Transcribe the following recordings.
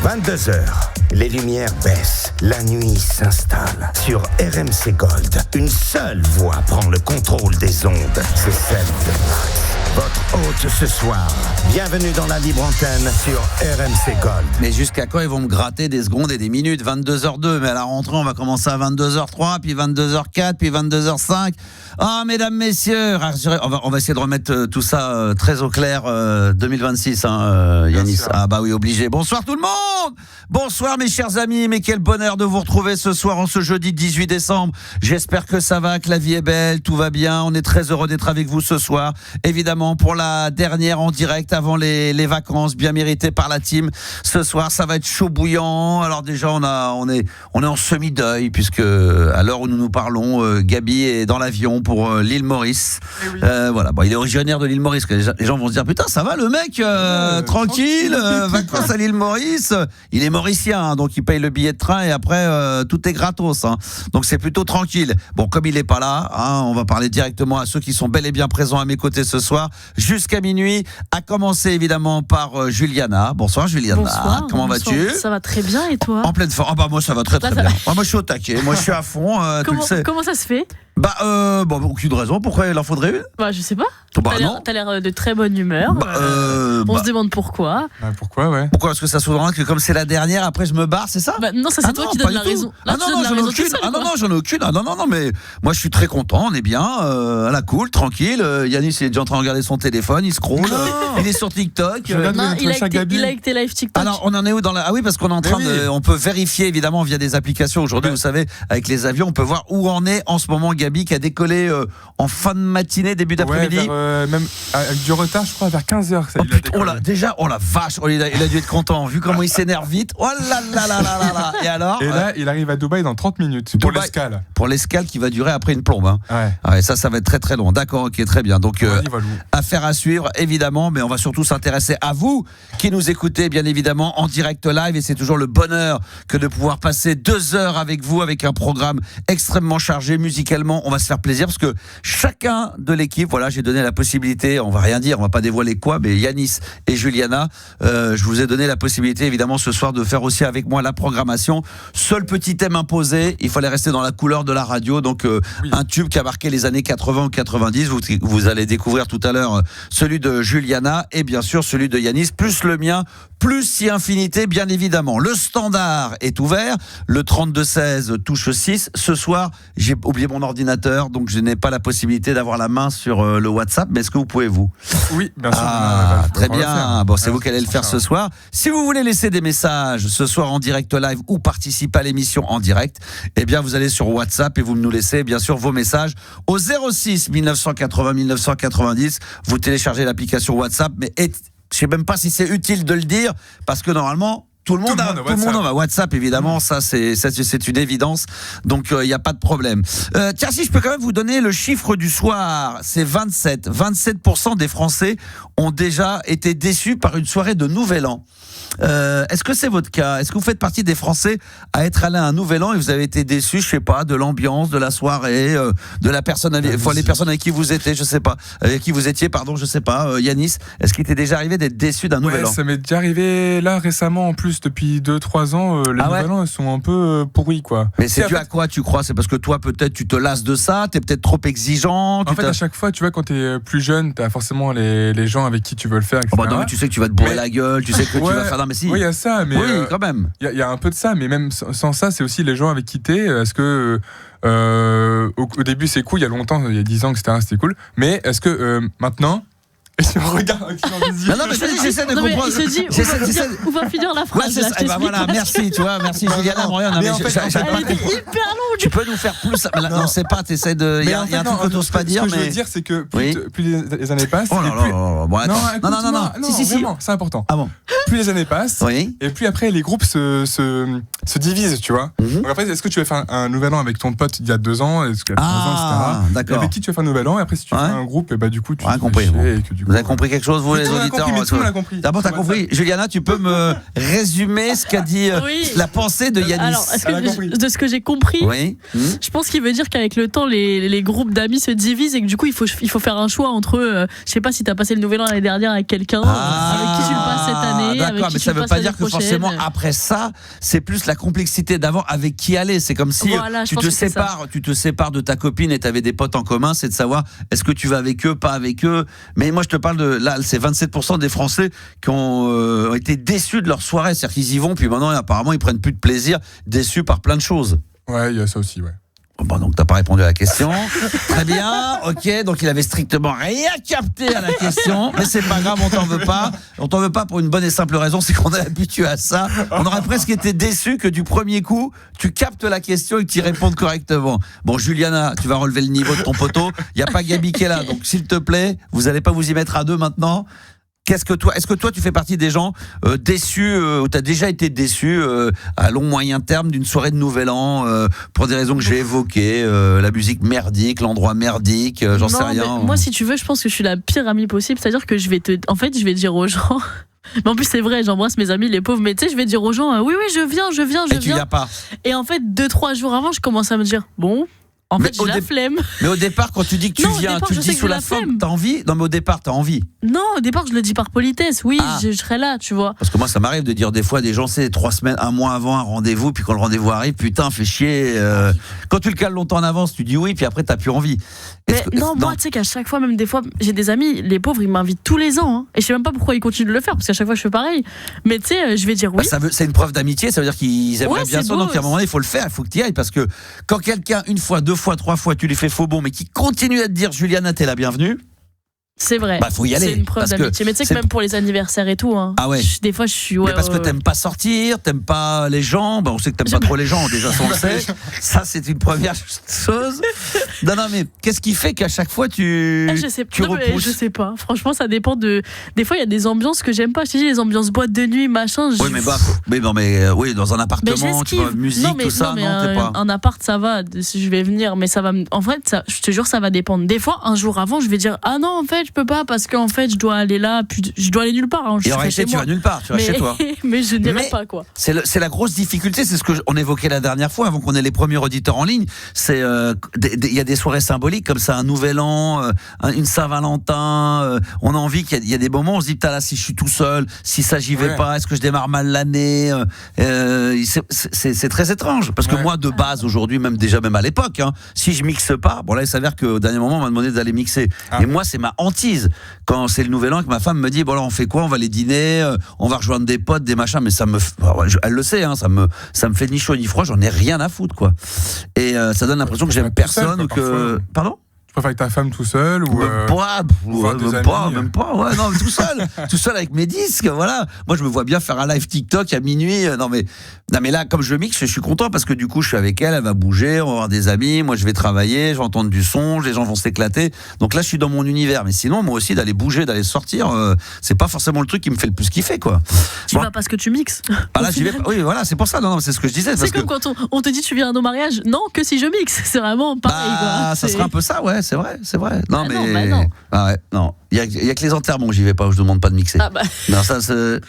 22h, les lumières baissent, la nuit s'installe. Sur RMC Gold, une seule voix prend le contrôle des ondes, c'est celle de Max. Votre hôte ce soir, bienvenue dans la libre antenne sur RMC Gold. Mais jusqu'à quand ils vont me gratter des secondes et des minutes? 22h02, mais à la rentrée on va commencer à 22h03, puis 22h04, puis 22h05. Ah, mesdames, messieurs, on va essayer de remettre tout ça très au clair 2026, Yanis. Ah bah oui, obligé. Bonsoir tout le monde. Bonsoir mes chers amis, mais quel bonheur de vous retrouver ce soir en ce jeudi 18 décembre. J'espère que ça va, que la vie est belle, tout va bien. On est très heureux d'être avec vous ce soir. Évidemment, pour la dernière en direct avant les vacances, bien méritées par la team. Ce soir, ça va être chaud bouillant. Alors déjà, on est en semi-deuil puisque à l'heure où nous parlons, Gabi est dans l'avion pour l'île Maurice. Oui. Voilà, bon, il est originaire de l'île Maurice. Les gens vont se dire putain, ça va le mec, tranquille, vacances à l'île Maurice. Il est mauricien, donc il paye le billet de train et après tout est gratos. Donc c'est plutôt tranquille. Bon, comme il est pas là, on va parler directement à ceux qui sont bel et bien présents à mes côtés ce soir. Jusqu'à minuit, à commencer évidemment par Juliana. Bonsoir Juliana. Bonsoir, comment vas-tu? Ça va très bien et toi? En pleine forme. Ah bah moi ça va très bien. Moi je suis au taquet, moi je suis à fond. Comment ça se fait? Aucune raison. Pourquoi il en faudrait une? Bah je sais pas. T'as l'air de très bonne humeur. On se demande pourquoi. Pourquoi, ouais. Pourquoi? Parce que ça souverain que comme c'est la dernière, après je me barre, c'est ça? Non, ça c'est toi qui donne la raison. Non, j'en ai aucune. J'en ai aucune. Non, mais moi je suis très content. On est bien, à la cool, tranquille. Yanis il est déjà en train de regarder son téléphone, il scrolle, il est sur TikTok. Il a été live TikTok. Alors on en est où dans la... Ah oui, parce qu'on est en train on peut vérifier évidemment via des applications aujourd'hui. Vous savez, avec les avions, on peut voir où en est en ce moment Gabi qui a décollé en fin de matinée, début d'après-midi. Même avec du retard, je crois, vers 15h. Oh la vache, il a dû être content. Vu comment il s'énerve vite. Oh là là là là là. Et alors? Et là, il arrive à Dubaï dans 30 minutes pour l'escale. Pour l'escale qui va durer après une plombe. Ouais, ça va être très très long. D'accord, ok, très bien. Donc, affaire à suivre, évidemment, mais on va surtout s'intéresser à vous qui nous écoutez, bien évidemment, en direct live. Et c'est toujours le bonheur que de pouvoir passer 2 heures avec vous, avec un programme extrêmement chargé musicalement. On va se faire plaisir parce que chacun de l'équipe, voilà, j'ai donné la possibilité, on va rien dire, on va pas dévoiler quoi, mais Yanis et Juliana, je vous ai donné la possibilité évidemment ce soir de faire aussi avec moi la programmation. Seul petit thème imposé, il fallait rester dans la couleur de la radio, donc un tube qui a marqué les années 80 ou 90, vous allez découvrir tout à l'heure celui de Juliana et bien sûr celui de Yanis, plus le mien, plus si infinité bien évidemment. Le standard est ouvert, le 3216 touche 6. Ce soir, j'ai oublié mon ordinateur, donc je n'ai pas la possibilité d'avoir la main sur le WhatsApp, mais est-ce que vous pouvez vous? Oui, bien sûr. Très bien. Bon, c'est vous qui allez le faire ce soir. Si vous voulez laisser des messages ce soir en direct live ou participer à l'émission en direct, eh bien vous allez sur WhatsApp et vous nous laissez bien sûr vos messages au 06 1980 1990. Vous téléchargez l'application WhatsApp, mais je sais même pas si c'est utile de le dire parce que normalement tout le monde a WhatsApp, évidemment, ça c'est une évidence, donc il n'y a pas de problème. Tiens, si je peux quand même vous donner le chiffre du soir, c'est 27% des Français ont déjà été déçus par une soirée de Nouvel An. Est-ce que c'est votre cas? Est-ce que vous faites partie des Français à être allé à un Nouvel An et vous avez été déçus, je sais pas, de l'ambiance, de la soirée, de la personne, les personnes avec qui vous étiez, je sais pas, je sais pas, Yanis, est-ce qu'il t'est déjà arrivé d'être déçu d'un Nouvel An? Ça m'est déjà arrivé là récemment en plus depuis 2-3 ans, les Nouvel An, elles sont un peu pourris quoi. Mais c'est dû à quoi tu crois? C'est parce que toi peut-être tu te lasses de ça, t'es peut-être trop exigeant. En fait à chaque fois tu vois quand t'es plus jeune, t'as forcément les gens avec qui tu veux le faire, etc. Non mais tu sais que tu vas te bourrer la gueule, tu sais que tu vas faire... Non mais si. Oui il y a ça, mais quand même. Il y a un peu de ça, mais même sans ça c'est aussi les gens avec qui t'es. Est-ce que au début c'est cool, il y a longtemps, il y a 10 ans etc, c'était cool, mais est-ce que maintenant et si on regarde non mais j'essaie de comprendre. Il se dit où va finir la phrase là, voilà, merci Juliana Marianne. Elle était hyper longue. Tu peux nous faire plus? Non, c'est pas, t'essaies de... Il y a un truc que t'oses pas dire, mais... Ce que je veux dire, c'est que plus les années passent... Oh là là, non, si, c'est important. Ah bon? Plus les années passent, et puis après, les groupes se divisent, tu vois. Donc après, est-ce que tu vas faire un nouvel an avec ton pote il y a 2 ans, est-ce qu'il y a 3 ans, etc. D'accord. Avec qui tu vas faire un nouvel an, et après, si tu fais un groupe, et bah du coup, tu compris. et que du coup... Vous avez compris quelque chose, vous, les auditeurs? Tout le monde a compris. D'abord, t'as compris. Juliana, tu peux me résumer ce qu'a dit la pensée de Yanis? Alors, de ce que j'ai compris, oui. Je pense qu'il veut dire qu'avec le temps, les groupes d'amis se divisent et que du coup, il faut faire un choix entre. Je sais pas si t'as passé le nouvel an l'année dernière avec quelqu'un, avec qui tu le passes cette année. D'accord, mais ça veut pas dire que forcément après ça, c'est plus la complexité d'avant avec qui aller. C'est comme si tu te sépares de ta copine et t'avais des potes en commun, c'est de savoir est-ce que tu vas avec eux, pas avec eux. Mais moi, je te parle de là, c'est 27% des Français qui ont été déçus de leur soirée, c'est-à-dire qu'ils y vont, puis maintenant apparemment ils prennent plus de plaisir, déçus par plein de choses. Ouais, il y a ça aussi, ouais. Bon, donc t'as pas répondu à la question. Très bien, ok, donc il avait strictement rien capté à la question, mais c'est pas grave, on t'en veut pas pour une bonne et simple raison, c'est qu'on est habitué à ça. On aurait presque été déçu que du premier coup, tu captes la question et que tu y répondes correctement. Bon, Juliana, tu vas relever le niveau de ton poteau, il y a pas Gabi qui est là, donc s'il te plaît, vous allez pas vous y mettre à deux maintenant. Est-ce que toi tu fais partie des gens déçus, ou t'as déjà été déçu à long moyen terme d'une soirée de Nouvel An pour des raisons que j'ai évoquées, la musique merdique, l'endroit merdique, j'en sais rien. Moi, si tu veux, je pense que je suis la pire amie possible, c'est-à-dire que je vais dire aux gens. Mais en plus c'est vrai, j'embrasse mes amis les pauvres, mais tu sais, je vais dire aux gens oui je viens. Et tu viens pas. Et en fait 2-3 jours avant, je commence à me dire bon. En fait, j'ai la flemme. Mais au départ, quand tu dis que tu viens, tu le dis sous la forme. T'as envie? Non, mais au départ, t'as envie. Non, au départ, je le dis par politesse. Oui, je serai là, tu vois. Parce que moi, ça m'arrive de dire des fois, des gens, c'est 3 semaines, 1 mois avant un rendez-vous, puis quand le rendez-vous arrive, putain, fait chier. Quand tu le cales longtemps en avance, tu dis oui, puis après, t'as plus envie. Mais moi, tu sais qu'à chaque fois, même des fois, j'ai des amis, les pauvres, ils m'invitent tous les ans. Hein, et je sais même pas pourquoi ils continuent de le faire, parce qu'à chaque fois, je fais pareil. Mais tu sais, je vais dire oui. C'est une preuve d'amitié, ça veut dire qu'ils aimeraient bien ça. Donc à un moment donné, il faut le faire, il faut que tu y ailles. Parce que quand quelqu'un, 1 fois, 2 fois, 3 fois, tu lui fais faux bon, mais qui continue à te dire Juliana, t'es la bienvenue. C'est vrai. Faut y aller. C'est une preuve d'amitié. Mais tu sais que même pour les anniversaires et tout. Hein, des fois, je suis. Mais parce que t'aimes pas sortir, t'aimes pas les gens. On sait que t'aimes pas trop les gens, déjà, ça on le sait. Ça, c'est une première chose. Non, mais qu'est-ce qui fait qu'à chaque fois tu repousses? Je sais pas. Franchement, ça dépend de. Des fois, il y a des ambiances que j'aime pas. Je te dis, les ambiances boîte de nuit, machin. Oui, dans un appartement, tu vois, musique, tout ça, non, t'es pas. Un appart, ça va. Je vais venir, mais ça va. En fait, je te jure, ça va dépendre. Des fois, un jour avant, je vais dire ah non, en fait, je peux pas parce qu'en fait je dois aller là, puis je dois aller nulle part. Et en réalité, tu vas nulle part, tu vas chez toi. Mais je n'irai pas, quoi. C'est la grosse difficulté, c'est ce qu'on évoquait la dernière fois avant qu'on ait les premiers auditeurs en ligne. C'est il y a des soirées symboliques comme ça, un Nouvel An, une Saint-Valentin. On a envie qu'il y a des moments, on se dit putain là, si je suis tout seul, si ça j'y vais pas, est-ce que je démarre mal l'année? C'est très étrange parce que moi de base aujourd'hui, même à l'époque, si je mixe pas, bon là il s'avère qu'au dernier moment on m'a demandé d'aller mixer. Et moi c'est ma hantise quand c'est le Nouvel An que ma femme me dit bon là on fait quoi, on va aller dîner, on va rejoindre des potes, des machins, mais elle le sait, ça me fait ni chaud ni froid, j'en ai rien à foutre quoi. Et ça donne l'impression que j'aime personne ou que pardon. Tu préfères avec ta femme tout seul ou même pas, non, tout seul avec mes disques, voilà. Moi je me vois bien faire un live TikTok à minuit. Non mais là comme je mixe, je suis content parce que du coup je suis avec elle va bouger, on va avoir des amis, moi je vais travailler, je vais entendre du son, les gens vont s'éclater. Donc là je suis dans mon univers, mais sinon moi aussi d'aller bouger, d'aller sortir, c'est pas forcément le truc qui me fait le plus kiffer quoi. Tu vas parce que tu mixes. Ah là j'y vais. Oui voilà, c'est pour ça. Non, c'est ce que je disais. C'est comme quand on te dit tu viens à nos mariages, non que si je mixe, c'est vraiment pareil quoi. Ça serait un peu ça, ouais. C'est vrai. Non, non. Ah ouais, non. Il y a que les enterrements où j'y vais pas, où je demande pas de mixer. Non, ça, je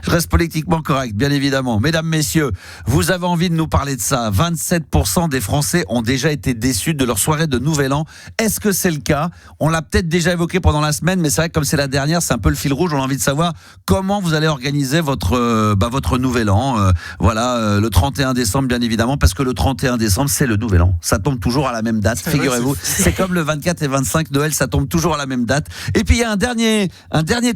reste politiquement correct, bien évidemment. Mesdames, messieurs, vous avez envie de nous parler de ça. 27% des Français ont déjà été déçus de leur soirée de Nouvel An. Est-ce que c'est le cas? On l'a peut-être déjà évoqué pendant la semaine, mais c'est vrai que comme c'est la dernière, c'est un peu le fil rouge. On a envie de savoir comment vous allez organiser votre Nouvel An. Le 31 décembre, bien évidemment, parce que le 31 décembre, c'est le Nouvel An. Ça tombe toujours à la même date, figurez-vous. C'est comme le 24 et 25 Noël, ça tombe toujours à la même date. Et puis il y a un dernier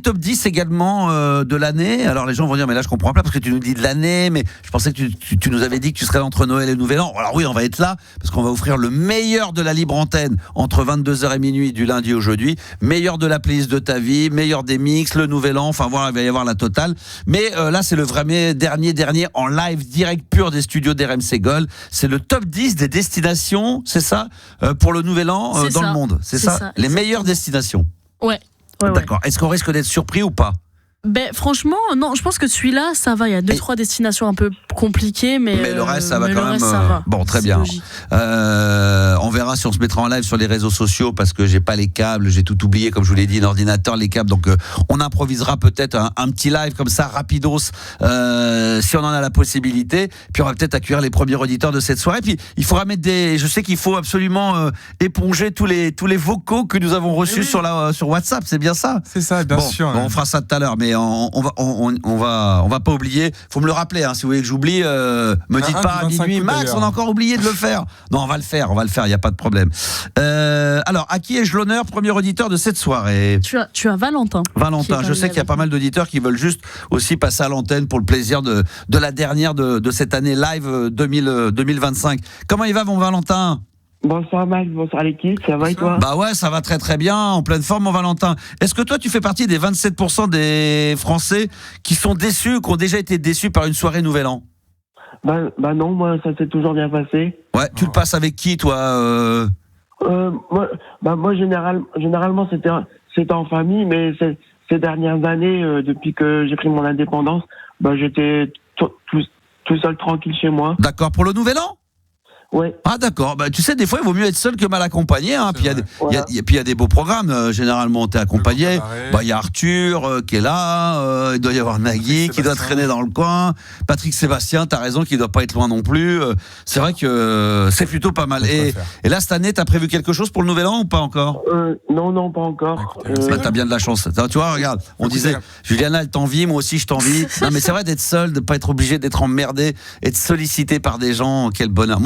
top 10 également de l'année. Alors les gens vont dire mais là je comprends pas parce que tu nous dis de l'année, mais je pensais que tu nous avais dit que tu serais entre Noël et Nouvel An. Alors oui, on va être là parce qu'on va offrir le meilleur de la libre antenne entre 22h et minuit du lundi au jeudi, meilleur de la playlist de ta vie, meilleur des mix, le Nouvel An, enfin voilà, il va y avoir la totale. Mais là c'est le vrai dernier en live direct pur des studios d'RMC Gold. C'est le top 10 des destinations, c'est ça, pour le Nouvel An dans le monde. C'est ça. Les meilleures destinations. Ouais. D'accord. Est-ce qu'on risque d'être surpris ou pas? Franchement, non, je pense que celui-là, ça va. Il y a 2-3 destinations un peu compliquées, mais le reste, ça va mais quand le même. reste, ça va. Bon, très C'est bien. logique. On verra si on se mettra en live sur les réseaux sociaux parce que j'ai pas les câbles, j'ai tout oublié, comme je vous l'ai dit, l'ordinateur, les câbles. Donc, on improvisera peut-être un petit live comme ça, rapidos, si on en a la possibilité. Puis, on va peut-être accueillir les premiers auditeurs de cette soirée. Puis, il faudra mettre je sais qu'il faut absolument éponger tous les vocaux que nous avons reçus sur WhatsApp. C'est bien ça? C'est ça, bien sûr. On fera ça tout à l'heure, mais on va pas oublier. Faut me le rappeler, hein, si vous voulez que j'oublie. Me dites pas à minuit, Max, on a encore oublié de le faire. Non, on va le faire. Il y a pas de problème. Alors, à qui ai-je l'honneur, premier auditeur de cette soirée? Tu as Valentin. Valentin, je sais qu'il y a pas mal d'auditeurs qui veulent juste aussi passer à l'antenne pour le plaisir de la dernière de cette année live 2025. Comment il va, mon Valentin? Bonsoir Max, bonsoir l'équipe, ça va et toi? Bah ouais, ça va très très bien, en pleine forme, mon Valentin. Est-ce que toi, tu fais partie des 27% des Français qui sont déçus, qui ont déjà été déçus par une soirée Nouvel An? Bah non, moi ça s'est toujours bien passé. Ouais, tu le passes avec qui, toi Moi généralement c'était en famille, mais ces dernières années, depuis que j'ai pris mon indépendance, j'étais tout seul tranquille chez moi. D'accord, pour le Nouvel An? Ouais. Ah d'accord, tu sais, des fois il vaut mieux être seul que mal accompagné, hein. Puis il y a des beaux programmes, généralement t'es accompagné. Il y a Arthur qui est là, il doit y avoir Nagui qui doit traîner dans le coin, Patrick Sébastien, t'as raison, qui doit pas être loin non plus. C'est vrai que c'est plutôt pas mal. Et là cette année, t'as prévu quelque chose pour le Nouvel An ou pas encore? Non, pas encore. T'as bien de la chance. Tu vois, regarde, on disait, Juliana, elle t'envie, moi aussi je t'envie. Non mais c'est vrai d'être seul, de pas être obligé d'être emmerdé, être sollicité par des gens, quel bonheur.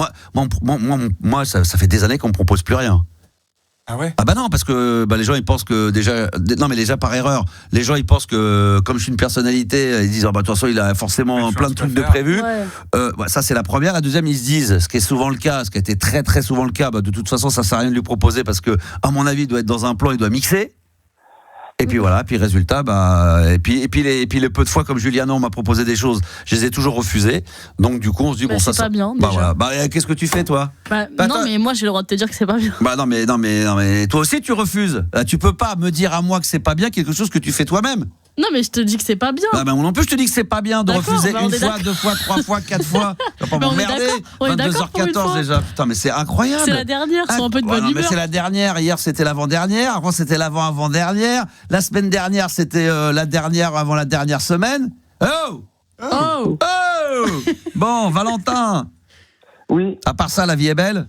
Moi, ça fait des années qu'on me propose plus rien. Ah ouais? Ah bah non, parce que les gens ils pensent que déjà par erreur, les gens ils pensent que comme je suis une personnalité, ils disent de toute façon il a forcément plein de trucs de prévus. Ouais. Ça c'est la première. La deuxième, ils se disent, ce qui est souvent le cas, ce qui a été très très souvent le cas, de toute façon ça sert à rien de lui proposer parce que à mon avis il doit être dans un plan, il doit mixer. Et puis voilà, puis résultat, et puis les peu de fois comme Juliana on m'a proposé des choses, je les ai toujours refusées. Donc du coup on se dit c'est pas bien. Déjà. Voilà. Qu'est-ce que tu fais toi? Non mais moi j'ai le droit de te dire que c'est pas bien. Non mais toi aussi tu refuses. Tu peux pas me dire à moi que c'est pas bien quelque chose que tu fais toi-même. Non mais je te dis que c'est pas bien. Moi non plus je te dis que c'est pas bien de refuser une fois, 2 fois, 3 fois, 4 fois. Tu vas pas m'emmerder. 22h14 déjà. Putain mais c'est incroyable. C'est la dernière, c'est un peu de bonne humeur. Mais c'est la dernière. Hier c'était l'avant-dernière. Avant c'était l'avant-avant-dernière. La semaine dernière c'était la dernière avant la dernière semaine. Oh. Bon Valentin. Oui. À part ça la vie est belle?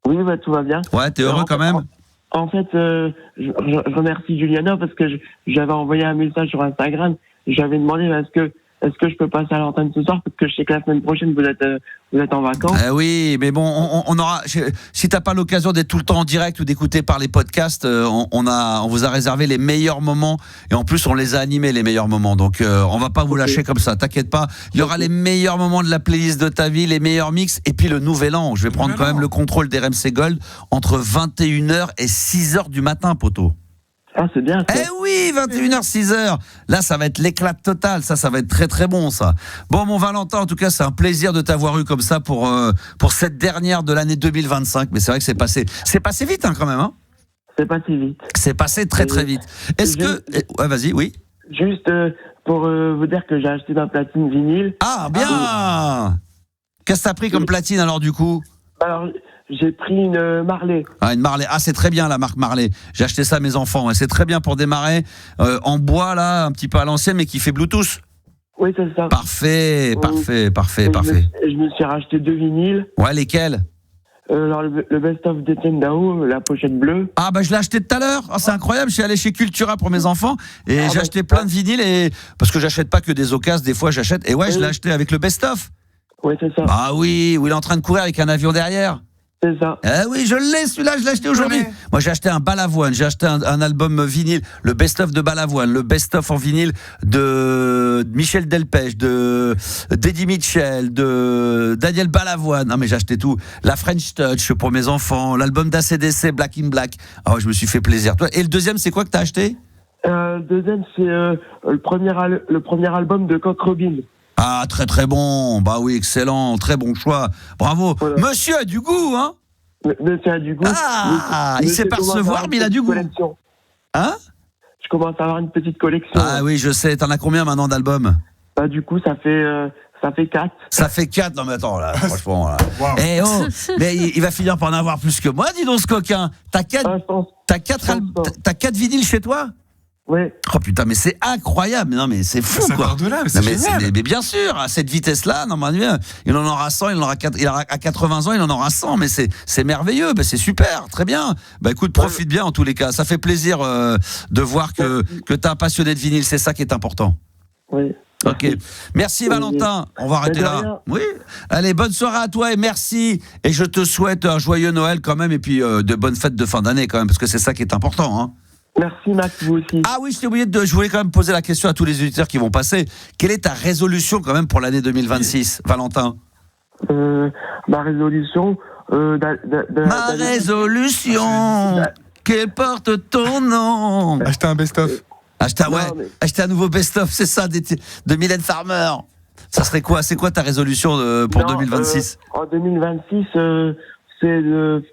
Oui tout va bien. Ouais, t'es heureux quand même? En fait, je remercie Juliana parce que j'avais envoyé un message sur Instagram. J'avais demandé est-ce que je peux passer à l'antenne ce soir parce que je sais que la semaine prochaine vous êtes en vacances. Oui, mais bon, on aura. Si t'as pas l'occasion d'être tout le temps en direct ou d'écouter par les podcasts, on vous a réservé les meilleurs moments et en plus on les a animés les meilleurs moments. Donc on va pas vous lâcher comme ça. T'inquiète pas. Il y aura les meilleurs moments de la playlist de ta vie, les meilleurs mix et puis le Nouvel An. Je vais prendre quand même le contrôle d'RMC Gold entre 21h et 6h du matin, poteau. Ah, c'est bien. Ça. Oui, 21h, 6h. Là, ça va être l'éclat total. Ça va être très, très bon, ça. Bon, mon Valentin, en tout cas, c'est un plaisir de t'avoir eu comme ça pour cette dernière de l'année 2025. Mais c'est vrai que c'est passé vite, hein, quand même, hein. C'est passé vite. C'est passé très, très vite. Est-ce que... Ouais, vas-y, oui. Juste pour vous dire que j'ai acheté ma platine vinyle. Ah, bien. Qu'est-ce que t'as pris comme platine, alors, du coup? Alors... J'ai pris une Marley. Une Marley. Ah, c'est très bien la marque Marley. J'ai acheté ça à mes enfants. C'est très bien pour démarrer en bois, là, un petit peu à l'ancienne, mais qui fait Bluetooth. Oui, c'est ça. Parfait. Je me suis racheté 2 vinyles. Ouais, lesquels? Alors, le best-of d'Etienne Dao, la pochette bleue. Ah, je l'ai acheté tout à l'heure. C'est incroyable. Je suis allé chez Cultura pour mes enfants et j'ai acheté plein de vinyles. Parce que j'achète pas que des occasions, des fois j'achète. Et je l'ai acheté avec le best-of. Oui, c'est ça. Ah oui, où il est en train de courir avec un avion derrière. C'est ça. Oui, je l'ai, celui-là, je l'ai acheté aujourd'hui. Moi, j'ai acheté un Balavoine, j'ai acheté un album vinyle, le best-of de Balavoine, le best-of en vinyle de Michel Delpech, de d'Eddie Mitchell, de Daniel Balavoine. Non, mais j'ai acheté tout. La French Touch pour mes enfants, l'album d'ACDC, Black in Black. Ah, je me suis fait plaisir. Toi, et le deuxième, c'est quoi que t'as acheté? Le deuxième, c'est le premier album de Cock Robin. Ah, très très bon. Bah oui, excellent, très bon choix. Bravo. Voilà. Monsieur a du goût, hein? Monsieur a du goût. Ah, il sait percevoir, mais il a du goût. Collection. Hein? je commence à avoir une petite collection. Ah oui, je sais. T'en as combien maintenant d'albums? Bah, du coup, ça fait 4. Ça fait 4. Non mais attends là, franchement là. Wow. Eh oh, mais il va finir par en avoir plus que moi, dis donc ce coquin. T'as 4 Ah, je pense. t'as 4 vinyles chez toi? Ouais. Oh putain, mais c'est incroyable. Non mais c'est fou Ça quoi. part de là, mais Non, c'est mais, génial. mais bien sûr, à cette vitesse-là, normalement, il en aura 100, il aura à 80 ans, il en aura 100, mais c'est merveilleux, bah, c'est super, très bien. Bah écoute, profite bien en tous les cas. Ça fait plaisir de voir que t'es un passionné de vinyle, c'est ça qui est important. Oui. Ok, merci Valentin. On va arrêter de là. rien. Oui. Allez, bonne soirée à toi et merci. Et je te souhaite un joyeux Noël quand même et puis de bonnes fêtes de fin d'année quand même parce que c'est ça qui est important. Hein. Merci Max, vous aussi. Ah oui, je voulais quand même poser la question à tous les auditeurs qui vont passer. Quelle est ta résolution quand même pour l'année 2026, Valentin? Ma résolution. Ma résolution, qu'elle porte ton nom. Acheter un best-of. Acheter un nouveau best-of, c'est ça, de Mylène Farmer. Ça serait quoi? C'est quoi ta résolution pour 2026? En 2026, c'est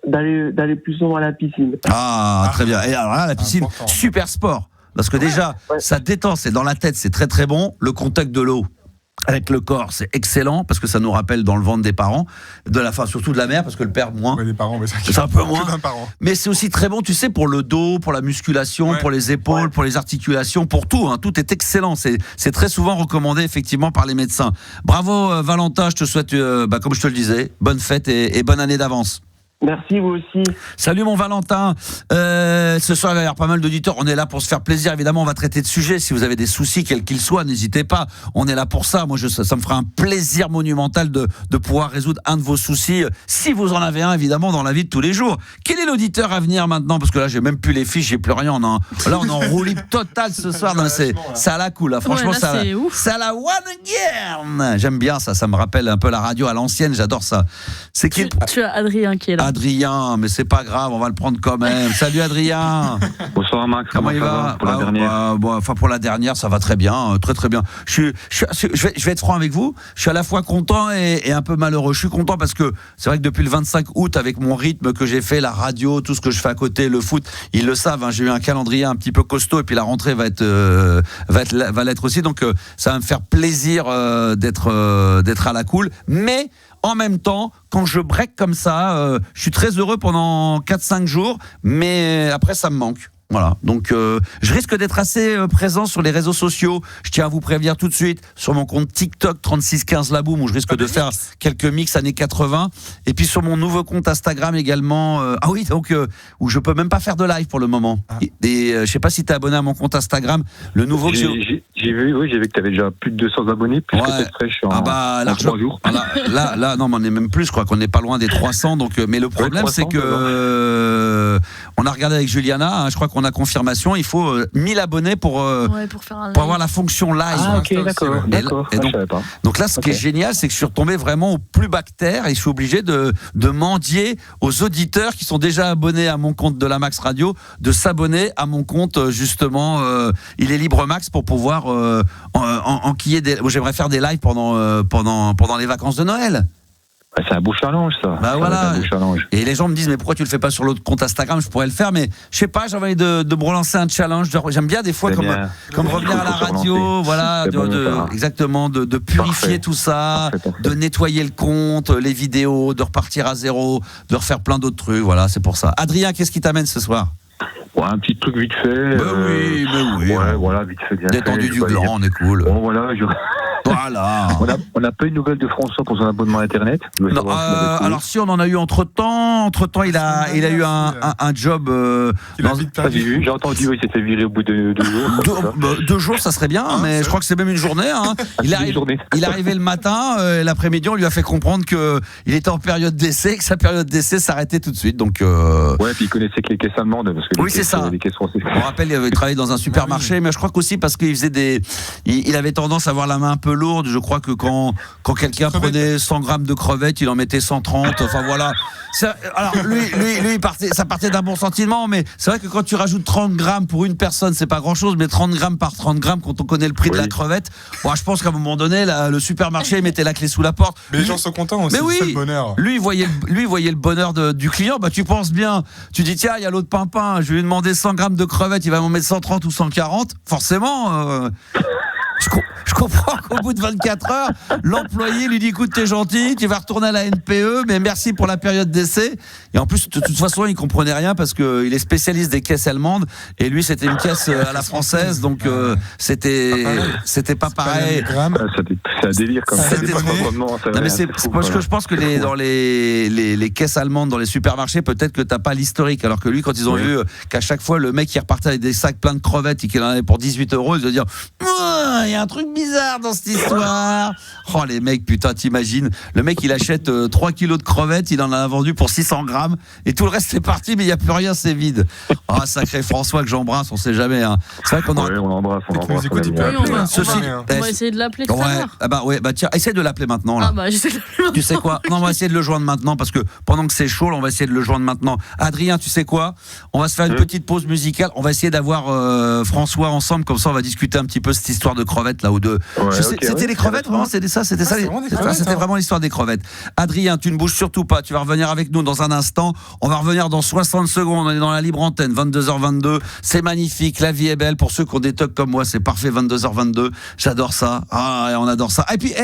d'aller plus souvent à la piscine. Ah, très bien. Et alors là, la piscine, Important. super sport. Parce que déjà, ouais. ça détend, c'est dans la tête, c'est très très bon. Le contact de l'eau avec le corps, c'est excellent parce que ça nous rappelle dans le ventre des parents, surtout de la mère, parce que le père moins. Ouais, des parents, mais C'est un peu moins. que d'un parent. Mais c'est aussi très bon, tu sais, pour le dos, pour la musculation, Ouais. pour les épaules, pour les articulations, pour tout. Hein. Tout est excellent. C'est très souvent recommandé, effectivement, par les médecins. Bravo, Valentin. Je te souhaite, comme je te le disais, bonne fête et bonne année d'avance. Merci, vous aussi. Salut mon Valentin. Ce soir il va y avoir pas mal d'auditeurs. On est là pour se faire plaisir. Évidemment, on va traiter de sujets. Si vous avez des soucis, quels qu'ils soient, n'hésitez pas. On est là pour ça. Moi, ça me fera un plaisir monumental de pouvoir résoudre un de vos soucis, si vous en avez un, évidemment, dans la vie de tous les jours. Quel est l'auditeur à venir maintenant? Parce que là, j'ai même plus les fiches, j'ai plus rien. Là, on est en roue libre totale ce soir. Non, ça a la cool. Là. Franchement, Ouais, là, c'est ouf. ça la one again. J'aime bien ça. Ça me rappelle un peu la radio à l'ancienne. J'adore ça. C'est qui? Tu as Adrien qui est là. Adrien, mais c'est pas grave, on va le prendre quand même. Salut Adrien. Bonsoir Max, Comment il ça va pour la dernière pour la dernière, ça va très bien, très très bien. Je vais être franc avec vous. Je suis à la fois content et un peu malheureux. Je suis content parce que c'est vrai que depuis le 25 août, avec mon rythme que j'ai fait, la radio, tout ce que je fais à côté, le foot, ils le savent. Hein, j'ai eu un calendrier un petit peu costaud et puis la rentrée va l'être aussi. Donc ça va me faire plaisir d'être à la cool, mais en même temps, quand je break comme ça, je suis très heureux pendant 4-5 jours, mais après ça me manque. Voilà, donc je risque d'être assez présent sur les réseaux sociaux. Je tiens à vous prévenir tout de suite sur mon compte TikTok 3615 Laboum où je risque de faire quelques mix années 80 et puis sur mon nouveau compte Instagram également. Où je peux même pas faire de live pour le moment. Et je sais pas si tu es abonné à mon compte Instagram, le nouveau que j'ai vu que tu avais déjà plus de 200 abonnés, plus que peut-être fraîche en 3 jours. Là, non, mais on est même plus, je crois qu'on n'est pas loin des 300. Donc, mais le problème, 300, c'est que on a regardé avec Juliana, hein, je crois qu'on a confirmation, il faut 1000 abonnés pour faire un live. avoir la fonction live. Ah ok, d'accord. Et Je savais pas. donc là, ce qui est génial, c'est que je suis retombé vraiment au plus bactère et je suis obligé de mendier aux auditeurs qui sont déjà abonnés à mon compte de la Max Radio de s'abonner à mon compte justement. Il est libre Max pour pouvoir enquiller j'aimerais faire des lives pendant les vacances de Noël. C'est un beau challenge ça. Bah voilà. Un beau challenge. Et les gens me disent mais pourquoi tu le fais pas sur l'autre compte Instagram? Je pourrais le faire, mais je sais pas, j'ai envie de me relancer un challenge. J'aime bien des fois comme revenir à la radio, voilà, exactement, de purifier Parfait. tout ça, Parfait. de nettoyer le compte, les vidéos, de repartir à zéro, de refaire plein d'autres trucs. Voilà, c'est pour ça. Adrien, qu'est-ce qui t'amène ce soir? Ouais, un petit truc vite fait. Mais oui. Ouais, voilà, vite fait. Bien Détendu fait, du gland, on est cool. Bon, voilà. Voilà. On n'a pas eu de nouvelles de François pour son abonnement à Internet. Non, alors si on en a eu entre temps, il a eu un job. J'ai entendu, il s'est fait virer au bout de 2 jours. 2 jours, ça serait bien, mais je crois que c'est même une journée. Hein. Il est arrivé le matin, l'après-midi, on lui a fait comprendre qu'il était en période d'essai, que sa période d'essai s'arrêtait tout de suite. Donc, ouais, puis il connaissait que les caisses allemandes. Parce que oui, c'est ça. On rappelle, il avait travaillé dans un supermarché, mais je crois qu'aussi parce qu'il faisait il avait tendance à avoir la main un peu peu lourde. Je crois que quand quelqu'un prenait 100 grammes de crevettes, il en mettait 130. Enfin voilà. Alors lui ça partait d'un bon sentiment, mais c'est vrai que quand tu rajoutes 30 grammes pour une personne, c'est pas grand chose, mais 30 grammes par 30 grammes, quand on connaît le prix de la crevette, bon, je pense qu'à un moment donné, le supermarché mettait la clé sous la porte. Mais les gens sont contents aussi, c'est le bonheur. Lui, il voyait le bonheur du client. Bah, tu penses bien, tu dis tiens, il y a l'autre pimpin, je vais lui demander 100 grammes de crevettes, il va m'en mettre 130 ou 140. Forcément. Je comprends qu'au bout de 24 heures, l'employé lui dit écoute, t'es gentil, tu vas retourner à la NPE, mais merci pour la période d'essai. Et en plus, de toute façon, il comprenait rien parce qu'il est spécialiste des caisses allemandes et lui, c'était une caisse à la française, donc c'était pas pareil. C'est un délire comme ça. Parce que je pense que dans les caisses allemandes, dans les supermarchés, peut-être que t'as pas l'historique. Alors que lui, quand ils ont vu qu'à chaque fois, le mec, il repartait avec des sacs pleins de crevettes et qu'il en avait pour 18 €, ils se dire il y a un truc bizarre dans cette histoire. Oh les mecs, putain, t'imagines, le mec il achète 3 kilos de crevettes, il en a vendu pour 600 grammes et tout le reste c'est parti, mais il n'y a plus rien, c'est vide. Ah, sacré François que j'embrasse, on sait jamais. Hein. C'est vrai qu'on on l'embrasse. On va essayer de l'appeler tout à l'heure. Tiens, essaie de l'appeler maintenant là. Ah bah j'essaie de l'appeler maintenant. Tu sais quoi? Non, on va essayer de le joindre maintenant parce que pendant que c'est chaud, là, on va essayer de le joindre maintenant. Adrien, tu sais quoi? On va se faire une petite pause musicale. On va essayer d'avoir François ensemble, comme ça on va discuter un petit peu cette histoire de crevettes là ou de. C'était les crevettes vraiment? C'était ça? C'était vraiment l'histoire des crevettes. Adrien, tu ne bouges surtout pas. Tu vas revenir avec nous dans un instant. On va revenir dans 60 secondes. On est dans la libre antenne, 22h22. C'est magnifique. La vie est belle. Pour ceux qui ont des tocs comme moi, c'est parfait. 22h22. J'adore ça. Ah, on adore ça. Et puis,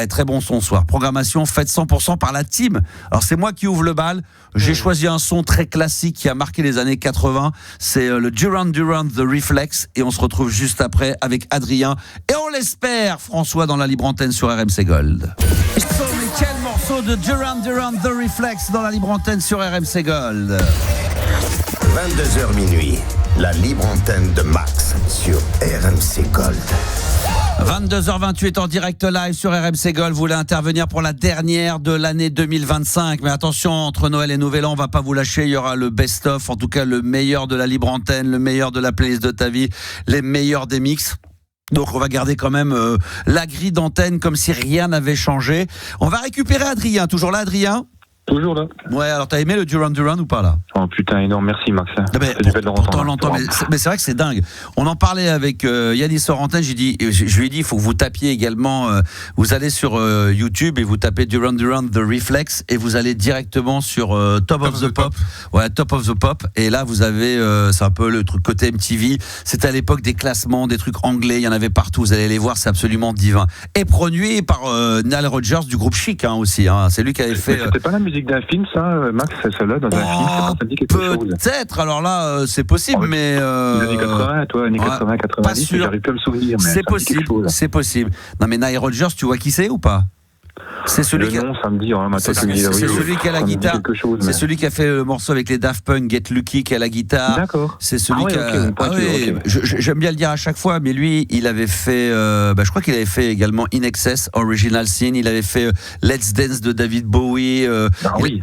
très bon son ce soir. Programmation faite 100% par la team. Alors, c'est moi qui ouvre le bal. J'ai choisi un son très classique qui a marqué les années 80. C'est le Duran Duran The Reflex. Et on se retrouve juste après avec Adrien. Et on l'espère, François, dans la libre antenne sur RMC Gold. Quel morceau de Duran Duran The Reflex dans la libre antenne sur RMC Gold. 22h minuit, la libre antenne de Max sur RMC Gold. 22h28 en direct live sur RMC Gold. Vous voulez intervenir pour la dernière de l'année 2025. Mais attention, entre Noël et Nouvel An, on va pas vous lâcher. Il y aura le best-of, en tout cas le meilleur de la libre antenne, le meilleur de la playlist de ta vie, les meilleurs des mix. Donc on va garder quand même la grille d'antenne comme si rien n'avait changé. On va récupérer Adrien. Toujours là, Adrien? Toujours là. Ouais, alors t'as aimé le Duran Duran ou pas là? Oh putain, énorme, merci Max. Pourtant l'entend, mais c'est vrai que c'est dingue. On en parlait avec Yannis Sorentin, je lui ai dit, il faut que vous tapiez également, vous allez sur YouTube et vous tapez Duran Duran The Reflex et vous allez directement sur Top of the Pop. Ouais, Top of the Pop. Et là vous avez, c'est un peu le truc côté MTV. C'était à l'époque des classements, des trucs anglais, il y en avait partout, vous allez les voir, c'est absolument divin. Et produit par Nile Rodgers du groupe Chic aussi. Hein. C'est lui qui avait fait... C'était pas la musique d'un film, ça, Max, c'est celle-là, dans un film, ça dit quelque chose. Peut-être, alors là, c'est possible, mais... Les années 80, toi, années 80, 90, j'arrive plus à me souvenir. C'est possible. Non, mais Nile Rodgers, tu vois qui c'est ou pas? C'est celui le nom, ça me dit, c'est celui qui a la guitare. C'est celui qui a fait le morceau avec les Daft Punk, Get Lucky, qui a la guitare. D'accord. C'est celui qui a. J'aime bien le dire à chaque fois, mais lui, il avait fait. Je crois qu'il avait fait également In Excess, Original Sin. Il avait fait Let's Dance de David Bowie,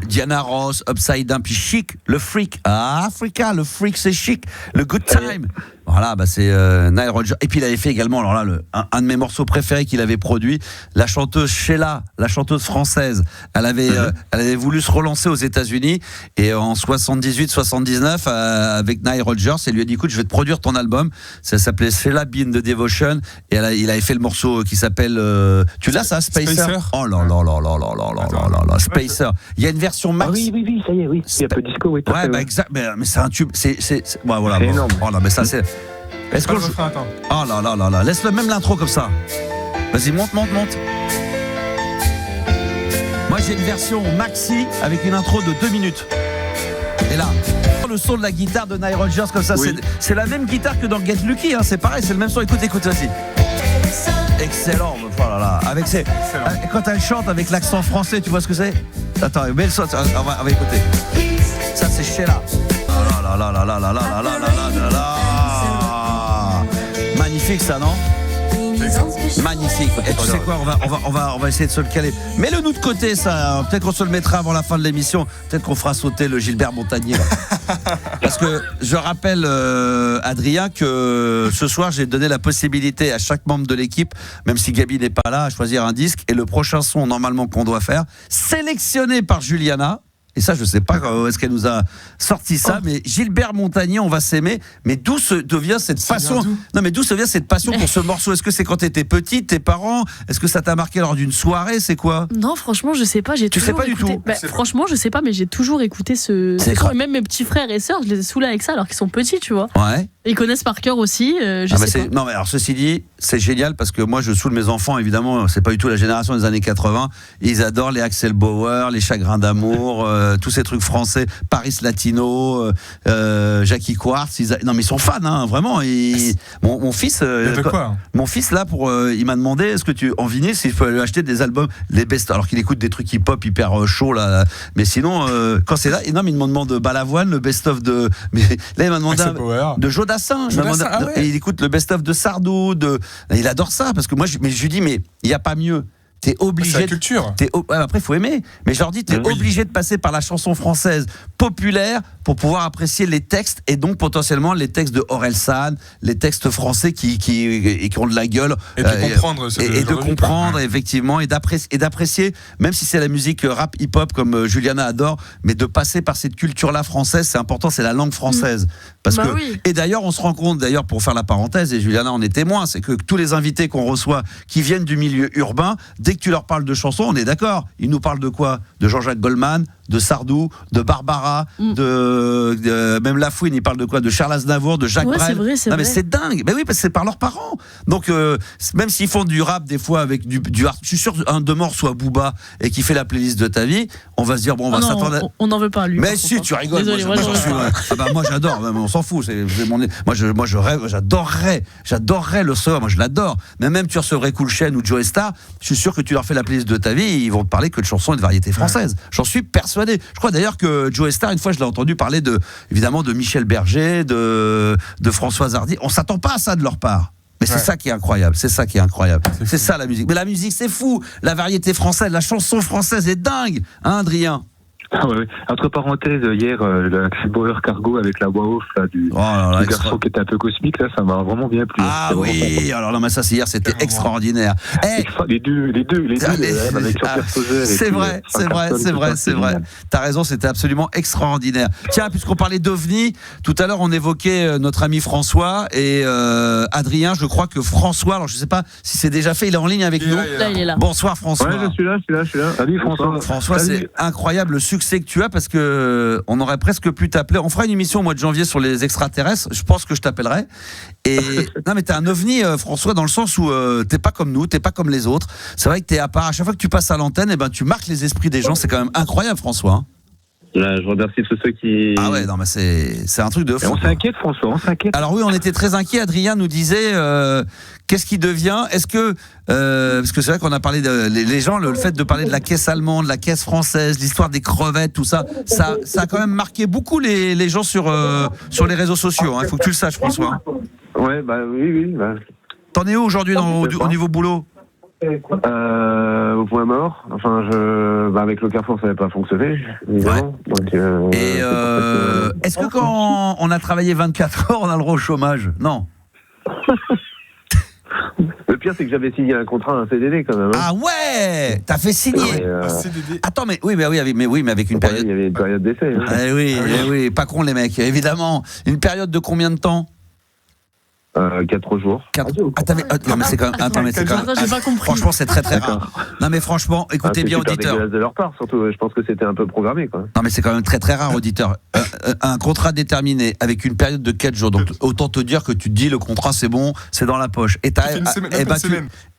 Diana Ross, Upside Down, puis Chic, le freak. Africa, le freak, c'est Chic. Le Good Time. Voilà, c'est Nile Rodgers. Et puis il avait fait également, alors là, un de mes morceaux préférés qu'il avait produit, la chanteuse Sheila, la chanteuse française. Elle avait voulu se relancer aux États-Unis et en 78-79 avec Nile Rodgers, elle lui a dit écoute, je vais te produire ton album. Ça s'appelait Sheila Be in the Devotion et il avait fait le morceau qui s'appelle tu l'as ça, Spacer? Oh là là là là là là là là, Spacer. Il y a une version max. Ah oui, ça y est, oui. Il y a un peu disco, oui. Ouais, exact. Mais c'est un tube. Voilà. C'est énorme. Oh là, mais ça c'est. Est-ce qu'on Oh là là là là, laisse-le même l'intro comme ça. Vas-y, monte. Moi j'ai une version maxi avec une intro de 2 minutes. Et là, le son de la guitare de Nile Rodgers comme ça, c'est la même guitare que dans Get Lucky, hein, c'est pareil, c'est le même son. Écoute, vas-y. Excellent, oh là là. Quand elle chante avec l'accent français, tu vois ce que c'est? Attends, mets le son, on va écouter. Ça c'est Sheila. Oh là là là là là là là là là là. Magnifique ça, non? Magnifique. Et tu sais quoi, on va essayer de se le caler. Mets-le nous de côté ça. Peut-être qu'on se le mettra avant la fin de l'émission. Peut-être qu'on fera sauter le Gilbert Montagnier. Parce que je rappelle, Adrien, que ce soir, j'ai donné la possibilité à chaque membre de l'équipe, même si Gabi n'est pas là, à choisir un disque. Et le prochain son, normalement, qu'on doit faire, sélectionné par Juliana. Et ça, je sais pas où est-ce qu'elle nous a sorti ça, mais Gilbert Montagnier, On va s'aimer. Mais d'où vient cette passion? Non, mais d'où se vient cette passion pour ce morceau? Est-ce que c'est quand t'étais petite, tes parents? Est-ce que ça t'a marqué lors d'une soirée? C'est quoi? Non, franchement, je sais pas. Tu sais pas du tout? Franchement, je sais pas, mais j'ai toujours écouté ce son. Et même mes petits frères et sœurs, je les ai saoulés avec ça alors qu'ils sont petits, tu vois. Ouais. Et ils connaissent par cœur aussi. Je sais pas. Non, mais alors ceci dit, c'est génial parce que moi, je saoule mes enfants. Évidemment, c'est pas du tout la génération des années 80. Ils adorent les Axel Bauer, les Chagrins d'amour, tous ces trucs français, Paris Latino, Jackie Quartz. Non, mais ils sont fans, hein, vraiment. Mon fils, mon fils là, il m'a demandé, est-ce que en vinyle, s'il peut lui acheter des albums, les best, alors qu'il écoute des trucs hip-hop hyper chaud là. Mais sinon, quand c'est là, non, mais il me demande Balavoine, le best-of de. Mais là, il m'a demandé de Jodassin. Et il écoute le best-of de Sardou. Il adore ça parce que moi, je lui dis, mais il n'y a pas mieux. T'es obligé. C'est la culture. Après, il faut aimer. Mais je leur dis, t'es obligé de passer par la chanson française populaire pour pouvoir apprécier les textes et donc potentiellement les textes de Orelsan, les textes français qui ont de la gueule. Et de comprendre. Et de comprendre, effectivement, et d'apprécier, même si c'est la musique rap hip-hop comme Juliana adore, mais de passer par cette culture-là française, c'est important, c'est la langue française. Parce que, oui. Et d'ailleurs, on se rend compte, pour faire la parenthèse, et Juliana en est témoin, c'est que tous les invités qu'on reçoit qui viennent du milieu urbain, dès que tu leur parles de chansons, on est d'accord. Ils nous parlent de quoi? De Jean-Jacques Goldman, de Sardou, de Barbara, de même Lafouine, ils parlent de quoi? De Charles Aznavour, de Jacques Brel. C'est vrai. Mais c'est dingue. Mais oui, parce que c'est par leurs parents. Donc même s'ils font du rap des fois avec du art, je suis sûr un de mort soit Booba et qui fait la playlist de ta vie, on va se dire bon, on va s'attendre. On n'en veut pas lui. Mais si, tu rigoles. Désolé, moi j'adore. On s'en fout. Moi je rêve. J'adorerais le recevoir. Moi je l'adore. Mais même tu recevrais Cool Chain ou Joe Star, je suis sûr que tu leur fais la playlist de ta vie, ils vont te parler que de chansons et de variétés françaises. J'en suis persuadé. Je crois d'ailleurs que Joe Star, une fois, je l'ai entendu parler évidemment de Michel Berger, de Françoise Hardy. On s'attend pas à ça de leur part. Mais c'est ça qui est incroyable. C'est ça la musique. Mais la musique, c'est fou. La variété française, la chanson française est dingue, hein, Adrien? Ah ouais. Entre parenthèses, hier, le Bauer Cargo avec la voix off là, du garçon qui était un peu cosmique, là, ça m'a vraiment bien plu. Ah oui, alors non, mais ça, hier, c'était extraordinaire. Les deux, avec c'est vrai. T'as raison, c'était absolument extraordinaire. Tiens, puisqu'on parlait d'OVNI, tout à l'heure, on évoquait notre ami François et Adrien. Je crois que François, alors je sais pas si c'est déjà fait, il est en ligne avec nous. Là, il est là. Bonsoir François. Ouais, je suis là. Salut François. François, c'est incroyable le succès que tu as parce que on aurait presque pu t'appeler. On fera une émission au mois de janvier sur les extraterrestres. Je pense que je t'appellerai. Et non, mais t'es un ovni, François, dans le sens où t'es pas comme nous, t'es pas comme les autres. C'est vrai que t'es à part. À chaque fois que tu passes à l'antenne, tu marques les esprits des gens. C'est quand même incroyable, François. Hein. Là, je remercie tous ceux qui. Ah ouais, non, mais c'est un truc de fou. On s'inquiète, François, on s'inquiète. Alors oui, on était très inquiets. Adrien nous disait qu'est-ce qui devient. Est-ce que parce que c'est vrai qu'on a parlé les gens, le fait de parler de la caisse allemande, la caisse française, l'histoire des crevettes, tout ça, ça a quand même marqué beaucoup les gens sur les réseaux sociaux. Il faut que tu le saches, François. Ouais, oui. T'en es où aujourd'hui au niveau boulot? Au point mort. Enfin, avec le Carrefour, ça n'avait pas fonctionné, évidemment. Ouais. Donc, est-ce que quand on a travaillé 24 heures, on a le droit au chômage? Non. Le pire, c'est que j'avais signé un contrat, un CDD quand même. Hein. Ah ouais, t'as fait signer. Un CDD. Attends, mais avec une période. Il y avait une période d'essai. Hein. Oui, pas con les mecs, évidemment. Une période de combien de temps? 4 jours. Non mais c'est quand même. Attends, mais c'est quand même. J'ai pas compris. Franchement, c'est très très rare. Non mais franchement, écoutez bien, auditeur. De leur part, surtout. Je pense que c'était un peu programmé, quoi. Non mais c'est quand même très très rare, auditeur. Un contrat déterminé avec une période de 4 jours. Donc autant te dire que tu te dis le contrat c'est bon, c'est dans la poche. Et t'as.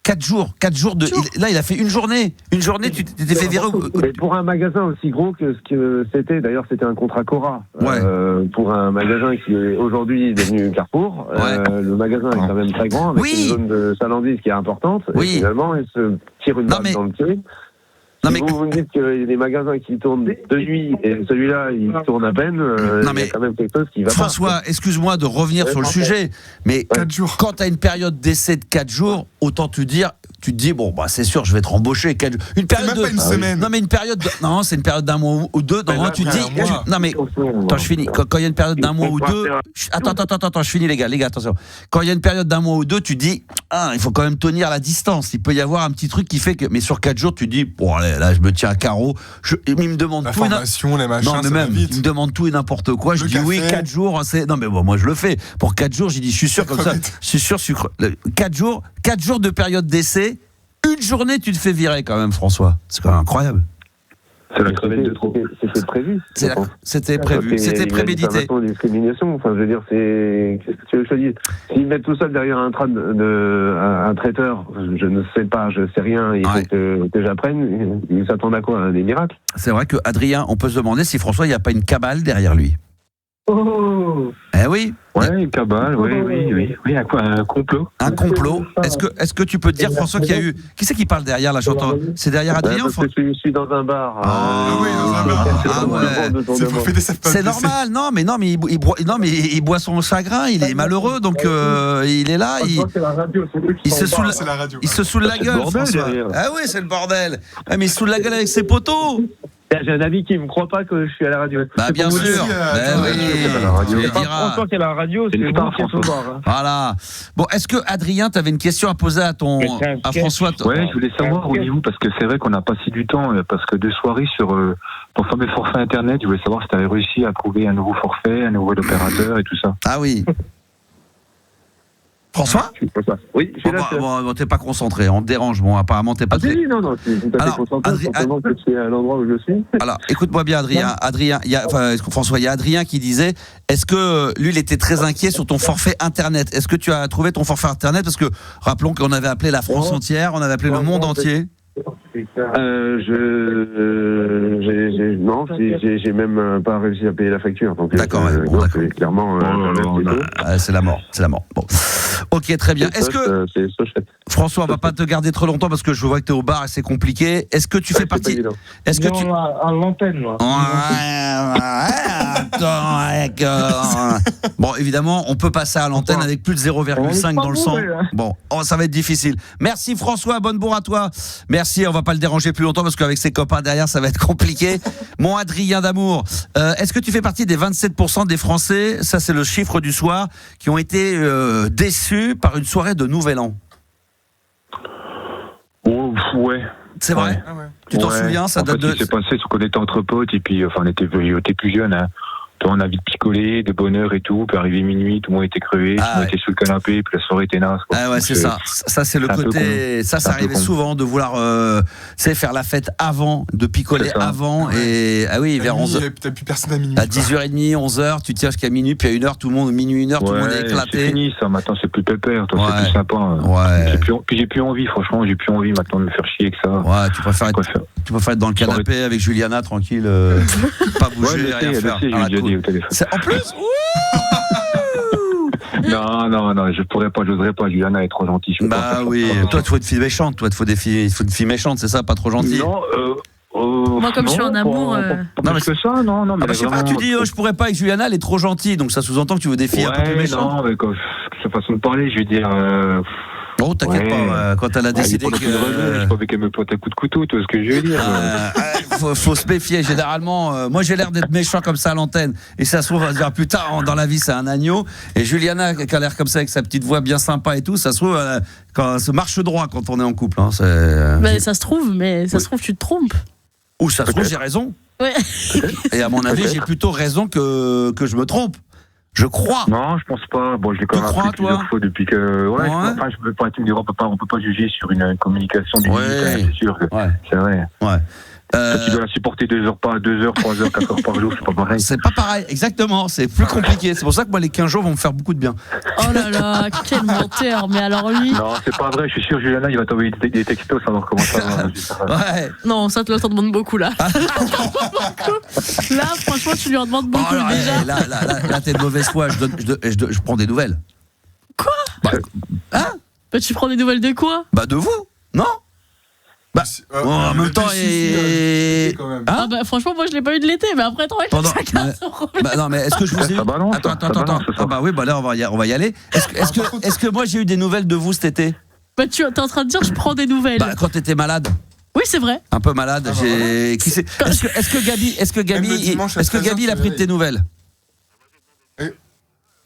4 jours de. Là, il a fait une journée. Tu t'es fait virer. Mais pour un magasin aussi gros que ce que c'était, d'ailleurs, c'était un contrat Cora. Ouais. Pour un magasin qui est aujourd'hui devenu Carrefour, le magasin est quand même très grand, avec une zone de chalandise qui est importante. Et finalement, il se tire une balle dans le pied. Vous me dites que les magasins qui tournent de nuit et celui-là, il tourne à peine, il y a quand même quelque chose qui va François, excuse-moi de revenir sur le sujet, mais quand tu as une période d'essai de 4 jours, autant te dire, tu te dis bon bah c'est sûr je vais être embauché. Une période même pas une semaine. Non mais une période non c'est une période d'un mois ou deux. Non, tu te dis non mais attends je finis. Quand il y a une période d'un mois ou deux, attends je finis les gars attention. Quand il y a une période d'un mois ou deux, tu te dis il faut quand même tenir la distance. Il peut y avoir un petit truc qui fait que mais sur 4 jours tu te dis bon allez, là je me tiens à carreau. Il me demande la tout formation, les machins, non mais même il me demande tout et n'importe quoi. Je dis oui 4 jours c'est non mais bon moi je le fais pour 4 jours. J'ai dit je suis sûr comme ça. Je suis sûr 4 jours de période d'essai. Une journée, tu te fais virer quand même, François. C'est quand même incroyable. C'est la crevette de trop. C'était prévu. C'était prévu. C'était prémédité. C'est discrimination. Enfin, je veux dire, c'est. Qu'est-ce que tu veux que je te dise ? S'ils mettent tout seul derrière un traiteur, je ne sais pas, je sais rien. Il faut que j'apprenne. Ils s'attendent à quoi ? À des miracles ? C'est vrai que Adrien, on peut se demander si François, il n'y a pas une cabale derrière lui. Oh. Eh oui. Ouais, une cabale, oui, à quoi, un complot. Un complot. Est-ce que tu peux te dire, François, qu'il y a eu... Qui c'est qui parle derrière, là, j'entends ? C'est derrière Adrien, parce que je suis dans un bar. Oui, dans un bar. C'est pour fêter sa fête. C'est normal, non, mais il boit son chagrin, il est malheureux, donc il est là, il se saoule la gueule, François. Ah oui, c'est le bordel. Ah, mais il se saoule la gueule avec ses poteaux. J'ai un ami qui ne me croit pas que je suis à la radio. Bah bien sûr. C'est pas François qui est à la radio, c'est pas François. Voilà. Bon, est-ce que Adrien, tu avais une question à poser à François ? Ouais, je voulais savoir au niveau, parce que c'est vrai qu'on a passé du temps, parce que 2 soirées sur ton fameux forfait internet, je voulais savoir si tu avais réussi à trouver un nouveau forfait, un nouvel opérateur et tout ça. Ah oui. François ? Oui, je suis là. Bon, t'es pas concentré, on te dérange. Bon, apparemment, t'es pas très... Non, je suis tout à fait concentré, simplement que je suis à l'endroit où je suis. Alors, écoute-moi bien, Adrien, François, il y a Adrien qui disait, est-ce que lui, il était très inquiet sur ton forfait Internet ? Est-ce que tu as trouvé ton forfait Internet ? Parce que, rappelons qu'on avait appelé la France entière, on avait appelé le monde entier. J'ai même pas réussi à payer la facture. Donc d'accord, c'est clairement. C'est la mort. Bon. Ok, très bien. Est-ce que François, on va pas te garder trop longtemps parce que je vois que tu es au bar et c'est compliqué. Est-ce que tu fais partie ? Est-ce que tu à l'antenne, moi. Bon, évidemment, on peut passer à l'antenne avec plus de 0,5 dans le sang. Bon, ça va être difficile. Merci François, bonne bourre à toi. Merci, on va pas le déranger plus longtemps parce qu'avec ses copains derrière, ça va être compliqué. Mon Adrien d'amour, est-ce que tu fais partie des 27% des Français, ça c'est le chiffre du soir, qui ont été déçus par une soirée de Nouvel An ? Oh, ouais. C'est vrai ? Ah ouais. Tu t'en souviens, ça date de... Ce qui s'est passé, c'est qu'on était entre potes et puis on était plus jeunes. Hein. On a vite picolé, de bonne heure et tout, puis arrivé minuit, tout le monde était crevé, tout le monde était sous le canapé, puis la soirée était naze. Quoi. Ah ouais, c'est ça. Ça, c'est le côté. Ça arrivait souvent de vouloir faire la fête avant, de picoler avant. Ouais. Et ah oui, vers 11h. T'as plus personne à minuit. À 10h30, 11h, tu tiens jusqu'à minuit, puis à 1h, tout le monde, minuit, 1h, tout le monde est éclaté. C'est fini ça, maintenant c'est plus pépère, toi, c'est plus sympa. Ouais. J'ai plus envie, franchement, j'ai plus envie maintenant de me faire chier avec ça. Ouais, tu préfères être dans le canapé avec Juliana, tranquille, pas bouger, rien faire. En plus, Non, je pourrais pas, j'oserais pas. Juliana est trop gentille. Bah oui, toi, il faut une fille méchante. Toi, il faut une fille méchante, c'est ça, pas trop gentille. Non, moi, comme je suis en amour. Non, mais c'est ça, non. Mais je sais pas, tu dis, je pourrais pas avec Juliana, elle est trop gentille. Donc ça sous-entend que tu veux des filles un peu plus méchantes. Non, mais sa façon de parler, je veux dire. Oh, t'inquiète pas, quand elle a décidé que... Je croyais qu'elle me pointe un coup de couteau, tu vois ce que je veux dire. Faut se méfier, généralement. Moi, j'ai l'air d'être méchant comme ça à l'antenne. Et ça se trouve, on va se dire, putain, dans la vie, c'est un agneau. Et Juliana, qui a l'air comme ça, avec sa petite voix bien sympa et tout, ça se trouve, quand se marche droit quand on est en couple. Hein, mais ça se trouve, tu te trompes. Ou ça se trouve, j'ai raison. Ouais. Et à mon avis, j'ai plutôt raison que je me trompe. Je crois. Non, je pense pas. Bon, je l'ai quand même appris plusieurs fois depuis que. Ouais. Enfin, je peux pas. Tu me diras, on peut pas juger sur une communication d'une minute, c'est sûr. C'est vrai. Ouais. Tu dois la supporter 2 heures, 3 heures, 4 heures par jour, c'est pas pareil. C'est pas pareil, exactement. C'est plus compliqué. C'est pour ça que moi, les 15 jours vont me faire beaucoup de bien. Oh là là, quel menteur. Mais alors lui. Non, c'est pas vrai. Je suis sûr, Juliana, il va t'envoyer des textos, savoir comment ça va. Ouais. Non, ça t'en demande beaucoup là. Là, franchement, tu lui en demandes beaucoup déjà. Là, t'es de mauvaise foi. Je prends des nouvelles. Quoi ? Bah, tu prends des nouvelles de quoi ? Bah, de vous, non ? En même temps, franchement, moi je l'ai pas eu de l'été, mais après, non, mais est-ce que je vous ai eu... Attends. Ah bah oui, là on va y aller. Est-ce que moi j'ai eu des nouvelles de vous cet été ? Bah, tu es en train de dire, je prends des nouvelles. Bah, quand t'étais malade. Oui, c'est vrai. Un peu malade. Est-ce que Gabi il a pris de tes nouvelles?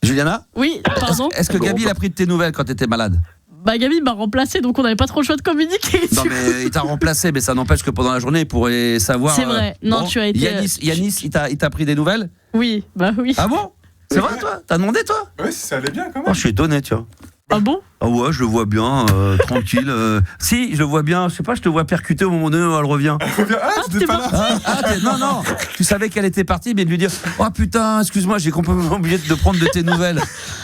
Juliana? Oui, pardon. Est-ce que Gabi il a pris de tes nouvelles quand t'étais malade? Bah, Gabi m'a remplacé, donc on n'avait pas trop le choix de communiquer. Non, mais il t'a remplacé, mais ça n'empêche que pendant la journée, il pourrait savoir. C'est vrai. Non, tu as été. Yanis, il t'a pris des nouvelles? Oui, bah oui. Ah bon? C'est vrai, toi? T'as demandé, toi? Ouais, ça allait bien quand même. Oh, je suis étonné, tu vois. Ah bon? Ah ouais, je le vois bien, tranquille. Si, je le vois bien, je sais pas, je te vois percuter au moment donné où elle revient. T'es pas là. Non, tu savais qu'elle était partie, mais de lui dire « Oh putain, excuse-moi, j'ai complètement oublié de prendre de tes nouvelles. »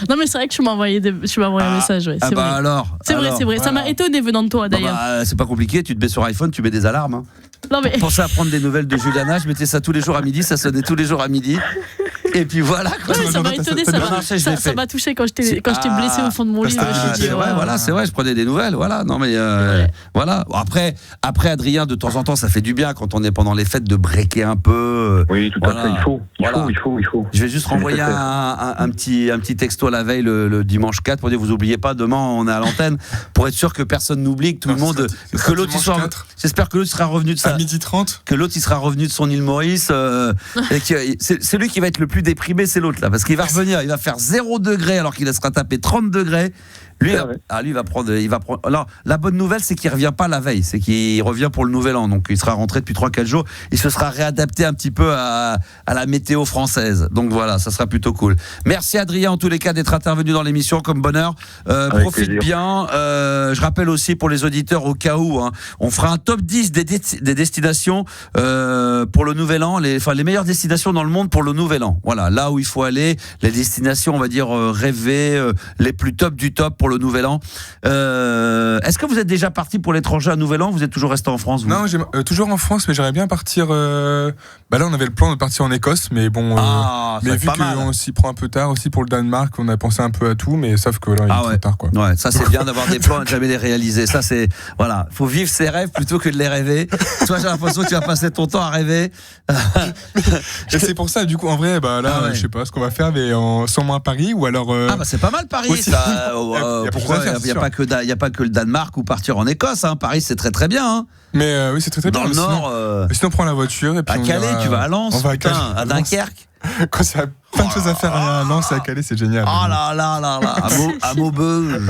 Non, mais c'est vrai que tu m'as envoyé un message, ouais. Ah bah vrai. alors. C'est vrai. Voilà. Ça m'a étonné venant de toi, d'ailleurs. Bah, c'est pas compliqué, tu te mets sur iPhone, tu mets des alarmes. Hein. Non, mais... Pensez à prendre des nouvelles de Juliana, je mettais ça tous les jours à midi, ça sonnait tous les jours à midi. Et puis voilà. Non, mais ça m'a étonné, ça m'a touché quand je t'ai blessé au fond de mon lit. C'est vrai, voilà, c'est vrai, je prenais des nouvelles, voilà. Non mais voilà. Bon, après Adrien, de temps en temps, ça fait du bien quand on est pendant les fêtes de breaker un peu. Oui, tout à fait. Il faut. Je vais juste renvoyer un petit texto à la veille le dimanche 4 pour dire vous oubliez pas, demain on est à l'antenne pour être sûr que personne n'oublie, que tout le monde, que l'autre il soit. J'espère que l'autre sera revenu de ça. À 12h30. Que l'autre il sera revenu de son île Maurice. Et c'est lui qui va être le plus déprimé, c'est l'autre là, parce qu'il va revenir, il va faire 0 degré alors qu'il sera tapé 30 degrés. Lui, il va prendre. Alors, la bonne nouvelle, c'est qu'il revient pas la veille, c'est qu'il revient pour le nouvel an. Donc, il sera rentré depuis 3-4 jours. Il se sera réadapté un petit peu à la météo française. Donc voilà, ça sera plutôt cool. Merci Adrien, en tous les cas, d'être intervenu dans l'émission comme bonheur. Profite plaisir. Bien. Je rappelle aussi pour les auditeurs, au cas où, hein, on fera un top 10 des destinations pour le nouvel an, les meilleures destinations dans le monde pour le nouvel an. Voilà, là où il faut aller, les destinations, on va dire, rêvées, les plus top du top pour le nouvel an. Est-ce que vous êtes déjà parti pour l'étranger à nouvel an? Vous êtes toujours resté en France, vous? Non, toujours en France, mais j'aimerais bien partir. Là, on avait le plan de partir en Écosse, mais bon. Mais vu qu'on s'y prend un peu tard aussi pour le Danemark, on a pensé un peu à tout, mais sauf que là, il est trop tard, quoi. Ouais, ça c'est bien d'avoir des plans et de jamais les réaliser. Ça c'est voilà, faut vivre ses rêves plutôt que de les rêver. Toi, j'ai l'impression que tu vas passer ton temps à rêver. Et c'est pour ça, du coup, en vrai, je sais pas ce qu'on va faire, mais sûrement à Paris ou alors. C'est pas mal Paris. Ça, pourquoi il n'y a pas que le Danemark ou partir en Écosse, hein. Paris c'est très très bien, hein. Mais oui, c'est très très bien. Dans le Nord, sinon on prend la voiture et puis à Calais, tu vas à Lens, on va à Calais, à Dunkerque. Quand il y a plein de choses à faire à Lens et à Calais, c'est génial. Oh là là là là, à Maubeuge.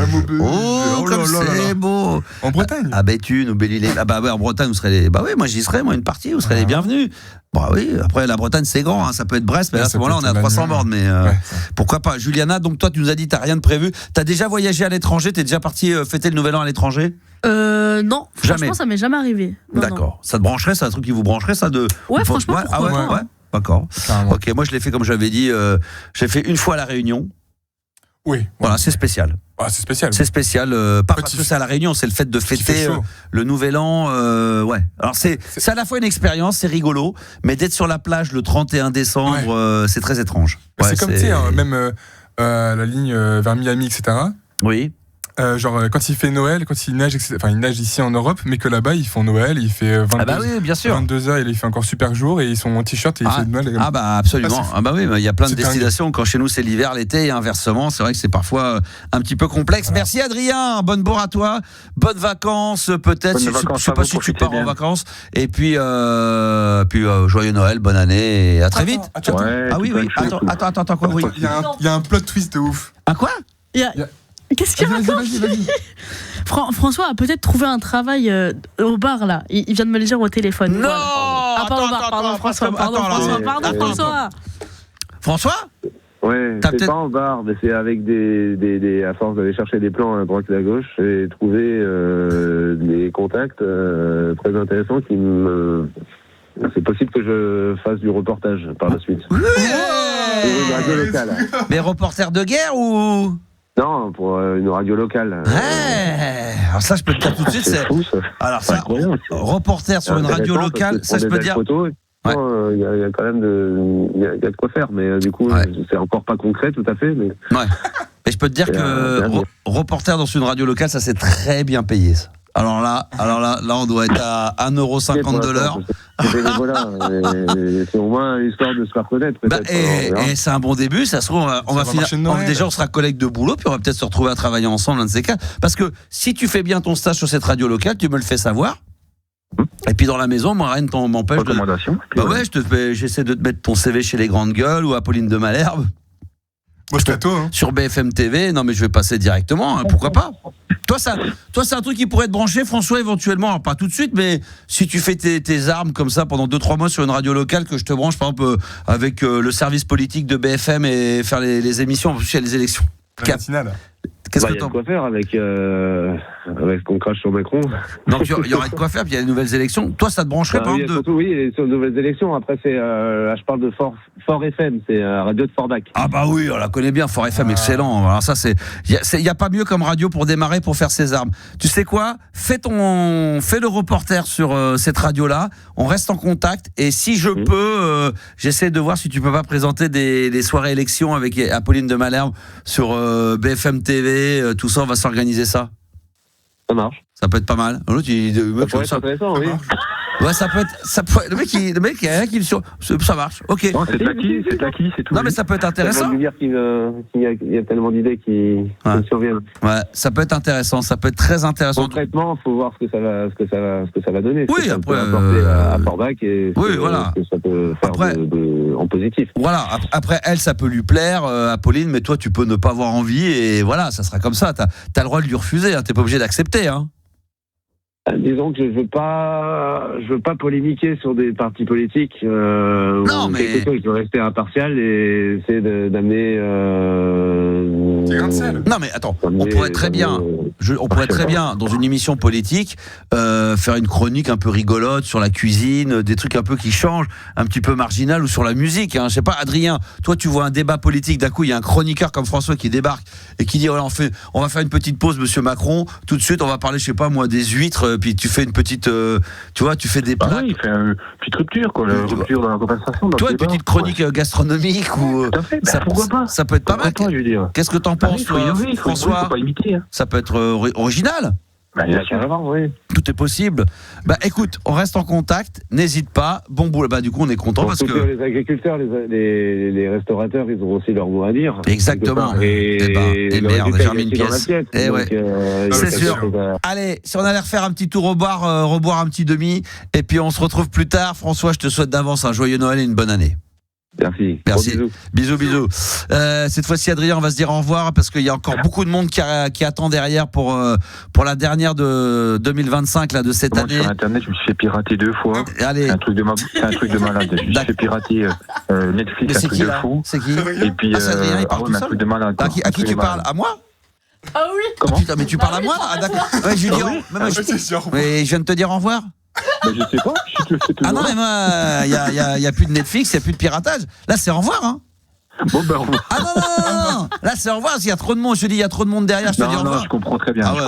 Oh, comme c'est beau. En Bretagne. À Béthune ou Belle-Île. Ah bah ouais, en Bretagne, vous serez les. Bah oui, moi j'y serai, moi une partie, vous serez les bienvenus. Bah oui, après la Bretagne c'est grand, hein, ça peut être Brest, mais à ce moment-là on est à 300 bornes, mais pourquoi pas. Juliana, donc toi tu nous as dit t'as rien de prévu. T'as déjà voyagé à l'étranger, t'es déjà parti fêter le nouvel an à l'étranger? Non, franchement ça m'est jamais arrivé. D'accord. Ça te brancherait, c'est un truc qui vous brancherait ça de. Ouais, franchement. Ouais. D'accord. Ok, moi je l'ai fait comme j'avais dit, j'ai fait une fois à la Réunion. Oui. Voilà, c'est spécial. Ah, c'est spécial. C'est spécial, pas parce que c'est à la Réunion, c'est le fait de fêter le Nouvel An. Ouais. Alors c'est à la fois une expérience, c'est rigolo, mais d'être sur la plage le 31 décembre, c'est très étrange. Ouais, c'est comme tu sais, même la ligne vers Miami, etc. Oui. Genre quand il fait Noël, quand il neige, etc. Enfin il neige ici en Europe, mais que là-bas ils font Noël, il fait 22h, il fait encore super jour et ils sont en t-shirt et il fait de Noël. Ah bah absolument. Ah bah oui, il y a plein de destinations. Quand chez nous c'est l'hiver, l'été et inversement, c'est vrai que c'est parfois un petit peu complexe. Voilà. Merci Adrien, bonne bourre à toi, bonnes vacances peut-être. Je sais pas si tu pars en vacances. Et puis joyeux Noël, bonne année et à très vite. Ah oui. Attends quoi? Oui. Il y a un plot twist de ouf. Un quoi? Qu'est-ce qu'il raconte? Vas-y. François a peut-être trouvé un travail au bar là. Il vient de me le dire au téléphone. Non. Pardon François. François? Ouais, c'est pas en bar, mais c'est avec à force d'aller chercher des plans à droite et à gauche, j'ai trouvé des contacts très intéressants qui me. C'est possible que je fasse du reportage par la suite. Ouais. Pour une radio locale. Mais reporter de guerre ou? Non, pour une radio locale. Alors ça, je peux te dire tout de suite. C'est fou, ça. Alors ça, reporter sur une radio locale, ça je peux dire. Il y a quand même de quoi faire, mais du coup, c'est encore pas concret tout à fait. Mais... Ouais. Et je peux te dire que reporter dans une radio locale, ça c'est très bien payé. Ça. Alors là, on doit être à 1,50€ de l'heure. C'est bénévolat. C'est au moins histoire de se faire connaître. Et c'est un bon début. Ça se trouve, on va finir. Déjà, on sera collègues de boulot, puis on va peut-être se retrouver à travailler ensemble, l'un de ces cas. Parce que si tu fais bien ton stage sur cette radio locale, tu me le fais savoir. Et puis dans la maison, moi, rien ne m'empêche de. J'essaie de te mettre ton CV chez les Grandes Gueules ou Apolline de Malherbe. Moi, je t'attends. Hein. Sur BFM TV, non mais je vais passer directement, hein, pourquoi pas. Toi, c'est un truc qui pourrait te brancher, François, éventuellement, alors pas tout de suite, mais si tu fais tes armes comme ça pendant 2-3 mois sur une radio locale, que je te branche par exemple avec le service politique de BFM et faire les émissions, en plus il y a les élections. Qu'est-ce que t'en... quoi faire avec ce qu'on crache sur Macron. Donc il y aurait de quoi faire, puis il y a les nouvelles élections. Toi, ça te brancherait par exemple surtout, oui, sur les nouvelles élections. Après, c'est là, je parle de Fort FM, c'est radio de Fordac. Ah bah oui, on la connaît bien, Fort FM, excellent. Alors ça, il y a pas mieux comme radio pour démarrer, pour faire ses armes. Tu sais quoi ? Fais le reporter sur cette radio-là. On reste en contact et si je peux, j'essaie de voir si tu peux pas présenter des soirées élections avec Apolline de Malherbe sur BFM TV. Tout ça, on va s'organiser ça. Ça marche. Ça peut être pas mal. Ça pourrait être intéressant, oui. Ouais, ça peut être. Le mec, il y a rien qui ça marche. Ok. Non, c'est acquis, c'est tout. Non, mais ça peut être intéressant. Il y a tellement d'idées qui surviennent. Ouais, ça peut être intéressant. Ça peut être très intéressant. Concrètement, faut voir ce que ça va donner. Oui, après. À Fordac et voilà. Ce que ça peut faire en positif. Voilà. Après, elle, ça peut lui plaire, Apolline, mais toi, tu peux ne pas avoir envie et voilà, ça sera comme ça. T'as le droit de lui refuser. Hein. T'es pas obligé d'accepter. Hein. Disons que je veux pas polémiquer sur des partis politiques. Non, mais quelque chose, il faut rester impartial et essayer d'amener. Non, mais attends, on pourrait très bien dans une émission politique faire une chronique un peu rigolote sur la cuisine, des trucs un peu qui changent, un petit peu marginal ou sur la musique. Hein. Je sais pas, Adrien, toi tu vois un débat politique, d'un coup il y a un chroniqueur comme François qui débarque et qui dit voilà, on va faire une petite pause, Monsieur Macron. Tout de suite, on va parler, je sais pas moi, des huîtres. Puis tu fais une petite, tu vois, tu fais des plats. Oui, il fait une petite rupture, quoi, la rupture dans la conversation. Toi, une petite chronique gastronomique ou. Tout à fait, pourquoi pas. Ça peut être pas mal. Je veux dire. Qu'est-ce que t'en penses, toi, François? Faut pas imiter. Ça peut être original. Oui. Tout est possible. Bah écoute, on reste en contact, n'hésite pas. Bon boulot. Bah du coup on est content parce que les agriculteurs, les restaurateurs, ils auront aussi leur mot à dire. Exactement. Et merde, Germine Pièce. Et ouais. C'est sûr. Allez, si on allait refaire un petit tour au bar, reboire un petit demi, et puis on se retrouve plus tard. François, je te souhaite d'avance un joyeux Noël et une bonne année. Merci. Bisous. Cette fois-ci, Adrien, on va se dire au revoir parce qu'il y a encore beaucoup de monde qui attend derrière pour la dernière de 2025 là, de cette année. Sur Internet, je me suis fait pirater 2 fois. Allez. C'est un truc de malade. Je me suis fait pirater Netflix, un truc de fou. C'est qui? Et puis, Adrien, il part tout un seul. truc de malade. À qui tu parles? À moi? Ah oui. Comment? Putain, mais tu parles à moi là? Ah, d'accord. Ouais, Julien. Mais je viens de te dire au revoir. Mais je sais pas, je te le fais toujours. Ah non, mais moi, il y a plus de Netflix, il y a plus de piratage. Là, c'est au revoir, hein. Bon, ben, Ah non. Là, c'est au revoir. S'il y a trop de monde, je te dis, il y a trop de monde derrière, je te dis au revoir. Non, je comprends très bien. Ah ouais,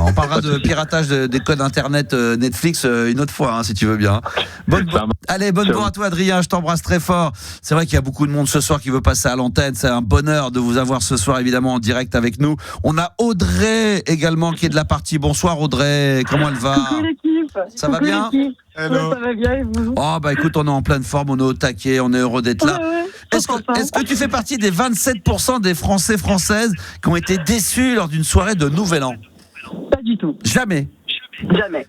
on parlera de piratage des codes internet Netflix une autre fois, hein, si tu veux bien. Allez, bonne journée à toi, Adrien. Je t'embrasse très fort. C'est vrai qu'il y a beaucoup de monde ce soir qui veut passer à l'antenne. C'est un bonheur de vous avoir ce soir, évidemment, en direct avec nous. On a Audrey également qui est de la partie. Bonsoir, Audrey. Comment elle va? Coucou l'équipe. Ça va bien? Hello. Ouais, ça va bien et vous? Oh bah écoute, on est en pleine forme, on est au taquet, on est heureux d'être là. Est-ce que tu fais partie des 27% des Françaises qui ont été déçus lors d'une soirée de Nouvel An? Pas du tout. Jamais.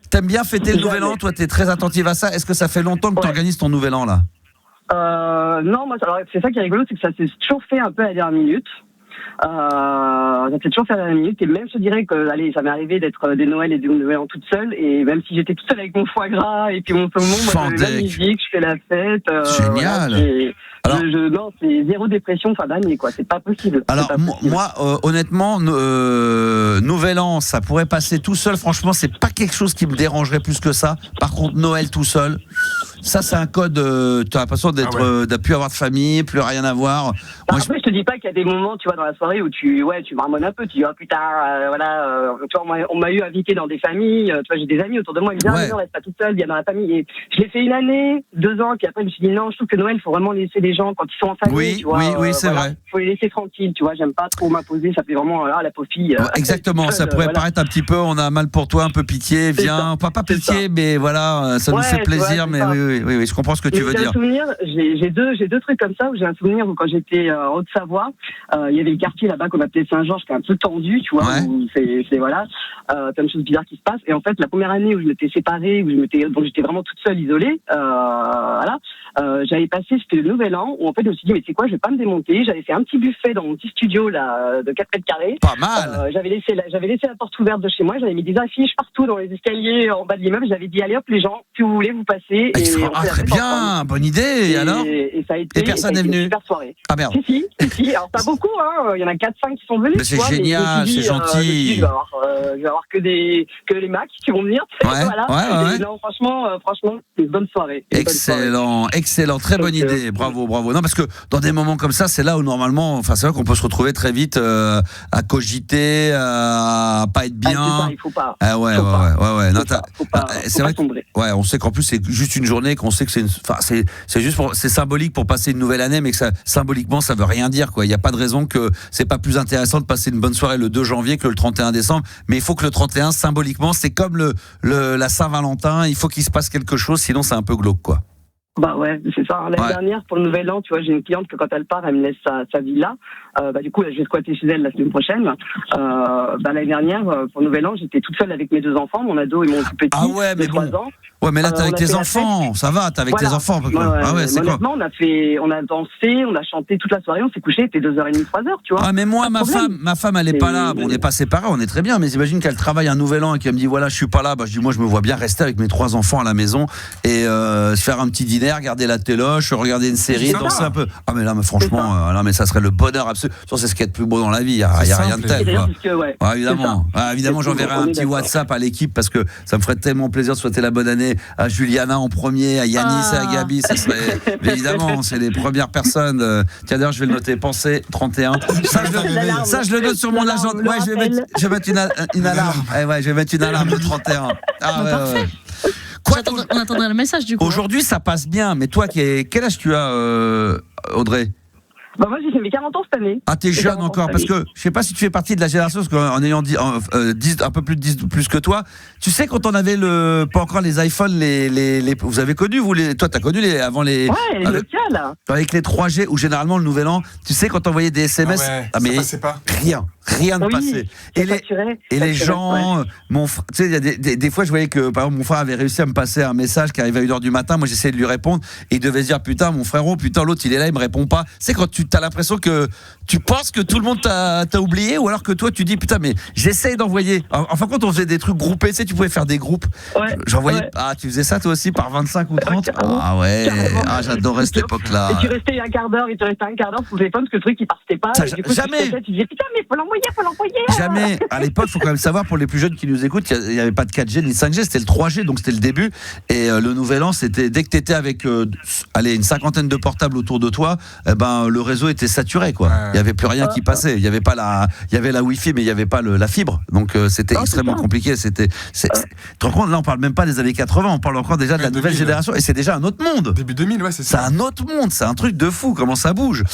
T'aimes bien fêter le Nouvel An? Toi, t'es très attentive à ça. Est-ce que ça fait longtemps que tu organises ton Nouvel An là? Non, moi, alors, c'est ça qui est rigolo, c'est que ça s'est toujours fait un peu à la dernière minute. Ça s'est toujours fait à la dernière minute, et même je dirais que, allez, ça m'est arrivé d'être des Noëls et des Nouvel An toute seule, et même si j'étais toute seule avec mon foie gras et puis mon saumon, moi je fais la musique, je fais la fête. Génial. Voilà, non, c'est zéro dépression fin d'année, quoi. C'est pas possible. Alors moi, honnêtement, Nouvel An, ça pourrait passer tout seul. Franchement, c'est pas quelque chose qui me dérangerait plus que ça. Par contre, Noël tout seul, ça c'est un code. Tu as l'impression d'être, de plus avoir de famille, plus rien à voir. Après, je te dis pas qu'il y a des moments, tu vois, dans la soirée où tu marmonnes un peu, tu dis, oh putain, tu vois, on m'a eu invité dans des familles, tu vois, j'ai des amis autour de moi, ils me disent, non, reste pas toute seule, viens dans la famille. Et je l'ai fait 1 année, 2 ans, puis après, je me suis dit, non, je trouve que Noël, il faut vraiment laisser les gens quand ils sont en famille, tu vois. Oui, c'est vrai. Il faut les laisser tranquilles, tu vois, j'aime pas trop m'imposer, ça fait vraiment, la pauvre fille. Exactement, ça pourrait paraître un petit peu, on a mal pour toi, un peu pitié, viens, pas pitié, mais voilà, ça nous fait plaisir, mais oui, je comprends ce que tu veux dire. J'ai deux trucs comme ça où j'ai un souvenir où quand j'étais en Haute-Savoie, il y avait le quartier là-bas qu'on appelait Saint-Georges qui est un peu tendu, tu vois, où c'est voilà, plein de choses bizarres qui se passent. Et en fait, la première année où je m'étais séparée, donc j'étais vraiment toute seule, isolée, j'avais passé c'était le nouvel an où en fait je me suis dit mais c'est quoi, je vais pas me démonter. J'avais fait un petit buffet dans mon petit studio là de 4 mètres carrés. Pas mal. J'avais laissé la porte ouverte de chez moi. J'avais mis des affiches partout dans les escaliers en bas de l'immeuble. J'avais dit allez hop les gens, si vous voulez vous passez. Très bien, bonne idée. Alors et ça a été. Et personne n'est venu. Une super soirée. Ah merde. Si. Alors pas beaucoup, hein. Il y en a 4-5 qui sont venus. Mais c'est génial, c'est gentil. Je vais avoir que les Macs qui vont venir. Ouais. Non, franchement, c'est une bonne soirée. Excellent, très bonne idée. Bravo. Non, parce que dans des moments comme ça, c'est là où normalement, c'est vrai qu'on peut se retrouver très vite à cogiter, à pas être bien. C'est ça, il faut pas. Ouais. Faut pas c'est vrai. Tomber. Ouais, on sait qu'en plus c'est juste une journée, qu'on sait que c'est juste c'est symbolique pour passer une nouvelle année, mais que ça symboliquement ça veut rien dire quoi. Il y a pas de raison que c'est pas plus intéressant de passer une bonne soirée le 2 janvier que le 31 décembre. Mais il faut que le 31 symboliquement, c'est comme la Saint-Valentin, il faut qu'il se passe quelque chose, sinon c'est un peu glauque quoi. Bah ouais, c'est ça. L'année dernière, pour le nouvel an, tu vois, j'ai une cliente que quand elle part, elle me laisse sa villa. Du coup, je vais squatter chez elle la semaine prochaine. L'année dernière, pour le nouvel an, j'étais toute seule avec mes 2 enfants, mon ado et mon tout petit. Ah ouais, mais 3 ans. Ouais, mais là, t'es avec tes enfants, ça va, t'es avec tes enfants. C'est quoi? Honnêtement, on a dansé, on a chanté toute la soirée, on s'est couché, il était 2h30, 3h, tu vois. Ah, mais moi, ma femme, elle est pas là. Bon, on n'est pas séparés, on est très bien, mais imagine qu'elle travaille un nouvel an et qu'elle me dit, voilà, je suis pas là. Bah, je dis, moi, je me vois bien rester avec mes 3 enfants à la maison et se faire un petit dîner, regarder la téloche, regarder une série, danser un peu. Ah, mais là, mais franchement, là, mais ça serait le bonheur absolu. C'est ce qu'il y a de plus beau dans la vie, il y a rien de tel, quoi. Évidemment, j'enverrai un petit WhatsApp à l'équipe parce que ça me ferait tellement plaisir de souhaiter la bonne année à Juliana en premier, à Yanis et à Gabi, ça serait évidemment, c'est les premières personnes. Tiens d'ailleurs, je vais le noter, pensez 31. Ça je le note sur mon agenda. Ouais, je vais mettre une alarme. Je vais mettre une alarme de 31. Parfait. On attendrait le message du coup. Aujourd'hui, ça passe bien, mais toi quel âge tu as Audrey? Bah moi j'ai fait mes 40 ans cette année. Ah t'es jeune encore parce que je sais pas si tu fais partie de la génération parce qu'en ayant 10 un peu plus de 10 plus que toi, tu sais quand on avait pas encore les iPhones les vous avez connu toi t'as connu avant les les Nokia là. Avec les 3G où généralement le nouvel an, tu sais quand on envoyait des SMS ça passait pas. Rien ne passait. Et les gens tu sais il y a des fois je voyais que par exemple mon frère avait réussi à me passer un message qui arrivait à 1h du matin, moi j'essayais de lui répondre et il devait se dire putain mon frérot, l'autre il est là, il me répond pas. C'est quand tu as l'impression que tu penses que tout le monde t'a oublié ou alors que toi tu dis putain mais j'essaye d'envoyer. En fin de compte on faisait des trucs groupés, tu sais tu pouvais faire des groupes. J'envoyais tu faisais ça toi aussi par 25 ou 30. J'adorais cette époque-là. Et tu restais un quart d'heure sur le téléphone parce que le truc il partait pas. Du coup, jamais. Tu disais putain mais faut l'envoyer. Jamais. À l'époque, il faut quand même savoir pour les plus jeunes qui nous écoutent, il n'y avait pas de 4G ni 5G, c'était le 3G, donc c'était le début. Et le nouvel an, c'était dès que tu étais avec une cinquantaine de portables autour de toi, le réseau était saturé, quoi. Il n'y avait plus rien qui passait. Il y avait la Wi-Fi, mais il n'y avait pas la fibre. Donc c'était extrêmement compliqué. Tu te rends compte, là, on parle même pas des années 80, on parle encore déjà de la nouvelle génération. Et c'est déjà un autre monde. Début 2000, c'est ça. C'est un autre monde, c'est un truc de fou, comment ça bouge.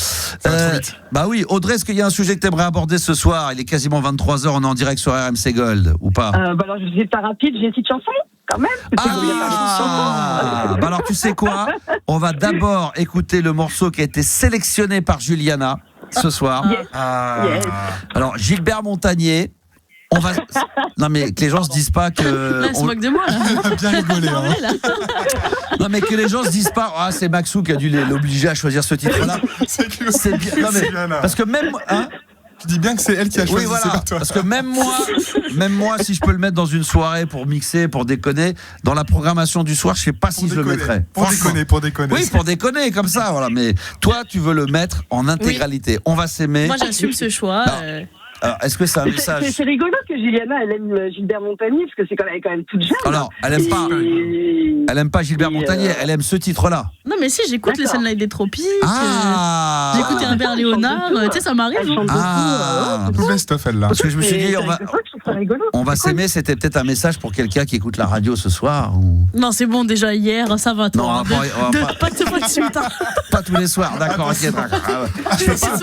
Bah oui, Audrey, est-ce qu'il y a un sujet que tu aimerais aborder ce soir? Il est quasiment 23h, on est en direct sur RMC Gold, ou pas? Alors je vais pas rapide, j'ai une petite chanson quand même. Alors tu sais quoi? On va d'abord écouter le morceau qui a été sélectionné par Juliana ce soir. Yes. Alors Gilbert Montagnier. Non mais que les gens se disent pas que. Là, elle se moque de moi. On a bien rigolé. Non mais que les gens se disent pas. C'est Maxou qui a dû l'obliger à choisir ce titre-là. C'est bien. Non mais parce que même. Tu dis bien que c'est elle qui a choisi, c'est pas toi. Parce que même moi, si je peux le mettre dans une soirée pour mixer, pour déconner, dans la programmation du soir, je sais pas si je le mettrais. Pour déconner. Oui, pour déconner, comme ça, voilà. Mais toi, tu veux le mettre en intégralité. On va s'aimer. Moi, j'assume ce choix. Alors, est-ce que c'est un message? C'est rigolo que Juliana, elle aime Gilbert Montagnier, parce que elle est quand même toute jeune. Alors, elle aime pas Gilbert Montagnier, elle aime ce titre-là. Non, Non, mais si, j'écoute les Sunlight des Tropiques. J'écoute Ah. Herbert Léonard. Tu sais, ça m'arrive. Elle chante Ah. Un peu best-of, elle, là. Parce que je me suis dit, C'est vrai que je trouve ça rigolo. on va s'aimer, c'était peut-être un message pour quelqu'un qui écoute la radio ce soir. Ou... Non, c'est bon, déjà hier, ça va, toi. Non, on va Pas de suite. Hein. Pas tous les soirs, d'accord, ok, d'accord. Ah ouais. Je sais pas.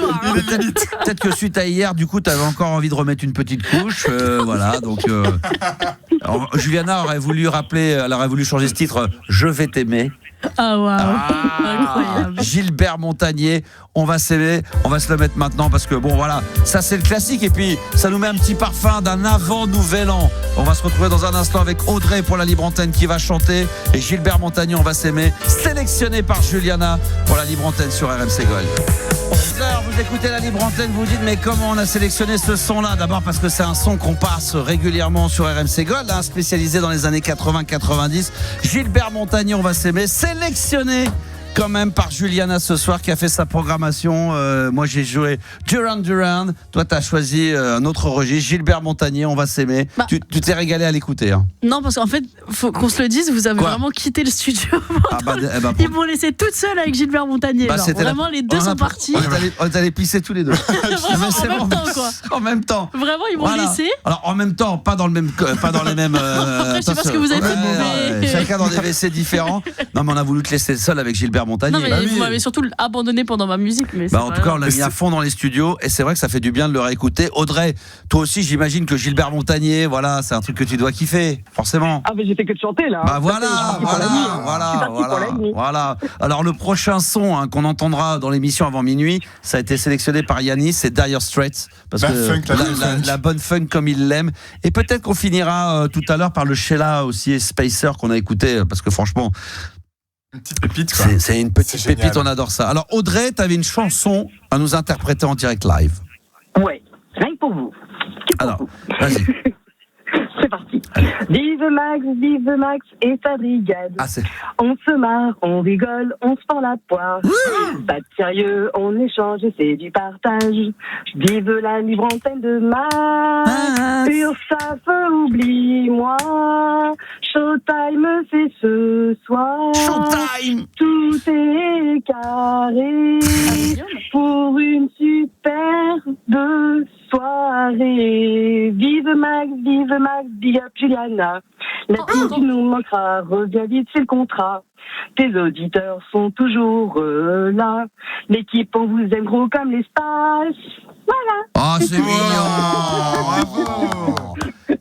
Peut-être que suite à hier, du coup, tu avais encore envie de remettre une petite couche. Voilà, donc. Alors, Juliana aurait voulu elle aurait voulu changer ce titre, Je vais t'aimer. Ah, waouh. Incroyable. Gilbert Montagnier, on va s'aimer, on va se le mettre maintenant parce que bon voilà, ça c'est le classique et puis ça nous met un petit parfum d'un avant nouvel an. On va se retrouver dans un instant avec Audrey pour la Libre Antenne qui va chanter et Gilbert Montagnier, on va s'aimer, sélectionné par Juliana pour la Libre Antenne sur RMC Gold. 11h, vous écoutez la Libre Antenne, vous dites mais comment on a sélectionné ce son-là? D'abord parce que c'est un son qu'on passe régulièrement sur RMC Gold, hein, spécialisé dans les années 80-90. Gilbert Montagnier, on va s'aimer, sélectionné quand même par Juliana ce soir qui a fait sa programmation. Moi j'ai joué Duran Duran, toi t'as choisi un autre registre, Gilbert Montagnier, on va s'aimer. Tu t'es régalé à l'écouter, hein. Non, parce qu'en fait, faut qu'on se le dise, vous avez vraiment quitté le studio. Ils m'ont laissé toute seule avec Gilbert Montagnier. Vraiment, les deux sont partis. On est allés pisser tous les deux. Vraiment, en même temps, quoi. En même temps. Vraiment, ils m'ont laissé. Alors en même temps, pas dans les mêmes. Après, je sais pas ce que vous avez fait, mais. Chacun dans des WC différents. Non, mais on a voulu te laisser seul avec Gilbert Montagnier. Non, mais vous m'avez surtout abandonné pendant ma musique. Mais en tout cas, on l'a mis à fond dans les studios et c'est vrai que ça fait du bien de le réécouter. Audrey, toi aussi, j'imagine que Gilbert Montagnier, voilà, c'est un truc que tu dois kiffer, forcément. Ah, mais j'ai fait que de chanter là. Bah voilà. Alors le prochain son qu'on entendra dans l'émission avant minuit, ça a été sélectionné par Yanis, c'est Dire Straits, parce que la bonne funk comme il l'aime. Et peut-être qu'on finira tout à l'heure par le Sheila aussi et Spacer qu'on a écouté, parce que franchement. Une petite pépite, quoi. C'est une petite pépite, on adore ça. Alors Audrey, t'avais une chanson à nous interpréter en direct live. Ouais, rien que pour vous. Alors, vas-y. C'est parti. Vive Max et sa brigade. On se marre, on rigole, on se fend la poire. Pas de sérieux, on échange et c'est du partage. Vive la Libre Antenne de Max. Sur sa feu, oublie-moi. Showtime, c'est ce soir. Showtime. Tout est carré pour une superbe soirée. Vive Max, big up Juliana. La vie qui nous manquera, reviens vite, c'est le contrat. Tes auditeurs sont toujours là. L'équipe, on vous aime gros comme l'espace. Voilà. Oh, c'est mignon. Bravo.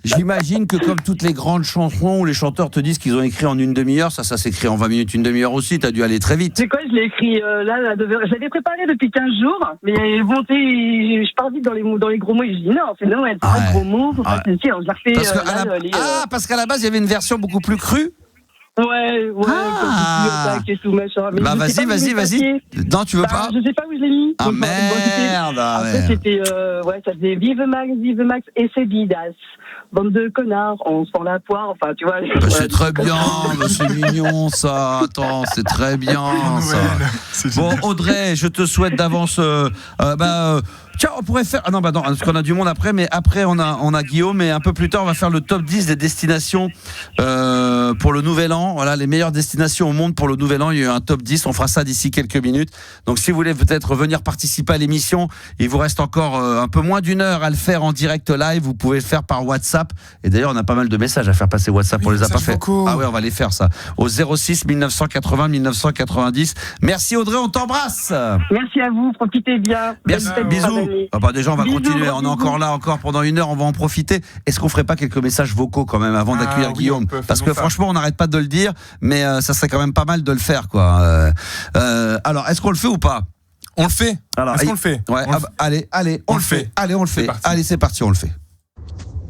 J'imagine que comme toutes les grandes chansons où les chanteurs te disent qu'ils ont écrit en une demi-heure, ça s'écrit en 20 minutes, une demi-heure aussi, t'as dû aller très vite. C'est quoi, je l'ai écrit je l'avais préparé depuis 15 jours, mais bon, je pars vite dans les gros mots et je dis non, c'est Noël, c'est pas gros mots, faut pas se dire, je l'ai refait. Parce qu'à la base, il y avait une version beaucoup plus crue. Ouais, et tout machin. Mais bah vas-y. Non, tu veux pas? Je sais pas où je l'ai mis. Ah merde. Après, c'était, ça faisait Vive Max et c'est bidas. Bande de connards, on se prend la poire, enfin, tu vois. C'est très bien, c'est mignon ça. Attends, c'est très bien ça. Bon, Audrey, je te souhaite d'avance. Tiens, on pourrait faire. Ah non, non, parce qu'on a du monde après, mais après on a Guillaume, et un peu plus tard on va faire le top 10 des destinations pour le Nouvel An. Voilà, les meilleures destinations au monde pour le Nouvel An. Il y a eu un top 10, on fera ça d'ici quelques minutes. Donc si vous voulez peut-être venir participer à l'émission, il vous reste encore un peu moins d'une heure à le faire en direct live. Vous pouvez le faire par WhatsApp. Et d'ailleurs, on a pas mal de messages à faire passer WhatsApp, on les a pas fait. Ah ouais, on va les faire ça. Au 06 1980 1990. Merci Audrey, on t'embrasse. Merci à vous, profitez bien. Merci, bisous. Déjà, on va continuer. On est encore là, pendant une heure. On va en profiter. Est-ce qu'on ferait pas quelques messages vocaux quand même avant d'accueillir Guillaume? Parce que franchement, on n'arrête pas de le dire, mais ça serait quand même pas mal de le faire, quoi. Alors, est-ce qu'on le fait ou pas? On le fait. Alors, est-ce qu'on le fait? Ouais. Allez, on le fait. Allez, on le fait. Allez, c'est parti, on le fait.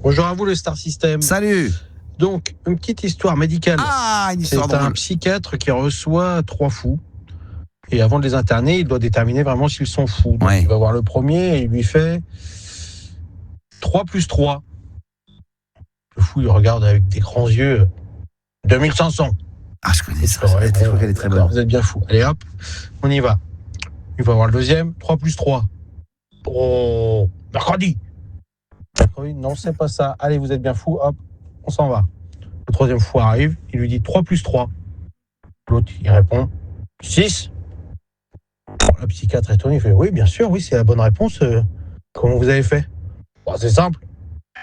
Bonjour à vous, le Star System. Salut. Donc, une petite histoire médicale. Une histoire drôle. C'est un psychiatre qui reçoit 3 fous. Et avant de les interner, il doit déterminer vraiment s'ils sont fous. Donc, il va voir le premier et il lui fait 3 plus 3. Le fou, il regarde avec des grands yeux. 2500. Ah, je connais ça. Je crois qu'elle est très bonne. Vous êtes bien fou. Allez, hop, on y va. Il va voir le deuxième. 3 plus 3. Oh, mercredi. Non, c'est pas ça. Allez, vous êtes bien fou. Hop, on s'en va. Le troisième fou arrive. Il lui dit 3 plus 3. L'autre, il répond 6. La psychiatre est étonnée, il fait oui, bien sûr, oui, c'est la bonne réponse. Comment vous avez fait? C'est simple.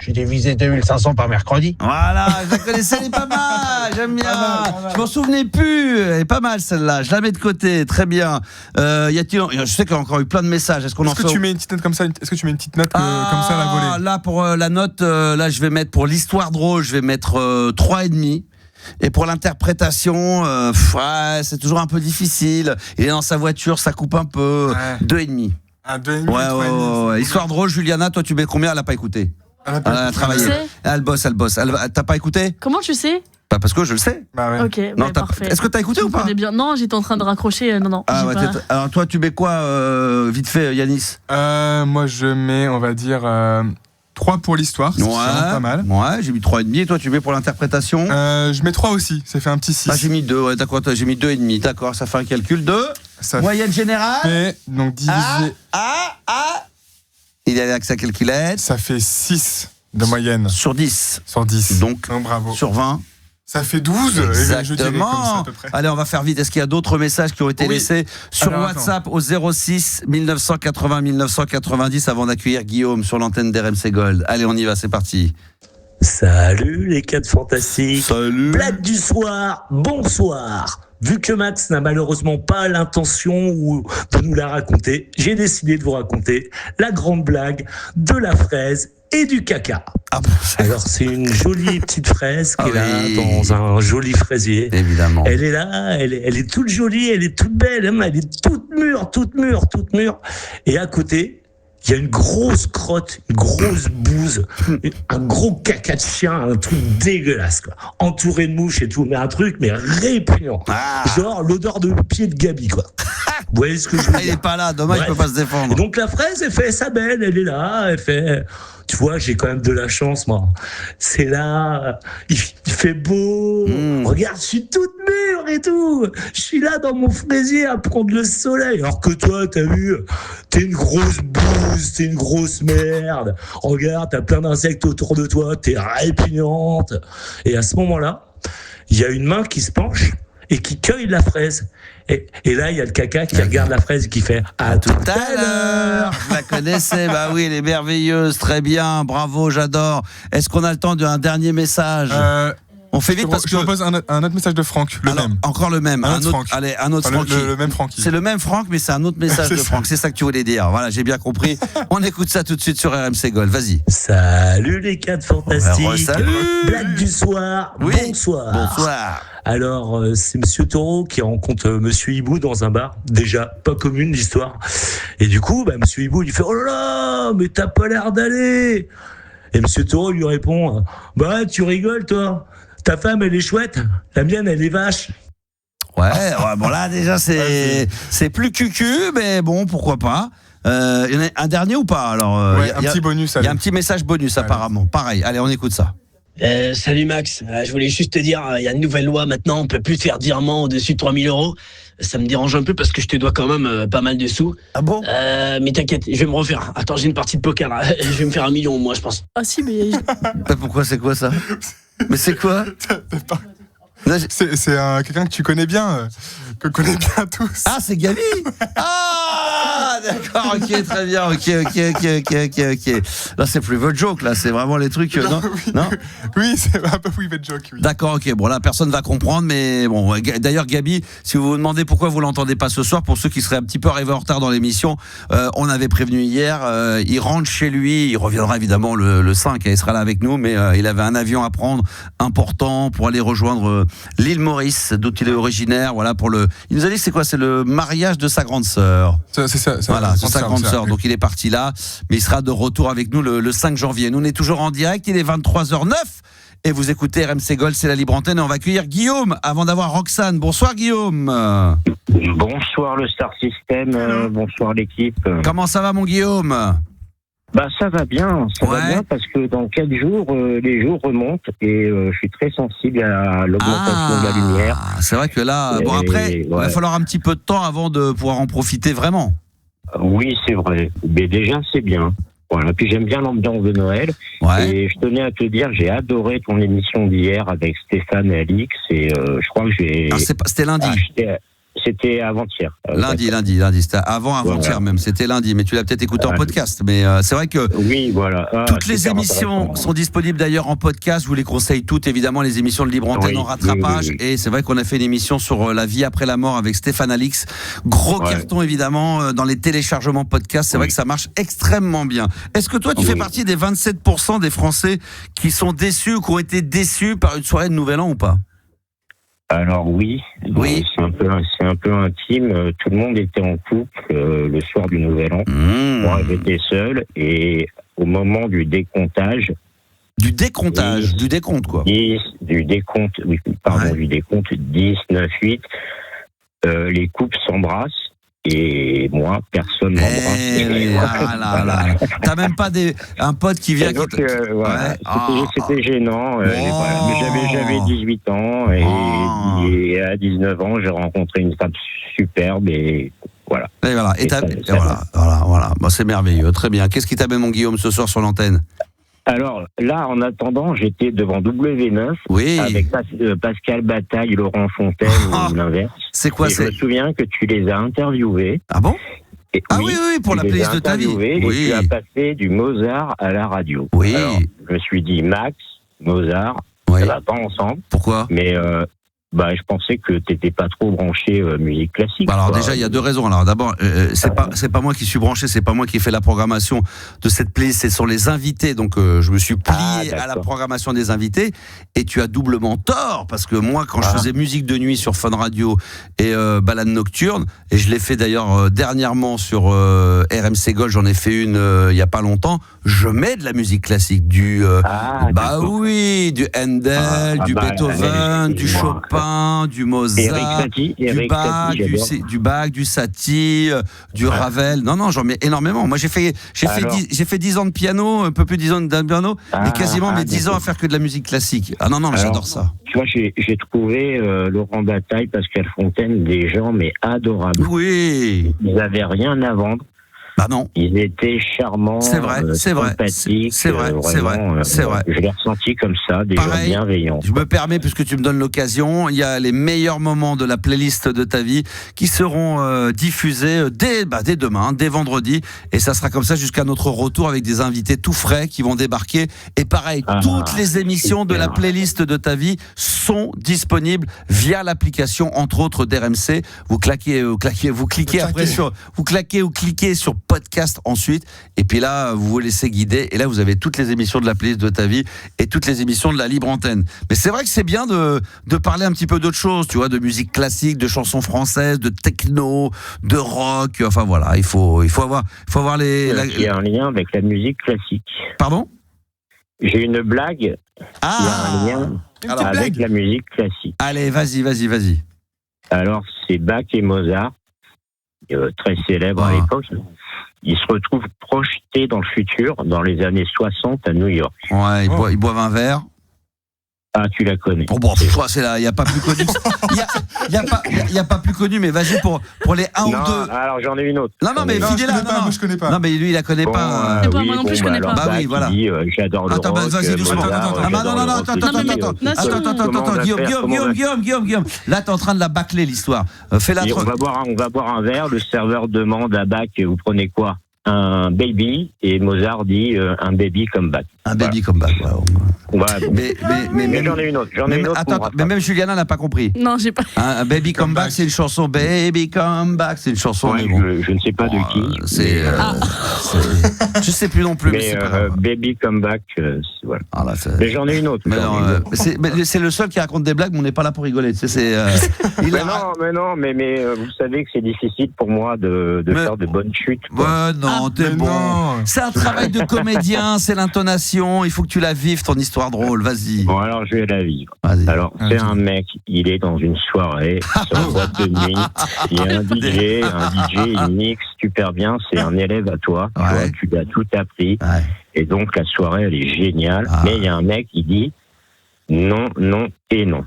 J'ai divisé 2500 par mercredi. Voilà, je la connaissais, elle est pas mal, j'aime bien. Pas mal. Je m'en souvenais plus, elle est pas mal celle-là, je la mets de côté, très bien. Je sais qu'il y a encore eu plein de messages. Est-ce que tu mets une petite note comme ça? Est-ce que tu mets une petite note comme ça à la volée? Là, pour la note, là, je vais mettre pour l'histoire drôle, je vais mettre 3,5. Et pour l'interprétation, c'est toujours un peu difficile. Il est dans sa voiture, ça coupe un peu. 2,5. Ah, 2,5. Ouais. Histoire drôle, Juliana, toi tu mets combien? Elle a pas écouté. Elle a travaillé. Elle bosse. T'as pas écouté? Comment tu sais? Pas parce que je le sais. Bah ouais. Ok, non, parfait. Est-ce que t'as écouté ou pas? Bien. Non, j'étais en train de raccrocher. Non. Alors toi, tu mets quoi, vite fait, Yanis? Moi, je mets, on va dire, 3 pour l'histoire. C'est pas mal. Ouais, j'ai mis 3,5. Et toi, tu mets pour l'interprétation? Je mets 3 aussi. Ça fait un petit 6. Ah, j'ai mis 2. Ouais, d'accord. J'ai mis 2,5. D'accord, ça fait un calcul de moyenne générale. Donc divisé. Il y a accès à calculette. Ça fait 6 de moyenne. Sur 10. Donc bravo. Sur 20. Ça fait 12. Exactement. Je dirais comme ça, à peu près. Allez, on va faire vite. Est-ce qu'il y a d'autres messages qui ont été laissés sur WhatsApp au 06 1980 1990 avant d'accueillir Guillaume sur l'antenne d'RMC Gold? Allez, on y va, c'est parti. Salut les 4 fantastiques. Salut. Blague du soir, bonsoir. Vu que Max n'a malheureusement pas l'intention de nous la raconter, j'ai décidé de vous raconter la grande blague de la fraise et du caca. Alors c'est une jolie petite fraise qui est là dans un joli fraisier. Évidemment. Elle est là, elle est toute jolie, elle est toute belle, elle est toute mûre. Et à côté, il y a une grosse crotte, une grosse bouse, un gros caca de chien, un truc dégueulasse, quoi. Entouré de mouches et tout, mais un truc, mais répugnant. Genre l'odeur de pied de Gabi, quoi. Vous voyez ce que je veux dire? Il est pas là, dommage, il peut pas se défendre. Et donc la fraise, elle fait sa belle, elle est là, elle fait... Tu vois, j'ai quand même de la chance, moi. C'est là, il fait beau. Regarde, je suis toute mûre et tout. Je suis là dans mon fraisier à prendre le soleil. Alors que toi, t'as vu, t'es une grosse bouse, t'es une grosse merde. Regarde, t'as plein d'insectes autour de toi, t'es répugnante. Et à ce moment-là, il y a une main qui se penche et qui cueille la fraise. Et là, il y a le caca qui regarde la fraise et qui fait « À tout à l'heure !» Je la connaissais, bah oui, elle est merveilleuse, très bien, bravo, j'adore. Est-ce qu'on a le temps d'un dernier message? On fait vite parce que... Je propose un autre message de Franck, même. Encore le même. Un autre Francky. Le même Francky. C'est le même Franck, mais c'est un autre message de Franck. C'est ça que tu voulais dire. Voilà, j'ai bien compris. On écoute ça tout de suite sur RMC Gold. Vas-y. Salut les 4 fantastiques. Salut. Blague du soir. Oui. Bonsoir. Alors, c'est Monsieur Taureau qui rencontre Monsieur Hibou dans un bar. Déjà, pas commune l'histoire. Et du coup, Monsieur Hibou, il fait « Oh là là, mais t'as pas l'air d'aller !» Et Monsieur Taureau lui répond « Bah, tu rigoles, toi. Ta femme, elle est chouette. La mienne, elle est vache. » Ouais, bon là, déjà, c'est plus cucu, mais bon, pourquoi pas. Il y en a un dernier ou pas? Alors, un petit bonus. Il y a un petit message bonus, apparemment. Pareil, allez, on écoute ça. Salut Max, je voulais juste te dire, il y a une nouvelle loi maintenant, on peut plus faire de virement au-dessus de 3 000 €. Ça me dérange un peu parce que je te dois quand même pas mal de sous. Ah bon? Mais t'inquiète, je vais me refaire. Attends, j'ai une partie de poker là. Je vais me faire 1 million moi, je pense. Ah si, mais... Pourquoi, c'est quoi ça? Mais c'est quoi? C'est quelqu'un que tu connais bien, que connaît bien tous. Ah, c'est Gabi. Ah, d'accord, ok, très bien, ok. Là, c'est Private Joke, là, c'est vraiment les trucs, non? Non. Oui, c'est un peu Private Joke. Oui. D'accord, ok, bon, là, personne va comprendre, mais bon, d'ailleurs, Gabi, si vous vous demandez pourquoi vous l'entendez pas ce soir, pour ceux qui seraient un petit peu arrivés en retard dans l'émission, on avait prévenu hier, il rentre chez lui, il reviendra évidemment le 5, il sera là avec nous, mais il avait un avion à prendre important pour aller rejoindre l'île Maurice, d'où il est originaire, voilà, il nous a dit que c'est quoi? C'est le mariage de sa grande sœur. C'est ça. Voilà, c'est sa grande sœur. Donc il est parti là, mais il sera de retour avec nous le 5 janvier. Nous, on est toujours en direct, il est 23h09 et vous écoutez RMC Gold, c'est la libre antenne et on va accueillir Guillaume avant d'avoir Roxane. Bonsoir Guillaume. Bonsoir le Star System, bonsoir l'équipe. Comment ça va mon Guillaume? Ça va bien, va bien parce que dans 4 jours, les jours remontent et je suis très sensible à l'augmentation de la lumière. C'est vrai que là, après, il va falloir un petit peu de temps avant de pouvoir en profiter vraiment. Oui, c'est vrai, mais déjà c'est bien. Voilà, puis j'aime bien l'ambiance de Noël. Ouais. Et je tenais à te dire, j'ai adoré ton émission d'hier avec Stéphane et Alix et je crois que j'ai... C'était lundi. c'était avant-hier. Lundi. C'était avant-hier même. C'était lundi. Mais tu l'as peut-être écouté en podcast. Mais c'est vrai que oui, voilà. Toutes les émissions sont disponibles d'ailleurs en podcast. Je vous les conseille toutes. Évidemment, les émissions de Libre Antenne en rattrapage. Et c'est vrai qu'on a fait une émission sur la vie après la mort avec Stéphane Alix. Gros carton évidemment dans les téléchargements podcast. C'est vrai que ça marche extrêmement bien. Est-ce que toi, tu fais partie des 27% des Français qui sont déçus ou qui ont été déçus par une soirée de Nouvel An ou pas? Alors oui. C'est un peu intime. Tout le monde était en couple le soir du Nouvel An. Moi, j'étais seul et au moment du décomptage. Du décompte quoi. Du décompte 10, 9, 8. Les couples s'embrassent. Et moi, personne m'embrasse. T'as même pas un pote qui vient. Donc, c'était gênant. J'avais 18 ans et à 19 ans, j'ai rencontré une femme superbe et voilà. Voilà. Bon, c'est merveilleux, très bien. Qu'est-ce qui t'amène, mon Guillaume, ce soir sur l'antenne? Alors là, en attendant, j'étais devant W9 avec Pascal Bataille, Laurent Fontaine ou l'inverse. C'est quoi? Je me souviens que tu les as interviewés. Ah bon? Oui, pour la playlist de ta vie. Et tu as passé du Mozart à la radio. Oui. Alors, je me suis dit, Max, Mozart, ça va pas ensemble. Pourquoi? Mais je pensais que t'étais pas trop branché musique classique. Alors déjà, il y a deux raisons. Alors d'abord, c'est pas moi qui suis branché, c'est pas moi qui ai fait la programmation de cette playlist, c'est sur les invités. Donc je me suis plié à la programmation des invités. Et tu as doublement tort parce que moi, quand je faisais musique de nuit sur Fun Radio et balade nocturne, et je l'ai fait d'ailleurs dernièrement sur RMC Gold, j'en ai fait une il y a pas longtemps. Je mets de la musique classique, du Handel, du Beethoven, du Chopin. Du Mozart, du Bach, du Satie, du Ravel. Non, j'en mets énormément. Moi, j'ai fait 10 ans de piano, un peu plus de 10 ans de piano, et quasiment mes 10 ans à faire que de la musique classique. Ah non, mais j'adore ça. Tu vois, j'ai trouvé Laurent Bataille, Pascal Fontaine, des gens, mais adorables. Oui. Ils n'avaient rien à vendre. Bah non. Ils étaient charmants, sympathiques. C'est vrai. Je l'ai ressenti comme ça, des gens bienveillants. Je me permets, puisque tu me donnes l'occasion, il y a les meilleurs moments de la playlist de ta vie qui seront diffusés dès demain, dès vendredi, et ça sera comme ça jusqu'à notre retour avec des invités tout frais qui vont débarquer. Et pareil, toutes les émissions de la playlist de ta vie sont disponibles via l'application, entre autres d'RMC. Vous cliquez sur podcast ensuite, et puis là vous vous laissez guider, et là vous avez toutes les émissions de la playlist de ta vie et toutes les émissions de la Libre Antenne. Mais c'est vrai que c'est bien de parler un petit peu d'autre chose, tu vois, de musique classique, de chansons françaises, de techno, de rock, enfin voilà, il faut avoir les... Il y a un lien avec la musique classique. Pardon? J'ai une blague. Il y a un lien avec la musique classique. Allez, vas-y. Alors c'est Bach et Mozart, très célèbres à l'époque. Ils se retrouvent projetés dans le futur, dans les années 60 à New York. Ouais, ils boivent un verre. Ah, tu la connais. C'est là, il n'y a pas plus connu. Il y a pas plus connu, mais vas-y pour les 1 ou 2. Alors j'en ai une autre. Non, mais fidèle. Moi je connais pas. Non, mais lui il la connaît pas. Moi non plus je connais pas. Bah oui, voilà. J'adore le rock. Attends, vas-y doucement. Attends, Guillaume. Là t'es en train de la bâcler l'histoire. Fais-la. On va boire un verre. Le serveur demande à Bach, vous prenez quoi? Un baby, et Mozart dit un baby comme Bach. Un baby comme Bach. Mais j'en ai une autre. Attends, mais même Juliana n'a pas pas compris. Non, j'ai pas. Un baby come back, c'est une chanson. Baby come back, c'est une chanson. Ouais, je ne sais pas de qui. Je sais plus non plus. Mais baby come back, voilà. Mais j'en ai une autre. C'est le seul qui raconte des blagues, mais on n'est pas là pour rigoler. Tu sais, mais vous savez que c'est difficile pour moi de faire de bonnes chutes. Ouais, non, t'es bon. C'est un travail de comédien, c'est l'intonation. Il faut que tu la vives, ton histoire drôle. Vas-y. Bon, alors je vais la vivre. Alors, c'est un mec, il est dans une soirée, sur boîte de nuit. Il y a un DJ, il mixe super bien. C'est un élève à toi. Tu lui as tout appris. Et donc, la soirée, elle est géniale. Mais il y a un mec qui dit non, non et non.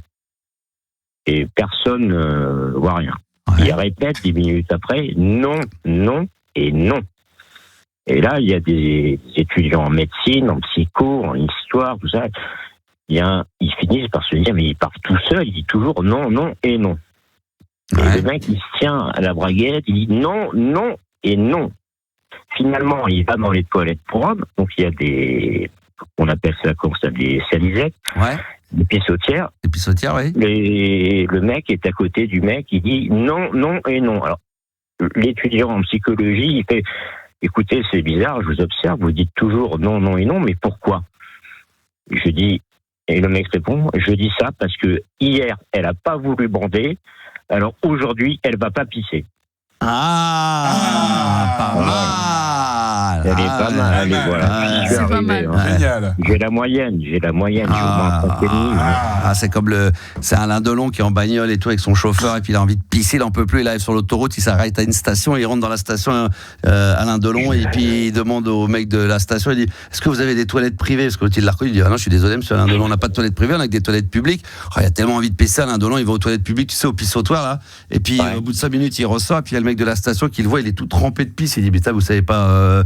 Et personne ne voit rien. Il répète 10 minutes après non, non et non. Et là, il y a des étudiants en médecine, en psycho, en histoire, tout ça. Ils finissent par se dire, mais il part tout seul, il dit toujours non, non et non. Et le mec, il se tient à la braguette, il dit non, non et non. Finalement, il va dans les toilettes pour hommes, donc il y a on appelle ça comme ça, des salisettes, des pissotières. Des pissotières, oui. Et le mec est à côté du mec, il dit non, non et non. Alors, l'étudiant en psychologie, il fait, écoutez, c'est bizarre, je vous observe, vous dites toujours non, non et non, mais pourquoi? Je dis, et le mec répond, je dis ça parce que hier, elle a pas voulu bander, alors aujourd'hui, elle va pas pisser. Pas mal. Elle est pas mal, allez, voilà. C'est pas mal. Génial. J'ai la moyenne, j'ai au moins 30 c'est comme c'est Alain Delon qui est en bagnole et tout avec son chauffeur et puis il a envie de pisser, il en peut plus, il arrive sur l'autoroute, il s'arrête à une station, il rentre dans la station Alain Delon et puis il demande au mec de la station, il dit est-ce que vous avez des toilettes privées? Parce que l'autre il l'a reconnu, il dit ah non je suis désolé monsieur Alain Delon, on n'a pas de toilettes privées, on a que des toilettes publiques. Il a tellement envie de pisser, Alain Delon il va aux toilettes publiques, tu sais, au pissoir là, et puis au bout de 5 minutes il ressort et puis il y a le mec de la station qui le voit, il est tout trempé de pisse, il dit mais vous savez pas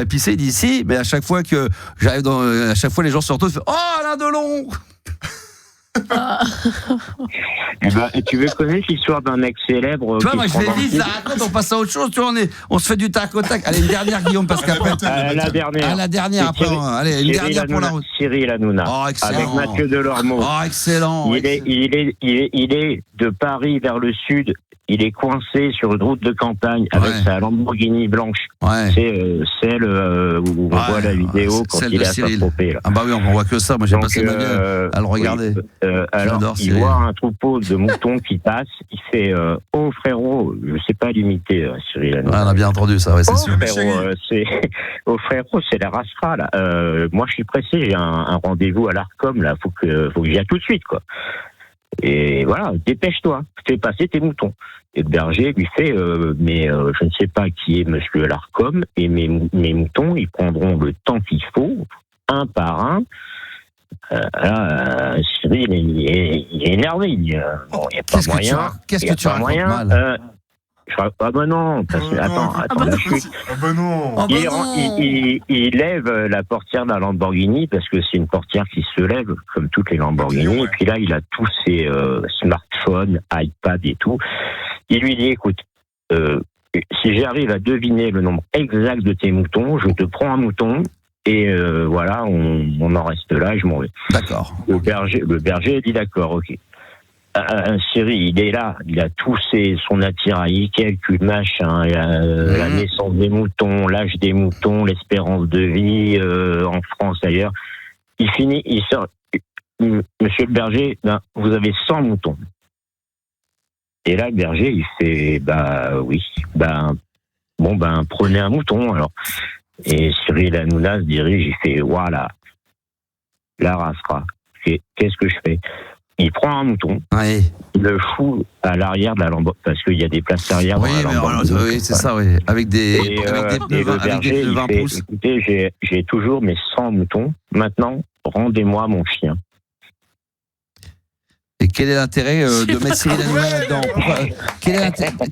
pisser? Il dit si, mais à chaque fois que j'arrive à chaque fois les gens se retournent, oh Alain Delon. Et tu veux connaître l'histoire d'un mec célèbre? Tu vois, moi je vais vite, ça raconte, on passe à autre chose, tu vois, on se fait du tac au tac. Allez, une dernière, Guillaume, parce qu'après. La dernière, après, allez, une dernière pour la route. Cyril Hanouna. Oh, excellent. Avec Mathieu Delormeau. Oh, excellent. Il est de Paris vers le sud. Il est coincé sur une route de campagne avec sa Lamborghini blanche. C'est celle où on voit la vidéo quand il est à Saint-Tropez. Ah bah oui, on voit que ça. Moi, j'ai passé ma vie à le regarder. Alors, il voit un troupeau de moutons qui passe. Il fait « Oh frérot », je sais pas l'imiter, Cyril Hanouna. On a bien entendu ça, c'est sûr. Oh frérot, c'est la rasera, là. Moi, je suis pressé, j'ai un rendez-vous à l'Arcom, là. Faut que j'y aille tout de suite, quoi. Et voilà, dépêche-toi, fais passer tes moutons. Et le berger lui fait, mais je ne sais pas qui est monsieur Larcom, et mes moutons, ils prendront le temps qu'il faut, un par un. Là, Cyril, il est énervé, il dit, bon, il n'y a pas moyen. Qu'est-ce que tu racontes mal? Ah ben non, attends, la chute. Il lève la portière de la Lamborghini parce que c'est une portière qui se lève comme toutes les Lamborghini. Et puis là, il a tous ses smartphones, iPad et tout. Il lui dit, écoute, si j'arrive à deviner le nombre exact de tes moutons, je te prends un mouton. Et voilà, on en reste là et je m'en vais. D'accord. Le berger dit d'accord, ok. Cyril, il est là, il a tout son attirail, il calcule machin, la naissance des moutons, l'âge des moutons, l'espérance de vie en France d'ailleurs. Il finit, il sort, monsieur le berger, vous avez 100 moutons. Et là, le berger, il fait, oui, prenez un mouton alors. Et Cyril Hanouna se dirige, il fait, voilà, la rasera. Qu'est-ce que je fais? Il prend un mouton, il le fout à l'arrière de la Lamborghini, parce qu'il y a des places arrière dans la Lamborghini. Oui, c'est ça, oui. Avec des pneus 20 pouces. Écoutez, j'ai toujours mes 100 moutons. Maintenant, rendez-moi mon chien. Et quel est l'intérêt de mettre Cyril Hanouna là-dedans?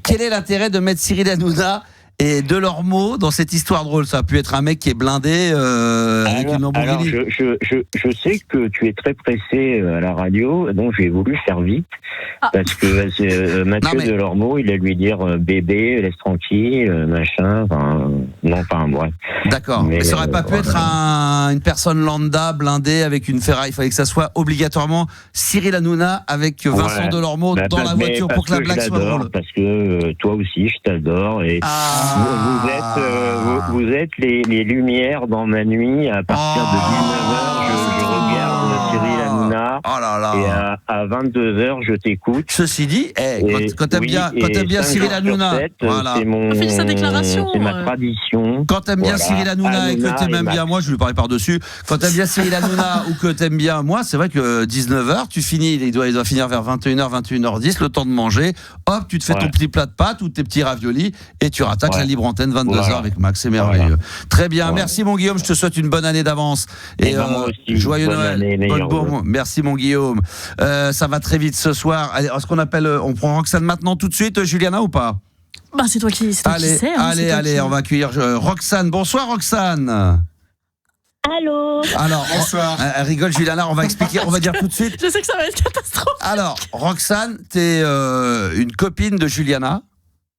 Quel est l'intérêt de mettre Cyril Hanouna et Delormeau dans cette histoire drôle? Ça a pu être un mec qui est blindé avec une Lamborghini. Alors, je sais que tu es très pressé à la radio, donc j'ai voulu faire vite, parce que Mathieu Delormeau, il a lui dire bébé, laisse tranquille, machin, bref. D'accord, mais ça aurait pas pu être une personne lambda blindée avec une ferraille. Il fallait que ça soit obligatoirement Cyril Hanouna avec Vincent Delormeau dans la voiture pour que la blague soit drôle. Parce que toi aussi, je t'adore et vous êtes les lumières dans ma nuit. À partir de 19h, je regarde Cyril Hanouna. Et à 22h, je t'écoute. Ceci dit, quand t'aimes bien Cyril Hanouna, fait sa déclaration. C'est ma tradition. Quand t'aimes bien Cyril Hanouna et que t'aimes même bien moi, je lui parler par-dessus. Quand t'aimes bien Cyril Hanouna ou que t'aimes bien moi, c'est vrai que 19h, tu finis, il doit finir vers 21h, 21h10, le temps de manger. Hop, tu te fais ton petit plat de pâtes ou tes petits raviolis et tu rattaques la libre antenne 22h avec Max. C'est merveilleux. Très bien. Merci mon Guillaume, je te souhaite une bonne année d'avance. Et joyeux Noël. Merci mon Guillaume. Ça va très vite ce soir. Allez, est-ce qu'on appelle, on prend Roxane maintenant tout de suite, Juliana, ou pas? C'est toi qui sais. Allez, on va accueillir Roxane. Bonsoir Roxane. Allô. Alors, bonsoir. Elle rigole, Juliana, on va expliquer, on va dire tout de suite. Je sais que ça va être catastrophe. Alors, Roxane, t'es une copine de Juliana.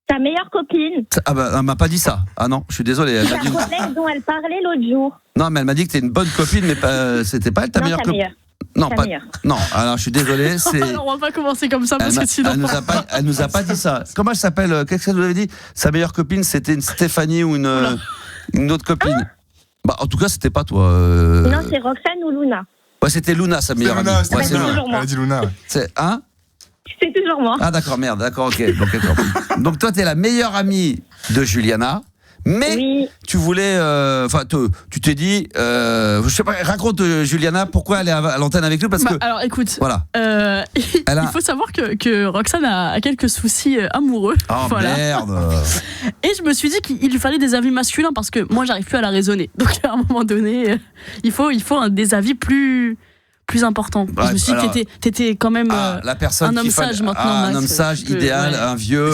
Ta meilleure copine. Ah bah, elle m'a pas dit ça. Ah non, je suis désolé. Elle Ta m'a dit... collègue dont elle parlait l'autre jour. Non, mais elle m'a dit que t'es une bonne copine, mais pas... c'était pas elle ta meilleure copine. Non, ta pas. Meilleure. Non, alors je suis désolé. Alors, on va pas commencer comme ça parce que sinon. Elle nous a pas dit ça. Comment elle s'appelle? Qu'est-ce qu'elle nous avait dit? Sa meilleure copine, c'était une Stéphanie ou une autre copine. Bah, en tout cas, c'était pas toi. Non, c'est Roxane ou Luna. Ouais, c'était Luna, sa meilleure amie. C'est toujours moi. Elle a dit Luna. C'est C'est toujours moi. Ah d'accord, merde, d'accord, ok. Donc toi, t'es la meilleure amie de Juliana, mais tu voulais, tu t'es dit, je sais pas, raconte Juliana pourquoi elle est à l'antenne avec nous parce que. Alors écoute, voilà. Il faut savoir que Roxane a quelques soucis amoureux. Oh voilà. Merde. Et je me suis dit qu'il lui fallait des avis masculins parce que moi j'arrive plus à la raisonner. Donc à un moment donné, il faut des avis plus important. Ouais, je me suis dit que t'étais quand même la personne un homme sage maintenant. Un homme sage, idéal, un vieux.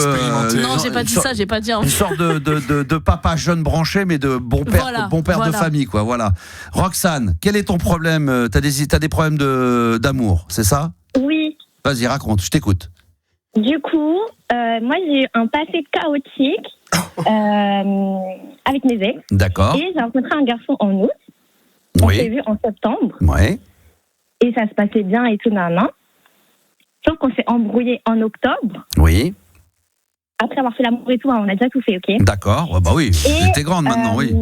Non, j'ai pas dit ça, j'ai pas dit. Une sorte de papa jeune branché, mais de bon père de famille, quoi. Voilà. Roxane, quel est ton problème? T'as des problèmes d'amour, c'est ça? Oui. Vas-y, raconte, je t'écoute. Du coup, moi j'ai eu un passé chaotique avec mes ex. D'accord. Et j'ai rencontré un garçon en août. On s'est vu en septembre. Ouais. Et ça se passait bien et tout, Sauf qu'on s'est embrouillé en octobre. Oui. Après avoir fait l'amour et tout, on a déjà tout fait, ok? D'accord, bah oui. T'es grande maintenant, oui.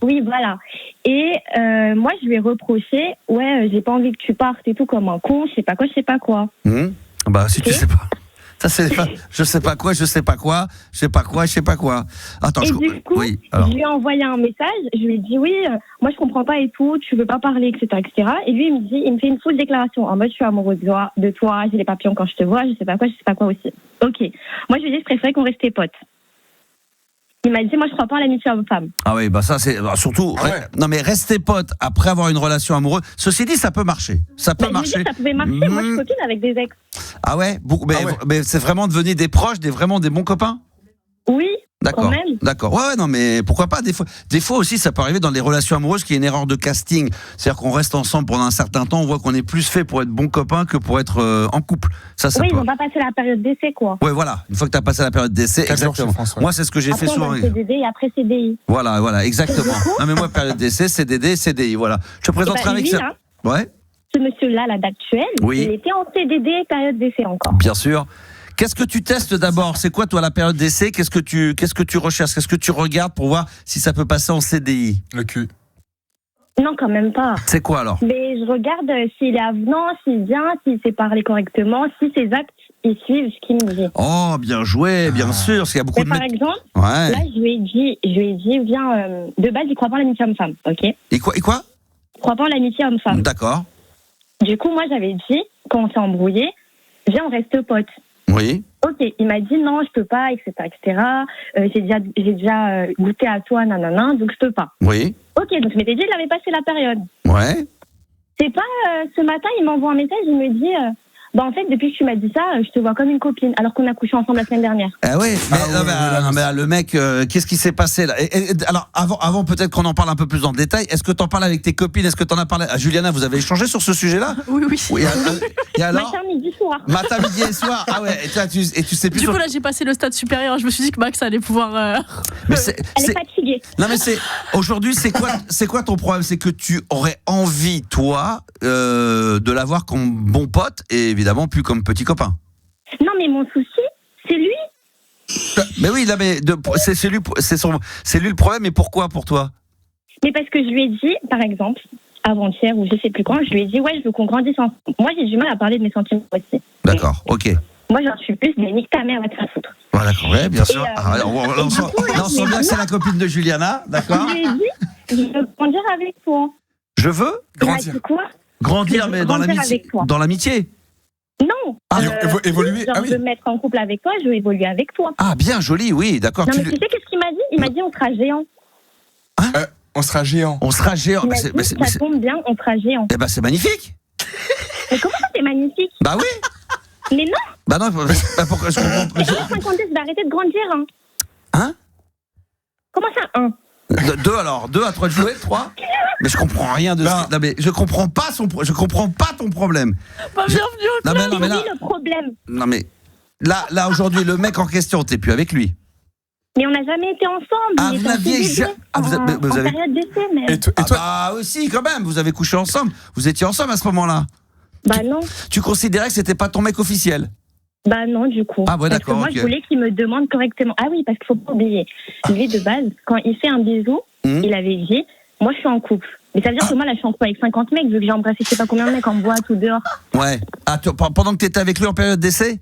Oui, voilà. Et moi, je lui ai reproché, j'ai pas envie que tu partes et tout comme un con, je sais pas quoi. Bah, si tu sais pas. Ça, c'est je sais pas quoi. Attends, du coup, je lui ai envoyé un message, je lui ai dit moi je comprends pas et tout, tu veux pas parler, etc., etc. Et lui, il me fait une full déclaration en mode je suis amoureux de toi, j'ai les papillons quand je te vois, je sais pas quoi aussi. Ok. Moi, je lui ai dit je préférais qu'on restait potes. Il m'a dit moi je crois pas à l'amitié homme-femme. Ah oui, bah ça c'est surtout non mais rester pote après avoir une relation amoureuse. Ceci dit, ça peut marcher. Ça peut marcher. Je veux dire, ça pouvait marcher. Moi je suis copine avec des ex. Ah ouais, mais c'est vraiment devenu des proches, vraiment des bons copains? Oui. D'accord. D'accord. Ouais, non, mais pourquoi pas des fois aussi, ça peut arriver dans les relations amoureuses qu'il y ait une erreur de casting. C'est-à-dire qu'on reste ensemble pendant un certain temps, on voit qu'on est plus fait pour être bons copains que pour être en couple. Ça ils n'ont pas passé la période d'essai, quoi. Ouais, voilà. Une fois que tu as passé la période d'essai, exactement. Moi, c'est ce que j'ai fait souvent. Après, CDD et après CDI. Voilà, exactement. Non, mais moi, période d'essai, CDD, CDI, voilà. Je te présenterai avec ça. Ouais. Ce monsieur-là, la date actuelle, il était en CDD et période d'essai encore. Bien sûr. Qu'est-ce que tu testes d'abord? C'est quoi, toi, la période d'essai? Qu'est-ce que tu recherches? Qu'est-ce que tu regardes pour voir si ça peut passer en CDI? Le cul. Non, quand même pas. C'est quoi, alors? Mais je regarde s'il est avenant, s'il vient, s'il sait parler correctement, si ses actes, ils suivent ce qu'il me dit. Oh, bien joué, bien sûr, parce qu'il y a beaucoup de... Par exemple, là, je lui ai dit, viens, de base, il croit pas en l'amitié homme-femme, ok? Et quoi? Il croit pas en l'amitié homme-femme. D'accord. Du coup, moi, j'avais dit, quand on s'est embrouillé, viens, on reste potes. Oui. Ok, il m'a dit non, je peux pas, etc., etc. J'ai déjà goûté à toi, nanana, donc je peux pas. Oui. Ok, donc je m'étais dit, il avait passé la période. Ouais. C'est pas ce matin, il m'envoie un message, il me dit, en fait, depuis que tu m'as dit ça, je te vois comme une copine, alors qu'on a couché ensemble la semaine dernière. Ah oui, mais le mec, qu'est-ce qui s'est passé là? Alors, avant peut-être qu'on en parle un peu plus en détail, est-ce que t'en parles avec tes copines? Est-ce que t'en as parlé à Juliana? Vous avez échangé sur ce sujet-là? Oui. Et alors? Matin, midi, soir. Matin, midi et soir. Ah ouais, et tu sais plus. Du coup, là, j'ai passé le stade supérieur. Je me suis dit que Max allait pouvoir. Elle est fatiguée. Non, mais aujourd'hui, c'est quoi ton problème? C'est que tu aurais envie, toi, de l'avoir comme bon pote et évidemment plus comme petit copain. Non, mais mon souci, c'est lui. Mais oui, là, c'est lui le problème. Et pourquoi pour toi? Mais parce que je lui ai dit, par exemple, avant-hier ou je sais plus quand, je lui ai dit je veux qu'on grandisse ensemble. Moi, j'ai du mal à parler de mes sentiments aussi. D'accord, ok. Moi, j'en suis plus, mais nique ta mère, va te faire foutre. Voilà, ouais, bien sûr. On sent bien que c'est la copine de Juliana, d'accord? Je lui ai dit, je veux grandir avec toi. Je veux grandir. Quoi? Grandir, mais dans l'amitié. Dans l'amitié? Non. Évoluer. Je veux me mettre en couple avec toi, je veux évoluer avec toi. Ah, bien, joli, oui, d'accord. Non, mais tu sais qu'est-ce qu'il m'a dit? Il m'a dit, on sera géant. Hein? On sera géant. On sera géant. Ça tombe bien, on sera géant. Eh ben, c'est magnifique. Mais comment ça, c'est magnifique? Bah oui. Mais non. Bah non, pourquoi je comprends plus. Et comment 52, je vais arrêter de grandir, Hein? Comment ça, Deux à toi de jouer, 3. Mais je comprends rien de ça. Non, mais je comprends pas ton problème. Bienvenue au club. Non, mais là, le problème. Non, mais là aujourd'hui, le mec en question, t'es plus avec lui. Mais on n'a jamais été ensemble. Vous n'aviez jamais. Vous avez période d'essai, mais. Et toi bah aussi, quand même. Vous avez couché ensemble. Vous étiez ensemble à ce moment-là. Bah non. Tu considérais que c'était pas ton mec officiel? Bah non, du coup. Ah ouais, d'accord. Moi, je voulais qu'il me demande correctement. Ah oui, parce qu'il faut pas oublier. Lui, de base, quand il fait un bisou, il avait dit, moi, je suis en couple. Mais ça veut dire que moi, là, je suis en couple avec 50 mecs, vu que j'ai embrassé je sais pas combien de mecs en boîte ou dehors. Ouais. Pendant que t'étais avec lui en période d'essai?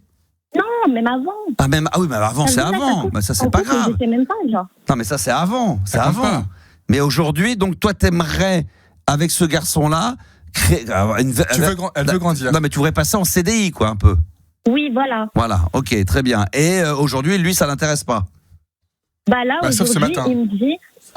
Non, même avant. Ah oui, mais avant, c'est avant. Mais ça, c'est pas grave. Je sais même pas, genre. Non, mais ça, c'est avant. C'est avant. Mais aujourd'hui, donc, toi, t'aimerais, avec ce garçon-là, créer. Elle veut grandir. Non, mais tu voudrais passer en CDI, quoi, un peu. Oui, voilà. Voilà, ok, très bien. Et aujourd'hui, lui, ça l'intéresse pas? Bah là, aujourd'hui,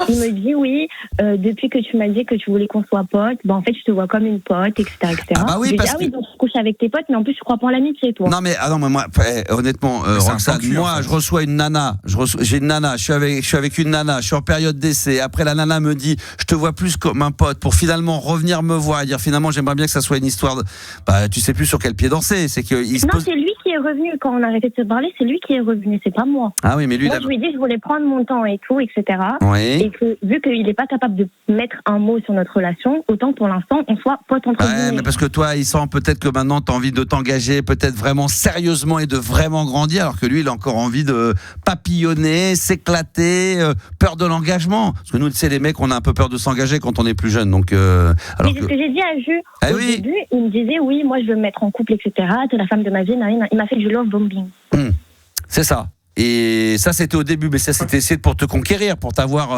il me dit oui, depuis que tu m'as dit que tu voulais qu'on soit potes, bah en fait, je te vois comme une pote, etc. Ah bah oui, parce que... oui, donc tu couches avec tes potes, mais en plus, je crois pas en l'amitié, toi. Non, mais moi, honnêtement, Roxane, moi, je reçois une nana, j'ai une nana, je suis avec une nana, je suis en période d'essai. Après, la nana me dit, je te vois plus comme un pote, pour finalement revenir me voir et dire finalement, j'aimerais bien que ça soit une histoire de... Bah, tu sais plus sur quel pied danser. C'est que c'est lui qui est revenu quand on a arrêté de se parler, c'est lui qui est revenu, c'est pas moi. Ah oui, mais lui, moi, je lui ai dit, je voulais prendre mon temps et tout, etc. Oui. Et que vu qu'il n'est pas capable de mettre un mot sur notre relation, autant pour l'instant on soit potes entre guillemets. Mais parce que toi, il sent peut-être que maintenant tu as envie de t'engager peut-être vraiment sérieusement et de vraiment grandir, alors que lui, il a encore envie de papillonner, s'éclater, peur de l'engagement. Parce que nous, tu sais, les mecs, on a un peu peur de s'engager quand on est plus jeune. Donc, alors mais c'est ce que j'ai dit à Jules. Au début, il me disait oui, moi je veux me mettre en couple, etc. T'es la femme de ma vie. Il m'a fait du love bombing. C'est ça. Et ça, c'était au début, mais ça, c'était essayer pour te conquérir, pour t'avoir,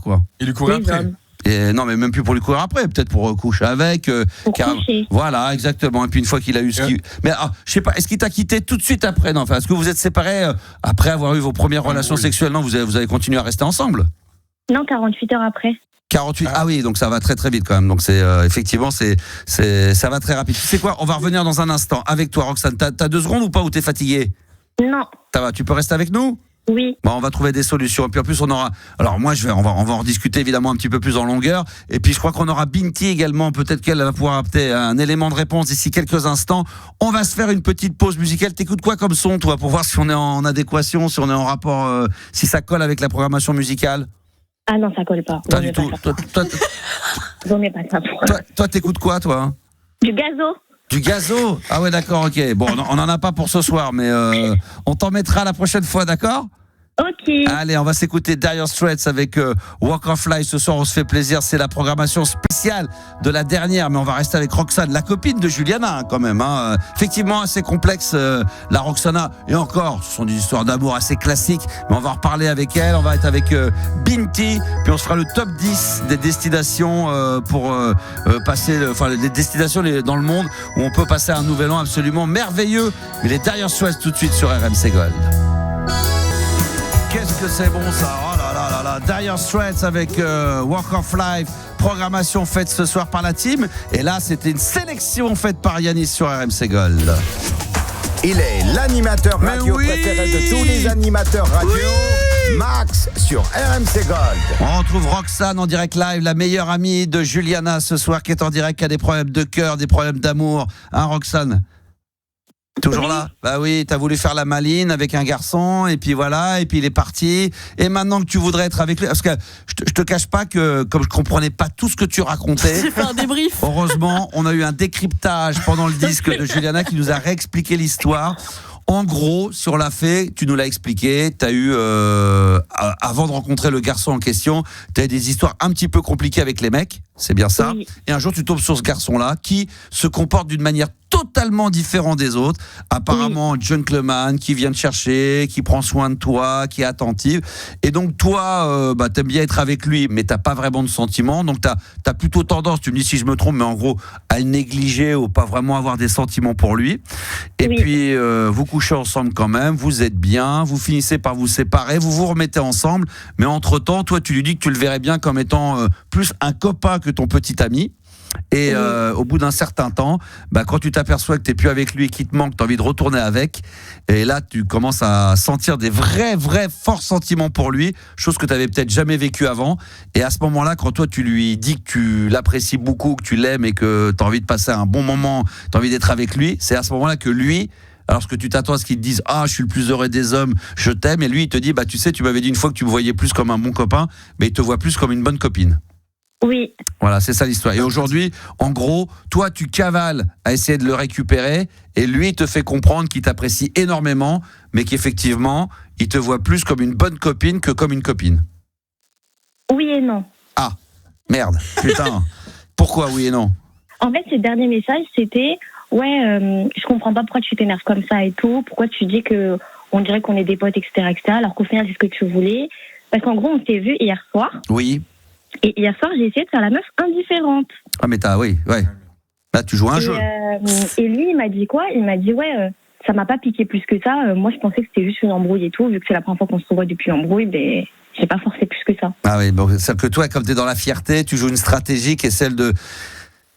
quoi. Il lui courait après. Et non, mais même plus pour lui courir après, peut-être pour coucher avec. Coucher. Voilà, exactement. Et puis une fois qu'il a eu ce qu'il. Mais je sais pas, est-ce qu'il t'a quitté tout de suite après? Non, enfin, est-ce que vous êtes séparés après avoir eu vos premières relations sexuelles? Non, vous avez continué à rester ensemble? Non, 48 heures après. 48. Ah oui, donc ça va très très vite quand même. Donc c'est effectivement ça va très rapide. Tu sais quoi? On va revenir dans un instant avec toi, Roxane. T'as 2 secondes ou pas, ou t'es fatiguée? Non. Ça va, tu peux rester avec nous? Oui. Bon, on va trouver des solutions. Et puis en plus, on aura. Alors moi, on va en rediscuter évidemment un petit peu plus en longueur. Et puis je crois qu'on aura Binti également. Peut-être qu'elle va pouvoir apporter un élément de réponse d'ici quelques instants. On va se faire une petite pause musicale. T'écoutes quoi comme son, toi, pour voir si on est en adéquation, si on est en rapport, si ça colle avec la programmation musicale? Ah non, ça colle pas. Pas du tout. Toi, t'écoutes quoi, toi? Du gazo. Du gazo? Ah ouais, d'accord, ok. Bon, on n'en a pas pour ce soir, mais on t'en mettra la prochaine fois, d'accord? Ok. Allez, on va s'écouter Dire Straits avec Walk of Life. Ce soir, on se fait plaisir. C'est la programmation spéciale de la dernière, mais on va rester avec Roxane, la copine de Juliana, quand même. Hein. Effectivement, assez complexe, la Roxana. Et encore, ce sont des histoires d'amour assez classiques, mais on va en reparler avec elle. On va être avec Binti, puis on se fera le top 10 des destinations pour passer, les destinations dans le monde où on peut passer un nouvel an absolument merveilleux. Mais les Dire Straits tout de suite sur RMC Gold. Qu'est-ce que c'est bon ça? Oh là là là là. Dire Straits avec Walk of Life. Programmation faite ce soir par la team. Et là, c'était une sélection faite par Yanis sur RMC Gold. Il est l'animateur radio préféré de tous les animateurs radio. Max sur RMC Gold. On retrouve Roxane en direct live, la meilleure amie de Juliana ce soir, qui est en direct, qui a des problèmes de cœur, des problèmes d'amour. Hein, Roxane? Toujours là? Bah oui, t'as voulu faire la maline avec un garçon, et puis voilà, et puis il est parti. Et maintenant que tu voudrais être avec lui, parce que je te cache pas que, comme je comprenais pas tout ce que tu racontais. J'ai fait un débrief. Heureusement, on a eu un décryptage pendant le disque de Juliana qui nous a réexpliqué l'histoire. En gros, sur la fée, tu nous l'as expliqué, tu as eu, avant de rencontrer le garçon en question, tu as eu des histoires un petit peu compliquées avec les mecs, c'est bien ça. Oui. Et un jour, tu tombes sur ce garçon-là qui se comporte d'une manière totalement différente des autres. Apparemment, gentleman, qui vient te chercher, qui prend soin de toi, qui est attentif. Et donc, toi, t'aimes bien être avec lui, mais t'as pas vraiment de sentiments. Donc, t'as plutôt tendance, tu me dis si je me trompe, mais en gros, à le négliger ou pas vraiment avoir des sentiments pour lui. Et puis, vous couchez ensemble quand même, vous êtes bien, vous finissez par vous séparer, vous vous remettez ensemble. Mais entre-temps, toi, tu lui dis que tu le verrais bien comme étant plus un copain que ton petit ami. Et au bout d'un certain temps, quand tu t'aperçois que t'es plus avec lui, qu'il te manque, t'as envie de retourner avec, et là tu commences à sentir des vrais forts sentiments pour lui, chose que t'avais peut-être jamais vécu avant. Et à ce moment-là, quand toi tu lui dis que tu l'apprécies beaucoup, que tu l'aimes et que t'as envie de passer un bon moment, t'as envie d'être avec lui, c'est à ce moment-là que lui, alors que tu t'attends à ce qu'il te dise « Ah, je suis le plus heureux des hommes, je t'aime », et lui, il te dit « tu sais, tu m'avais dit une fois que tu me voyais plus comme un bon copain, mais il te voit plus comme une bonne copine. » Oui. Voilà, c'est ça l'histoire. Et aujourd'hui, en gros, toi, tu cavales à essayer de le récupérer, et lui, il te fait comprendre qu'il t'apprécie énormément, mais qu'effectivement, il te voit plus comme une bonne copine que comme une copine. Oui et non. Ah, merde, putain. Pourquoi oui et non ? En fait, ce dernier message, c'était... Ouais, je comprends pas pourquoi tu t'énerves comme ça et tout. Pourquoi tu dis que on dirait qu'on est des potes, etc., alors qu'au final, c'est ce que tu voulais. Parce qu'en gros, on s'est vu hier soir. Oui. Et hier soir, j'ai essayé de faire la meuf indifférente. Ah, mais ouais. Là, tu joues un jeu. Et lui, il m'a dit quoi ? Il m'a dit, ça m'a pas piqué plus que ça. Moi, je pensais que c'était juste une embrouille et tout. Vu que c'est la première fois qu'on se voit depuis l'embrouille, j'ai pas forcé plus que ça. Ah oui, bon, c'est que toi, comme t'es dans la fierté, tu joues une stratégie qui est celle de...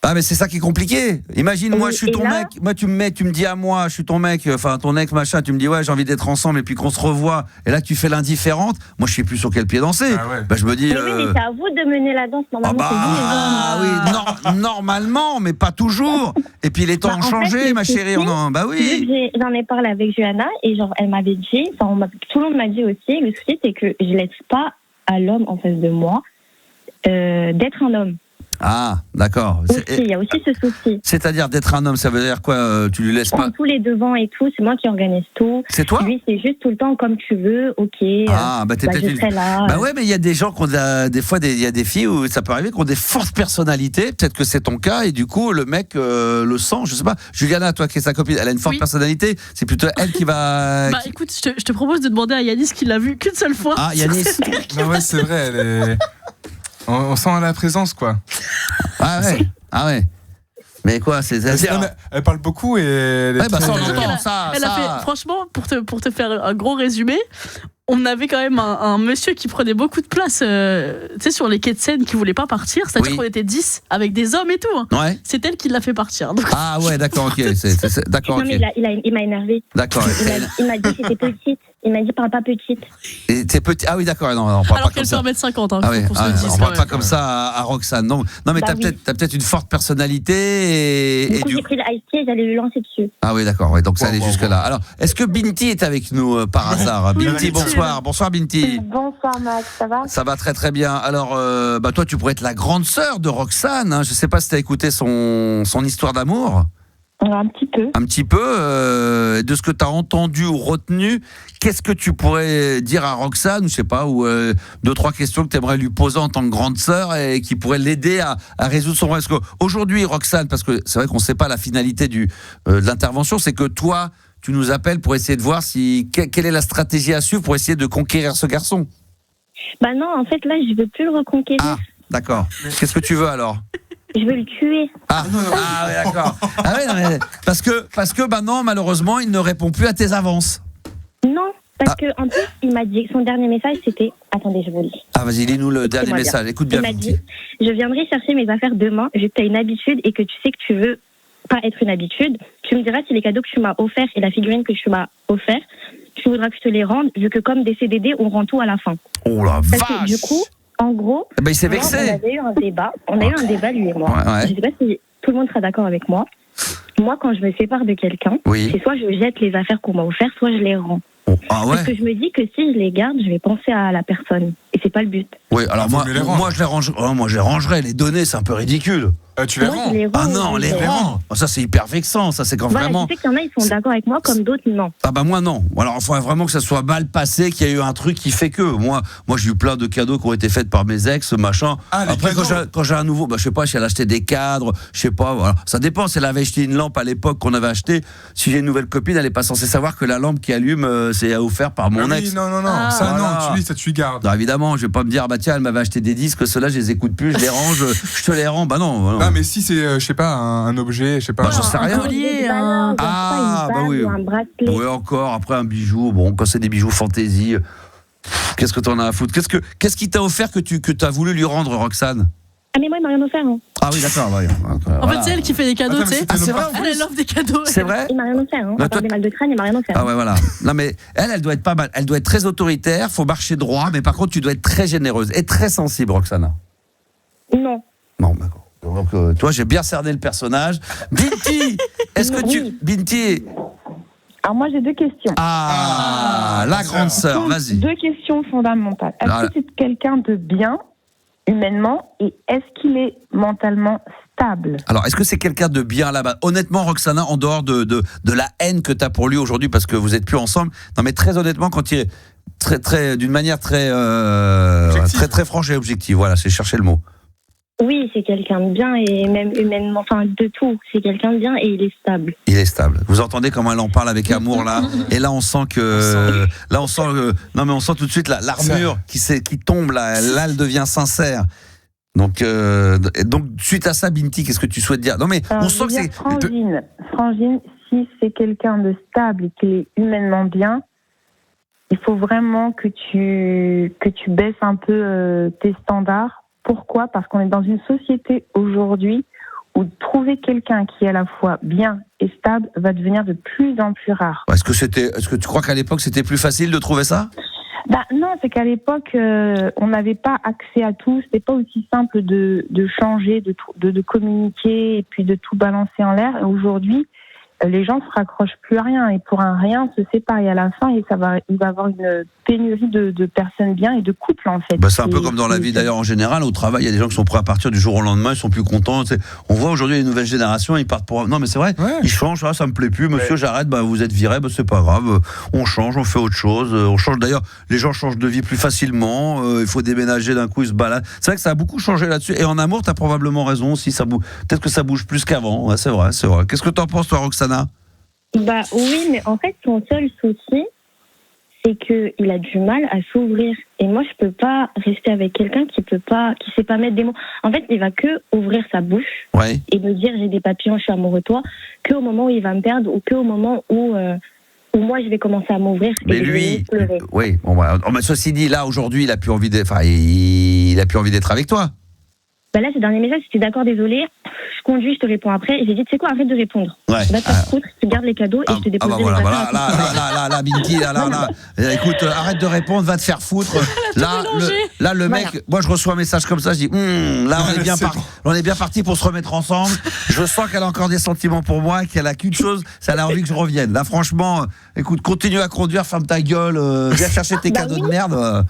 Ah mais c'est ça qui est compliqué. Imagine moi je suis ton mec, moi tu me dis à moi, je suis ton mec, enfin ton ex machin, tu me dis ouais j'ai envie d'être ensemble et puis qu'on se revoit et là tu fais l'indifférente, moi je sais plus sur quel pied danser. Ah ouais. Je me dis. Mais c'est à vous de mener la danse normalement. Oui, normalement mais pas toujours. Et puis les temps ont changé ma chérie. Oui. J'en ai parlé avec Johanna et genre elle m'avait dit, tout le monde m'a dit aussi, le souci c'est que je laisse pas à l'homme en face de moi d'être un homme. Ah, d'accord. Il y a aussi ce souci. C'est-à-dire d'être un homme, ça veut dire quoi ? Tu lui laisses pas tous les devants et tout, c'est moi qui organise tout. C'est toi ? Lui, c'est juste tout le temps comme tu veux, ok. T'es peut-être je serai là. Ouais, mais il y a des gens qui ont des fois, il y a des filles où ça peut arriver qui ont des fortes personnalités. Peut-être que c'est ton cas et du coup le mec le sent. Je sais pas. Juliana, toi qui es sa copine, elle a une forte personnalité. C'est plutôt elle qui va. Écoute, je te propose de demander à Yanis qui l'a vu qu'une seule fois. Ah, Yanis. Non ouais, c'est vrai. Elle est... On sent la présence, quoi. Ah ouais. Mais quoi, elle parle beaucoup et elle est ça on entend ça. Elle a fait, franchement, pour te faire un gros résumé, on avait quand même un monsieur qui prenait beaucoup de place sur les quais de Seine qui voulait pas partir, c'est-à-dire qu'on était 10 avec des hommes et tout. Ouais. C'est elle qui l'a fait partir. Donc... Ah ouais, d'accord, ok. D'accord, non, mais il m'a énervé. D'accord. Il m'a dit que j'étais petite. Il m'a dit parle pas petite. Et t'es petit. Ah oui, d'accord. Non, on parle alors pas comme ça. Alors qu'elle fait 1m50. Ah oui, on parle pas comme ça à Roxane. Non, mais t'as peut-être une forte personnalité. Du coup, j'ai pris le ice tea et j'allais lui lancer dessus. Ah oui, d'accord. Ouais, donc ça allait jusque là. Alors, est-ce que Binti est avec nous par hasard ? Binti, bonsoir. Bonsoir Binti. Bonsoir Max, ça va ? Ça va très très bien. Alors, toi, tu pourrais être la grande sœur de Roxane. Hein. Je sais pas si t'as écouté son histoire d'amour. Un petit peu. Un petit peu. De ce que tu as entendu ou retenu, qu'est-ce que tu pourrais dire à Roxane, je sais pas, ou 2-3 questions que tu aimerais lui poser en tant que grande sœur et qui pourraient l'aider à résoudre son problème. Parce qu'aujourd'hui, Roxane, parce que c'est vrai qu'on ne sait pas la finalité de l'intervention, c'est que toi, tu nous appelles pour essayer de voir quelle est la stratégie à suivre pour essayer de conquérir ce garçon. Bah non, en fait, là, je veux plus le reconquérir. Ah, d'accord. Qu'est-ce que tu veux alors ? Je veux le tuer. Ah oui, d'accord. Ah oui, non, mais parce que non, malheureusement, il ne répond plus à tes avances. Non, parce que en plus, il m'a dit, son dernier message, c'était... Attendez, je vous lis. Ah, vas-y, lis-nous le dernier message. Écoute bien. Il m'a dit, je viendrai chercher mes affaires demain, vu que tu as une habitude et que tu sais que tu veux pas être une habitude. Tu me diras si les cadeaux que tu m'as offerts et la figurine que tu m'as offert, tu voudras que je te les rende, vu que comme des CDD, on rend tout à la fin. Oh la vache. Parce que, du coup... En gros, il s'est vexé. On avait eu un débat, lui et moi. Ouais. Je ne sais pas si tout le monde sera d'accord avec moi. Moi, quand je me sépare de quelqu'un, c'est soit je jette les affaires qu'on m'a offertes, soit je les rends. Parce que je me dis que si je les garde, je vais penser à la personne. Et c'est pas le but. Oui, alors moi je les range. Moi, je les rangerais. Les données, c'est un peu ridicule. Tu les rends ? Ah non, les rends. Ça, c'est hyper vexant. Ça, c'est quand vraiment. Je sais qu'il y en a, ils sont d'accord avec moi, comme d'autres, non. Ah bah moi, non. Alors, il faudrait vraiment que ça soit mal passé, qu'il y ait eu un truc qui fait que. Moi, j'ai eu plein de cadeaux qui ont été faits par mes ex, machin. Après, quand j'ai un nouveau, je sais pas, si elle a acheté des cadres, je sais pas, voilà. Ça dépend. Si elle avait acheté une lampe à l'époque qu'on avait acheté, si j'ai une nouvelle copine, elle est pas censée savoir que la lampe qui allume, c'est offert par mon ex. Non. Ça, non, tu gardes. Non, évidemment, je vais pas me dire, tiens, elle m'avait acheté des disques, ceux-là, je les écoute plus, je les range, je te les rends. Bah non. Non, mais si c'est, je sais pas, un objet, je sais pas. J'en sais rien. Collier, oui. Un bracelet. Oui, encore, après un bijou. Bon, quand c'est des bijoux fantaisie, qu'est-ce que t'en as à foutre ? Qu'est-ce qui t'a offert que t'as voulu lui rendre, Roxane ? Ah, mais moi, il m'a rien offert. Hein. Ah oui, d'accord. Ouais. En fait, c'est elle qui fait des cadeaux, tu sais. Ah, c'est vrai, Elle offre des cadeaux. C'est vrai? Il m'a rien offert. Hein. À part des mal de crâne, il m'a rien offert. Ah ouais, voilà. Non, mais elle doit être pas mal. Elle doit être très autoritaire, faut marcher droit, mais par contre, tu dois être très généreuse et très sensible, Roxana. Non. Non, d'accord. Donc, toi, j'ai bien cerné le personnage. Binti, est-ce que tu. Binti. Alors, moi, j'ai 2 questions. La grande sœur, vas-y. 2 questions fondamentales. Est-ce que c'est quelqu'un de bien, humainement, et est-ce qu'il est mentalement stable? Alors, est-ce que c'est quelqu'un de bien là-bas? Honnêtement, Roxana, en dehors de la haine que tu as pour lui aujourd'hui parce que vous n'êtes plus ensemble, non, mais très honnêtement, quand il est d'une manière très franche et objective, voilà, c'est chercher le mot. Oui, c'est quelqu'un de bien et même humainement, enfin de tout. C'est quelqu'un de bien et il est stable. Il est stable. Vous entendez comment elle en parle avec amour là? Et là, on sent que, non mais on sent tout de suite l'armure qui tombe là. Là, elle devient sincère. Donc suite à ça, Binti, qu'est-ce que tu souhaites dire? Non mais on sent que c'est Frangine, si c'est quelqu'un de stable et qu'il est humainement bien, il faut vraiment que tu baisses un peu tes standards. Pourquoi? Parce qu'on est dans une société aujourd'hui où trouver quelqu'un qui est à la fois bien et stable va devenir de plus en plus rare. Est-ce que tu crois qu'à l'époque c'était plus facile de trouver ça? Non, c'est qu'à l'époque on n'avait pas accès à tout. C'était pas aussi simple de changer, de communiquer et puis de tout balancer en l'air. Et aujourd'hui, les gens se raccrochent plus à rien et pour un rien se séparent et à la fin il va y avoir une pénurie de personnes bien et de couples en fait. C'est un peu comme dans la vie d'ailleurs en général. Au travail, il y a des gens qui sont prêts à partir du jour au lendemain, ils sont plus contents. On voit aujourd'hui les nouvelles générations, ils partent pour. Non mais c'est vrai, ils changent. Ça me plaît plus, monsieur, j'arrête. Vous êtes viré, c'est pas grave. On change, on fait autre chose. On change d'ailleurs. Les gens changent de vie plus facilement. Il faut déménager d'un coup, ils se baladent. C'est vrai que ça a beaucoup changé là-dessus. Et en amour, t'as probablement raison aussi. Peut-être que ça bouge plus qu'avant. Ouais, c'est vrai. Qu'est-ce que t'en penses toi, Roxana? Oui, mais en fait, son seul souci, c'est qu'il a du mal à s'ouvrir. Et moi, je peux pas rester avec quelqu'un qui sait pas mettre des mots. En fait, il va que ouvrir sa bouche et me dire j'ai des papillons, je suis amoureux de toi, qu'au moment où il va me perdre ou qu'au moment où moi je vais commencer à m'ouvrir. Mais lui, oui. Ceci dit, là aujourd'hui, il a plus envie d'être avec toi. Là, ce dernier message, c'était d'accord, désolé. Je conduis, je te réponds après. Et j'ai dit, tu sais quoi, arrête de répondre. Va te faire foutre, tu gardes les cadeaux et je te dépose Là, Binti, là. Écoute, arrête de répondre, va te faire foutre. Là, le mec, moi je reçois un message comme ça, je dis, là, on est bien parti pour se remettre ensemble. Je sens qu'elle a encore des sentiments pour moi, qu'elle a qu'une chose, c'est qu'elle a envie que je revienne. Là, franchement, écoute, continue à conduire, ferme ta gueule, viens chercher tes cadeaux de merde.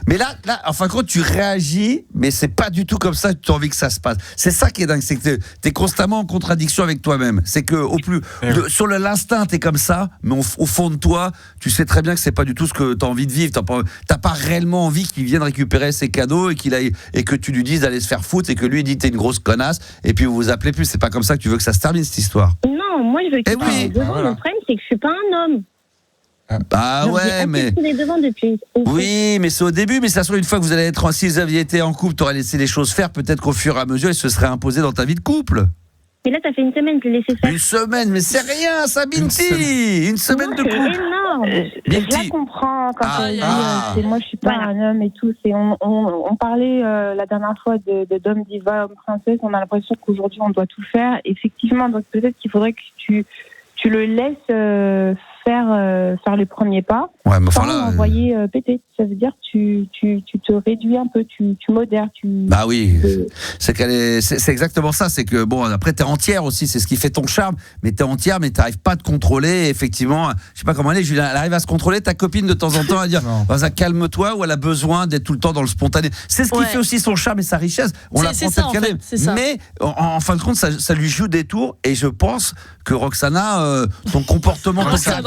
Mais là, en fin de compte, tu réagis, mais c'est pas du tout comme ça que tu as envie que ça se passe. C'est ça qui est dingue, c'est que t'es constamment en contradiction avec toi-même. C'est que sur l'instinct, t'es comme ça, mais au fond de toi, tu sais très bien que c'est pas du tout ce que t'as envie de vivre. T'as pas réellement envie qu'il vienne récupérer ses cadeaux et que tu lui dises d'aller se faire foutre et que lui dit t'es une grosse connasse et puis vous vous appelez plus. C'est pas comme ça que tu veux que ça se termine cette histoire. Non, moi je veux qu'il Le problème, c'est que je suis pas un homme. Mais oui, mais c'est au début. Mais ça se trouve, une fois que vous allez être, si vous aviez été en couple, t'aurais laissé les choses faire. Peut-être qu'au fur et à mesure, il se serait imposé dans ta vie de couple. Mais là, ça fait une semaine que je l'ai laissé faire. Une semaine, mais c'est rien, ça, Binti. Une semaine de couple. C'est énorme. Je la comprends quand elle dit moi, je suis pas un homme et tout. On parlait la dernière fois d'homme diva, homme princesse. On a l'impression qu'aujourd'hui, on doit tout faire. Effectivement, donc peut-être qu'il faudrait que tu le laisses faire les premiers pas sans l'envoyer péter. Ça veut dire tu te réduis un peu, tu modères. C'est exactement ça. C'est que après t'es entière aussi, c'est ce qui fait ton charme. Mais t'es entière, mais t'arrives pas à te contrôler. Effectivement, je sais pas comment elle est. Julien, elle arrive à se contrôler. Ta copine de temps en temps à dire calme-toi, ou elle a besoin d'être tout le temps dans le spontané. C'est ce qui fait aussi son charme et sa richesse. On l'apprend telle qu'elle est. Mais en fin de compte, ça lui joue des tours. Et je pense que Roxana, ton comportement, Roxane.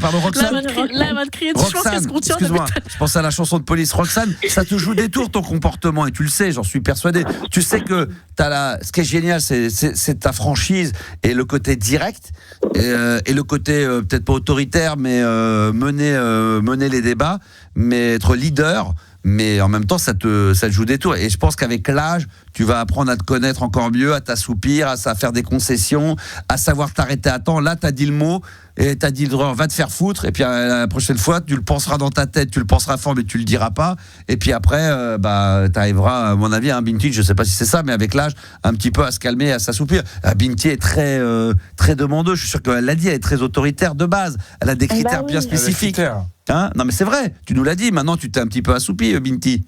Pardon, Roxane. Là, elle va te crier. Je pense qu'elle se contient. Excuse-moi, je pense à la chanson de police. Roxane, ça te joue des tours ton comportement et tu le sais, j'en suis persuadé. Tu sais que ce qui est génial, c'est ta franchise et le côté direct et le côté peut-être pas autoritaire, mais mener les débats, mais être leader. Mais en même temps, ça te joue des tours. Et je pense qu'avec l'âge, tu vas apprendre à te connaître encore mieux, à t'assoupir, à faire des concessions, à savoir t'arrêter à temps. Là, t'as dit le mot. et t'as dit va te faire foutre, et puis la prochaine fois tu le penseras dans ta tête, tu le penseras fort mais tu le diras pas, et puis après t'arriveras, à mon avis, Binti, je sais pas si c'est ça, mais avec l'âge un petit peu à se calmer, à s'assoupir. Binti est très très demandeuse, je suis sûr qu'elle l'a dit, elle est très autoritaire de base, elle a des critères bien spécifiques, hein. Non mais c'est vrai, tu nous l'as dit, maintenant tu t'es un petit peu assoupi, Binti.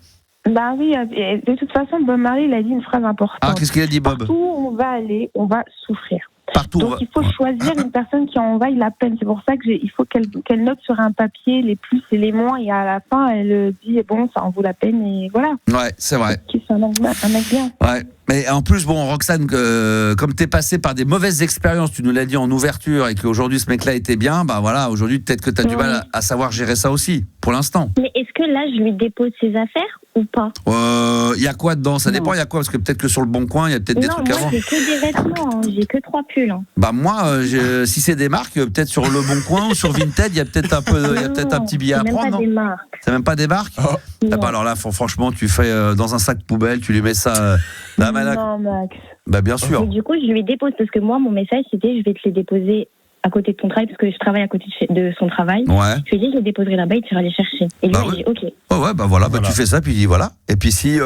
Bah oui, de toute façon, Bob Marley, il a dit une phrase importante. Ah, qu'est-ce qu'il a dit, Bob? Partout où on va aller, on va souffrir. Partout. Donc il faut choisir une personne qui en vaille la peine. C'est pour ça que il faut qu'elle note sur un papier les plus et les moins, et à la fin, elle dit bon, ça en vaut la peine, et voilà. Ouais, c'est vrai. C'est un mec bien. Ouais. Mais en plus, bon, Roxane, comme t'es passé par des mauvaises expériences, tu nous l'as dit en ouverture, et qu'aujourd'hui ce mec-là était bien, bah voilà, aujourd'hui peut-être que t'as du mal à savoir gérer ça aussi, pour l'instant. Mais est-ce que là, je lui dépose ses affaires ou pas? Il y a quoi dedans? Ça dépend, il y a quoi? Parce que peut-être que sur le Bon Coin, il y a peut-être des trucs avant. Non, moi, j'ai que des vêtements, j'ai que 3 pulls. Hein. Bah moi, si c'est des marques, peut-être sur le Bon Coin ou sur Vinted, il y a peut-être un petit billet à prendre, non? C'est même pas des marques. Ah bah alors là, franchement, tu fais dans un sac poubelle, tu lui mets ça. Non, Max. Bah bien sûr. Et du coup, je lui dépose, parce que moi, mon message, c'était je vais te les déposer à côté de ton travail, parce que je travaille à côté de son travail. Ouais. Je lui ai dit, je le déposerai là-bas, il ira les chercher. Et lui, il a dit, ok. Ouais, bah voilà, bah tu fais ça, puis il dit voilà. Et puis si,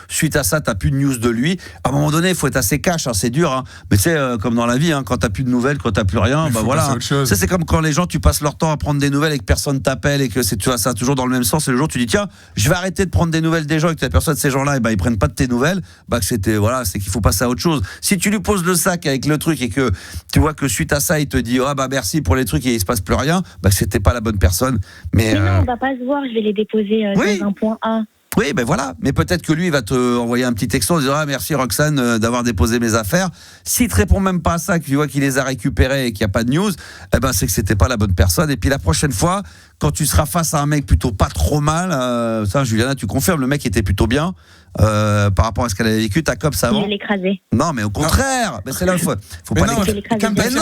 suite à ça, t'as plus de news de lui, à un moment donné, il faut être assez cash, hein, c'est dur, hein. Mais tu sais, comme dans la vie, hein, quand t'as plus de nouvelles, quand t'as plus rien, bah voilà. Hein. C'est comme quand les gens, tu passes leur temps à prendre des nouvelles et que personne t'appelle, et que tu vois, ça toujours dans le même sens, et le jour, tu dis, tiens, je vais arrêter de prendre des nouvelles des gens, et que la personne, ces gens-là, et bah, ils prennent pas de tes nouvelles, bah c'est qu'il faut passer à autre chose. Si tu lui poses le sac avec le truc, et que tu vois que suite à ça, il te dit, ah bah merci pour les trucs et il se passe plus rien, bah c'était pas la bonne personne. Mais non, on va pas se voir, je vais les déposer dans un point A. Oui, ben voilà. Mais peut-être que lui, il va te envoyer un petit texto en disant ah merci Roxane d'avoir déposé mes affaires. S'il te répond même pas à ça, que tu vois qu'il les a récupérées et qu'il n'y a pas de news, eh ben c'est que c'était pas la bonne personne. Et puis la prochaine fois, quand tu seras face à un mec plutôt pas trop mal, ça Juliana, tu confirmes, le mec était plutôt bien. Par rapport à ce qu'elle avait vécu, ta copse avant. Il l'écrasé. Non, mais au contraire. Mais c'est là, faut mais pas non, mais non,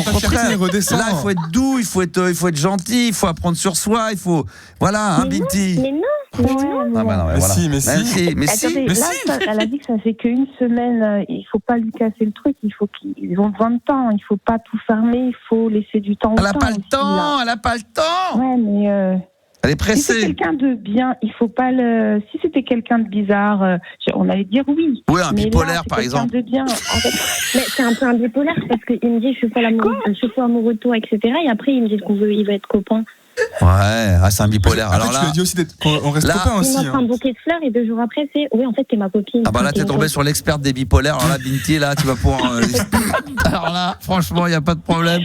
au contraire. Là, il faut être doux, il faut être gentil, il faut apprendre sur soi, il faut, voilà, hein, Binti. Mais non. Ah bah non, mais voilà. si. Attendez, là, elle a dit que ça fait qu'une semaine. Il faut pas lui casser le truc. Il faut qu'ils ont besoin de temps. Il faut pas tout fermer. Il faut laisser du temps. Elle a pas le temps. Elle a pas le temps. Ouais, mais. Elle est pressée. Si c'est quelqu'un de bien, il faut pas le. Si c'était quelqu'un de bizarre, on allait dire oui. Oui, un bipolaire, par exemple. De bien. Mais c'est un peu un bipolaire parce qu'il me dit je suis pas amoureux de toi, etc. Et après il me dit il va être copain. Ouais, c'est un bipolaire. Après, alors là, tu lui as dit aussi qu'on reste copains aussi. Il m'offre un bouquet de fleurs et 2 jours après c'est oui en fait t'es ma copine. Ah bah là t'es tombé sur l'experte des bipolaires. Alors là Binti, là tu vas pouvoir. Alors là, franchement, il y a pas de problème.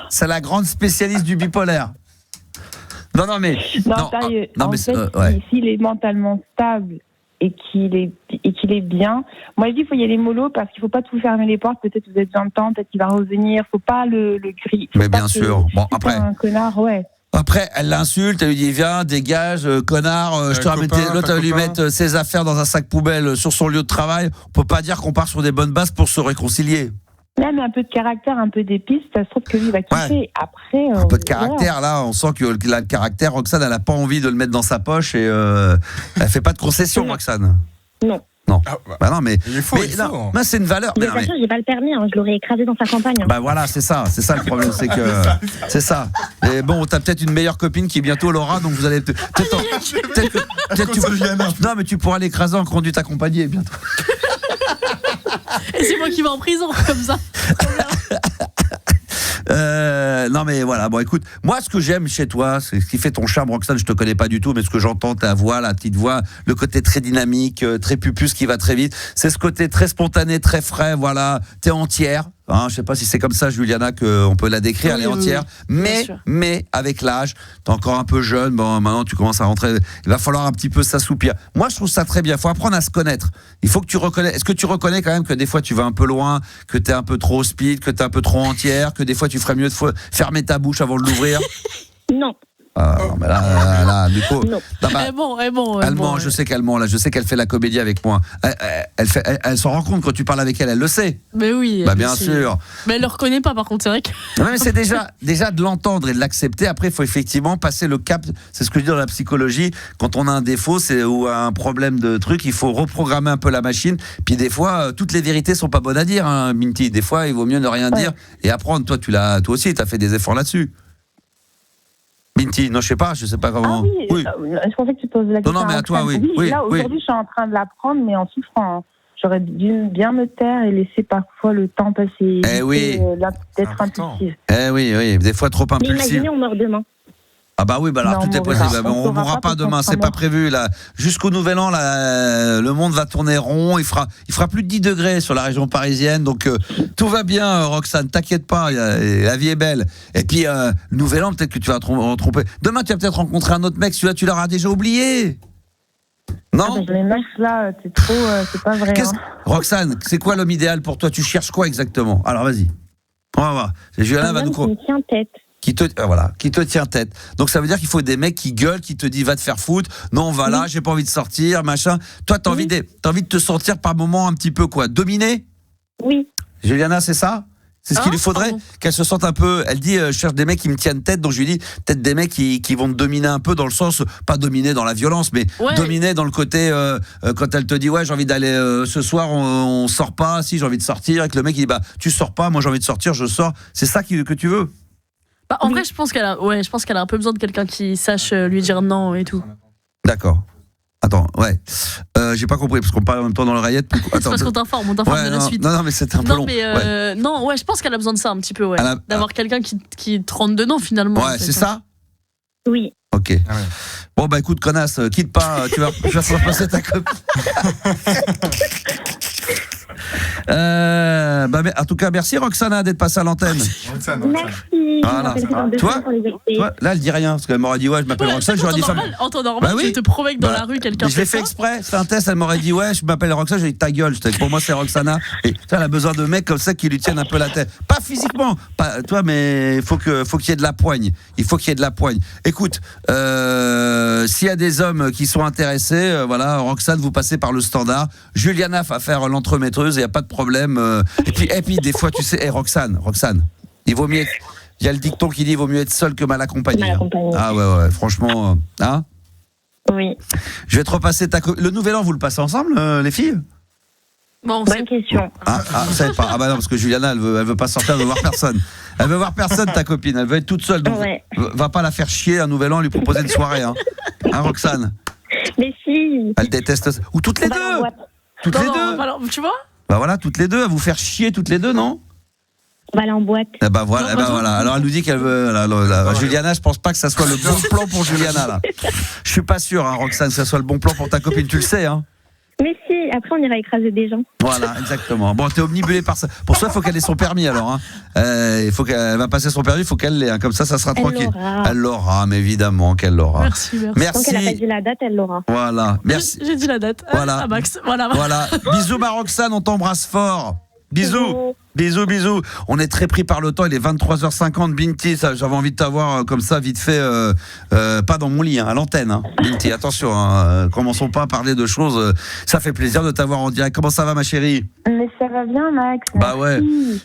C'est la grande spécialiste du bipolaire. Non mais sérieux. En fait, s'il est mentalement stable et qu'il est bien, moi je dis il faut y aller mollo parce qu'il faut pas tout fermer les portes. Peut-être vous avez besoin de temps, peut-être qu'il va revenir. Faut pas le griller. Mais bien sûr. Bon après. Un connard, ouais. Après, elle l'insulte, elle lui dit viens, dégage, connard, je te ramène. L'autre, elle va lui mettre ses affaires dans un sac poubelle sur son lieu de travail. On peut pas dire qu'on part sur des bonnes bases pour se réconcilier. Même un peu de caractère, un peu d'épices, ça se trouve que lui va kiffer. Ouais. Après, un peu de caractère, là, on sent que le caractère, Roxane, elle a pas envie de le mettre dans sa poche et elle fait pas de concession, Roxane. Non. Non. Bah non, mais il faut. Non, c'est une valeur. Mais bien sûr, j'ai pas le permis, je l'aurais écrasé dans sa campagne. Bah voilà, c'est ça le problème, c'est que c'est ça. Et bon, t'as peut-être une meilleure copine qui bientôt l'aura, donc vous allez non, mais tu pourras l'écraser en conduite accompagnée bientôt. Et c'est moi qui vais en prison comme ça. Non mais voilà, bon écoute, moi ce que j'aime chez toi, c'est ce qui fait ton charme, Roxane, je te connais pas du tout, mais ce que j'entends, ta voix, la petite voix, le côté très dynamique, très pupus qui va très vite, c'est ce côté très spontané, très frais, voilà, t'es entière. Hein, je sais pas si c'est comme ça, Juliana, qu'on peut la décrire, elle est entière, mais avec l'âge, t'es encore un peu jeune, bon, maintenant tu commences à rentrer, il va falloir un petit peu s'assoupir. Moi, je trouve ça très bien, faut apprendre à se connaître. Il faut que tu reconnaisses, est-ce que tu reconnais quand même que des fois tu vas un peu loin, que t'es un peu trop speed, que t'es un peu trop entière, que des fois tu ferais mieux de fermer ta bouche avant de l'ouvrir? Non. Non, mais là, du coup. Elle ment, je sais qu'elle ment, là. Je sais qu'elle fait la comédie avec moi. Elle s'en rend compte quand tu parles avec elle le sait. Mais oui. Bien sûr. Mais elle le reconnaît pas, par contre, c'est vrai que. Non, mais c'est déjà de l'entendre et de l'accepter. Après, il faut effectivement passer le cap. C'est ce que je dis dans la psychologie. Quand on a un défaut ou un problème de truc, il faut reprogrammer un peu la machine. Puis des fois, toutes les vérités sont pas bonnes à dire, hein, Binti. Des fois, il vaut mieux ne rien dire et apprendre. Toi aussi, tu as fait des efforts là-dessus. Binti, non, je sais pas comment. Ah oui. Je pensais que tu posais la question. Non, mais à toi, oui. Là, aujourd'hui, je suis en train de l'apprendre, mais en souffrant. J'aurais dû bien me taire et laisser parfois le temps passer. D'être impulsive. Oui. Des fois trop impulsive. Imaginez, on meurt demain. Ah bah oui, alors tout est possible. On ne mourra pas demain, c'est pas prévu là. Jusqu'au Nouvel An, le monde va tourner rond. Il fera plus de 10 degrés sur la région parisienne, donc tout va bien, Roxane. T'inquiète pas, la vie est belle. Et puis le Nouvel An, peut-être que tu vas te tromper. Demain, tu vas peut-être rencontrer un autre mec. Celui-là, tu l'auras déjà oublié. Non. Les mecs là, c'est trop, c'est pas vrai. Roxane, c'est quoi l'homme idéal pour toi? Tu cherches quoi exactement? Alors vas-y, on va voir. Juliana va nous qui me tient tête. Qui te tient tête. Donc ça veut dire qu'il faut des mecs qui gueulent, qui te disent va te faire foutre. Non, va là, j'ai pas envie de sortir, machin. Toi, t'as envie de te sentir par moment un petit peu dominé. Oui. Juliana, c'est ça? C'est ce qu'il lui faudrait, qu'elle se sente un peu. Elle dit je cherche des mecs qui me tiennent tête. Donc je lui dis peut-être des mecs qui vont te dominer un peu dans le sens, pas dominer dans la violence, mais dominer dans le côté quand elle te dit j'ai envie d'aller ce soir, on sort pas. Si j'ai envie de sortir, et que le mec il dit tu sors pas, moi j'ai envie de sortir, je sors. C'est ça que tu veux? En vrai, je pense qu'elle a un peu besoin de quelqu'un qui sache lui dire non et tout. D'accord. Attends, j'ai pas compris parce qu'on parle en même temps dans l'oreillette. C'est parce qu'on t'informe de la suite. Non, mais c'était un peu long. Je pense qu'elle a besoin de ça un petit peu, d'avoir quelqu'un qui te rentre dedans finalement. Ouais, c'est ça. Oui. Ok. Bon écoute, connasse, quitte pas, tu vas faire passer ta copine. En tout cas, merci Roxana d'être passée à l'antenne. Merci. Voilà. Toi, là, elle dit rien parce qu'elle m'aurait dit je m'appelle Roxane. J'aurais dit en temps normal, je te promets que dans la rue quelqu'un. Je l'ai fait exprès. C'est un test. Elle m'aurait dit je m'appelle Roxane. J'ai dit ta gueule. Pour moi, c'est Roxana. Et elle a besoin de mecs comme ça qui lui tiennent un peu la tête. Pas physiquement, mais il faut qu'il y ait de la poigne. Écoute, s'il y a des hommes qui sont intéressés, Roxane, vous passez par le standard. Juliana va faire l'entremetteuse. Il n'y a pas de problème. Et puis des fois, tu sais, Roxane, il vaut mieux. Il y a le dicton qui dit il vaut mieux être seul que mal accompagné. Ah ouais, franchement, hein? Oui. Je vais te repasser le Nouvel An, vous le passez ensemble, les filles? Bonne question. Vous savez pas. Ah bah non, parce que Juliana, elle veut pas sortir, elle veut voir personne. Elle veut voir personne, ta copine. Elle veut être toute seule. Donc va pas la faire chier un Nouvel An, lui proposer une soirée, hein, Roxane? Mais si. Elle déteste ça. Ou toutes les deux. Toutes les deux. Tu vois? Toutes les deux, à vous faire chier toutes les deux, non? On va aller en boîte. Voilà. Alors elle nous dit qu'elle veut. Juliana, je pense pas que ça soit le bon plan pour Juliana là. Je suis pas sûr, Roxane, que ça soit le bon plan pour ta copine. Tu le sais, hein? Mais si, après on ira écraser des gens. Voilà, exactement. Bon, t'es omnibulé par ça. Pour ça, il faut qu'elle ait son permis alors. Hein. Il faut qu'elle va passer son permis, il faut qu'elle l'ait. Hein. Comme ça sera tranquille. Elle l'aura, mais évidemment qu'elle l'aura. Merci. Tant qu'elle n'a pas dit la date, elle l'aura. Voilà, merci. J'ai dit la date. Voilà. À Max. Voilà. Bisous, ma Roxane, on t'embrasse fort. Bisous. On est très pris par le temps. Il est 23h50. Binti, j'avais envie de t'avoir comme ça, vite fait, pas dans mon lit, à l'antenne. Hein. Binti, attention, commençons pas à parler de choses. Ça fait plaisir de t'avoir en direct. Comment ça va, ma chérie? Mais ça va bien, Max.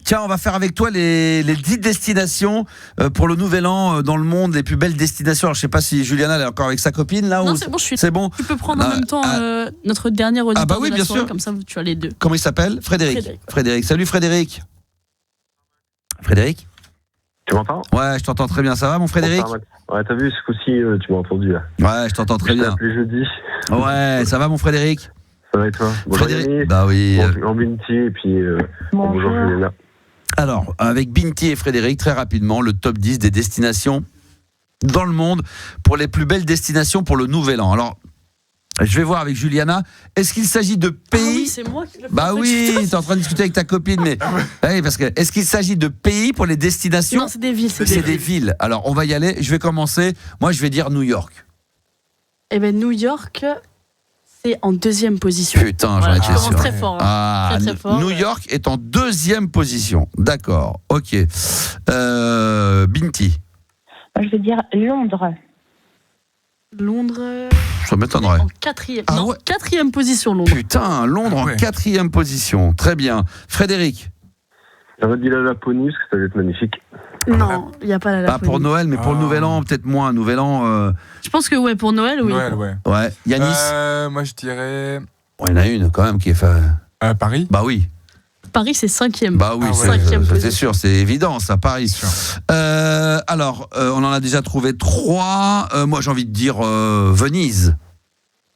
Tiens, on va faire avec toi les 10 destinations pour le Nouvel An dans le monde, les plus belles destinations. Alors, je sais pas si Juliana elle est encore avec sa copine là. Non, c'est bon, c'est bon. Tu peux prendre en même temps notre dernier auditeur de la soirée, comme ça tu as les deux. Comment il s'appelle? Frédéric. Salut Frédéric. Tu m'entends? Ouais, je t'entends très bien. Ça va, mon Frédéric? Ouais, t'as vu, ce coup-ci, tu m'as entendu là. Ouais, je t'entends très bien. Je jeudi. Ouais, ça va, mon Frédéric? Ça va et toi? Frédéric. Bah oui. En Binti et puis bonjour Juliana. Alors, avec Binti et Frédéric, très rapidement, le top 10 des destinations dans le monde pour les plus belles destinations pour le Nouvel An. Alors, je vais voir avec Juliana. Est-ce qu'il s'agit de pays? Oui, c'est moi qui le fais. Bah oui, t'es en train de discuter avec ta copine, mais oui, parce que est-ce qu'il s'agit de pays pour les destinations? Non, c'est des villes. C'est des villes. Alors, on va y aller. Je vais commencer. Moi, je vais dire New York. Eh ben, New York, c'est en 2e position. Putain, j'en étais sûr. Très fort. Hein. Très fort. New York est en 2e position. D'accord. Ok. Binti. Je vais dire Londres. Londres. Ça m'étonnerait. En 4e. Ah non, ouais. 4e position, Londres. Putain, Londres en 4e position. Très bien. Frédéric. J'aurais dit la Laponie, parce que ça va être magnifique. Non, il n'y a pas la Laponie. Pas pour Noël, mais pour le Nouvel An, peut-être moins. Nouvel An. Je pense que ouais, pour Noël, oui. Noël, ouais. Ouais. Yanis. Moi, je dirais. Il y en a une quand même qui est fait. Paris. Bah oui. Paris, c'est 5e. Bah oui, c'est sûr, c'est évident, ça, Paris. Alors, on en a déjà trouvé 3. Moi, j'ai envie de dire Venise.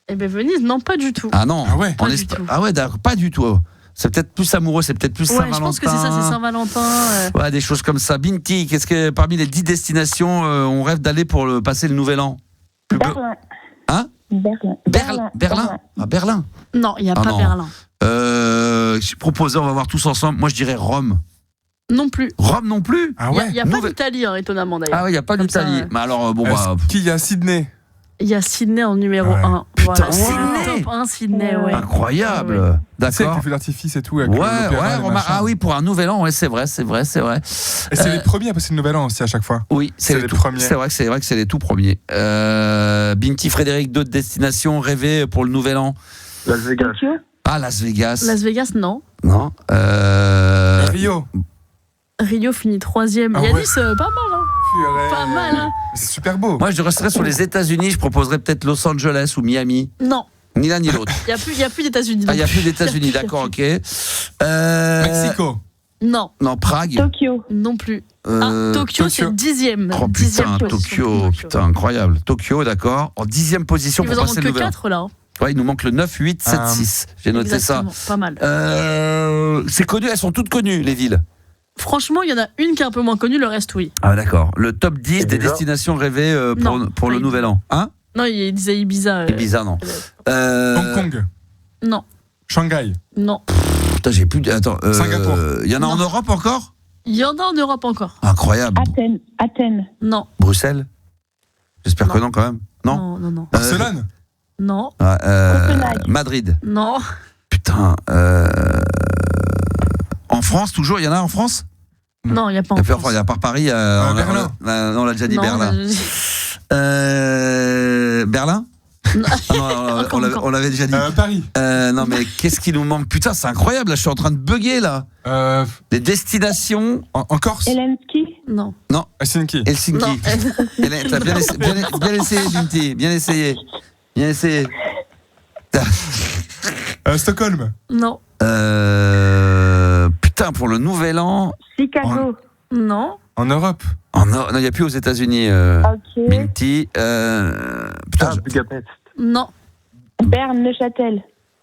Eh bien, Venise, non, pas du tout. Ah non, Pas du tout. Ah ouais, d'accord, pas du tout. C'est peut-être plus amoureux, c'est peut-être plus Saint-Valentin. Je pense que c'est ça, c'est Saint-Valentin. Ouais, des choses comme ça. Binti, qu'est-ce que parmi les 10 destinations, on rêve d'aller pour passer le Nouvel An? Berlin. Hein? Berlin. Ah, Berlin. Non, il n'y a pas non. Berlin. J'ai proposé, on va voir tous ensemble. Moi, je dirais Rome. Non plus. Rome non plus. Ah ouais. Il n'y a pas d'Italie, étonnamment d'ailleurs. Ah ouais, il n'y a pas d'Italie. Mais alors, bon, Qui y a Sydney? Il y a Sydney en numéro 1. Putain, voilà. Sydney. Top 1, Sydney, ouais. Incroyable. Ouais. D'accord. Avec les feux d'artifice et tout. Ouais, ah oui, pour un Nouvel An, ouais, c'est vrai. Et c'est les premiers à passer le Nouvel An aussi à chaque fois. Oui, c'est les premiers. C'est vrai que c'est les tout premiers. Binti, Frédéric, d'autres destinations rêvées pour le Nouvel An? Las Vegas. Ah, Las Vegas. Las Vegas, non. Non. Rio finit 3e. Ah Yanis, pas mal, hein. Pas mal, hein. C'est super beau. Moi, je resterais sur les États-Unis. Je proposerais peut-être Los Angeles ou Miami. Non. Ni l'un ni l'autre. Il n'y a plus d'États-Unis. Ah, il n'y a plus d'États-Unis, d'accord, ok. Mexico. Non. Non, Prague. Tokyo. Non plus. Tokyo, c'est 10e. Oh putain, Tokyo, putain, incroyable. Tokyo, d'accord. En 10e position pour passer le Nouvel An. Il vous en manque que 4 là. Ouais, il nous manque le 9, 8, 7, 6. J'ai noté ça. Pas mal. C'est connu, elles sont toutes connues, les villes. Franchement, il y en a une qui est un peu moins connue, le reste, oui. Ah, d'accord. Le top 10 des destinations rêvées pour le Nouvel An. Hein? Non, il disait Ibiza. Ibiza, non. Hong Kong. Non. Shanghai. Non. Putain, j'ai plus. Attends. Singapour. Il y en a en Europe encore? Il y en a en Europe encore. Incroyable. Athènes. Non. Bruxelles? J'espère que non, quand même. Non. Non. Barcelone. Non. Madrid. Non. Putain. En France, toujours, il y en a en France? Non, il n'y a pas en France. Il y a par Paris. Berlin. On l'a déjà dit, Berlin. Berlin? On l'avait déjà dit. Paris. Non, mais qu'est-ce qui nous manque? Putain, c'est incroyable, là, je suis en train de bugger, là. Des destinations. En Corse? Helsinki? Non. Non. Helsinki. Helsinki. T'as bien essayé, Binti. Bien essayé. Stockholm? Non. Putain, pour le Nouvel An. Chicago? Non. En Europe? Non, il n'y a plus aux États-Unis. Ok. Binti. Putain, Budapest. Non. Berne, Neuchâtel?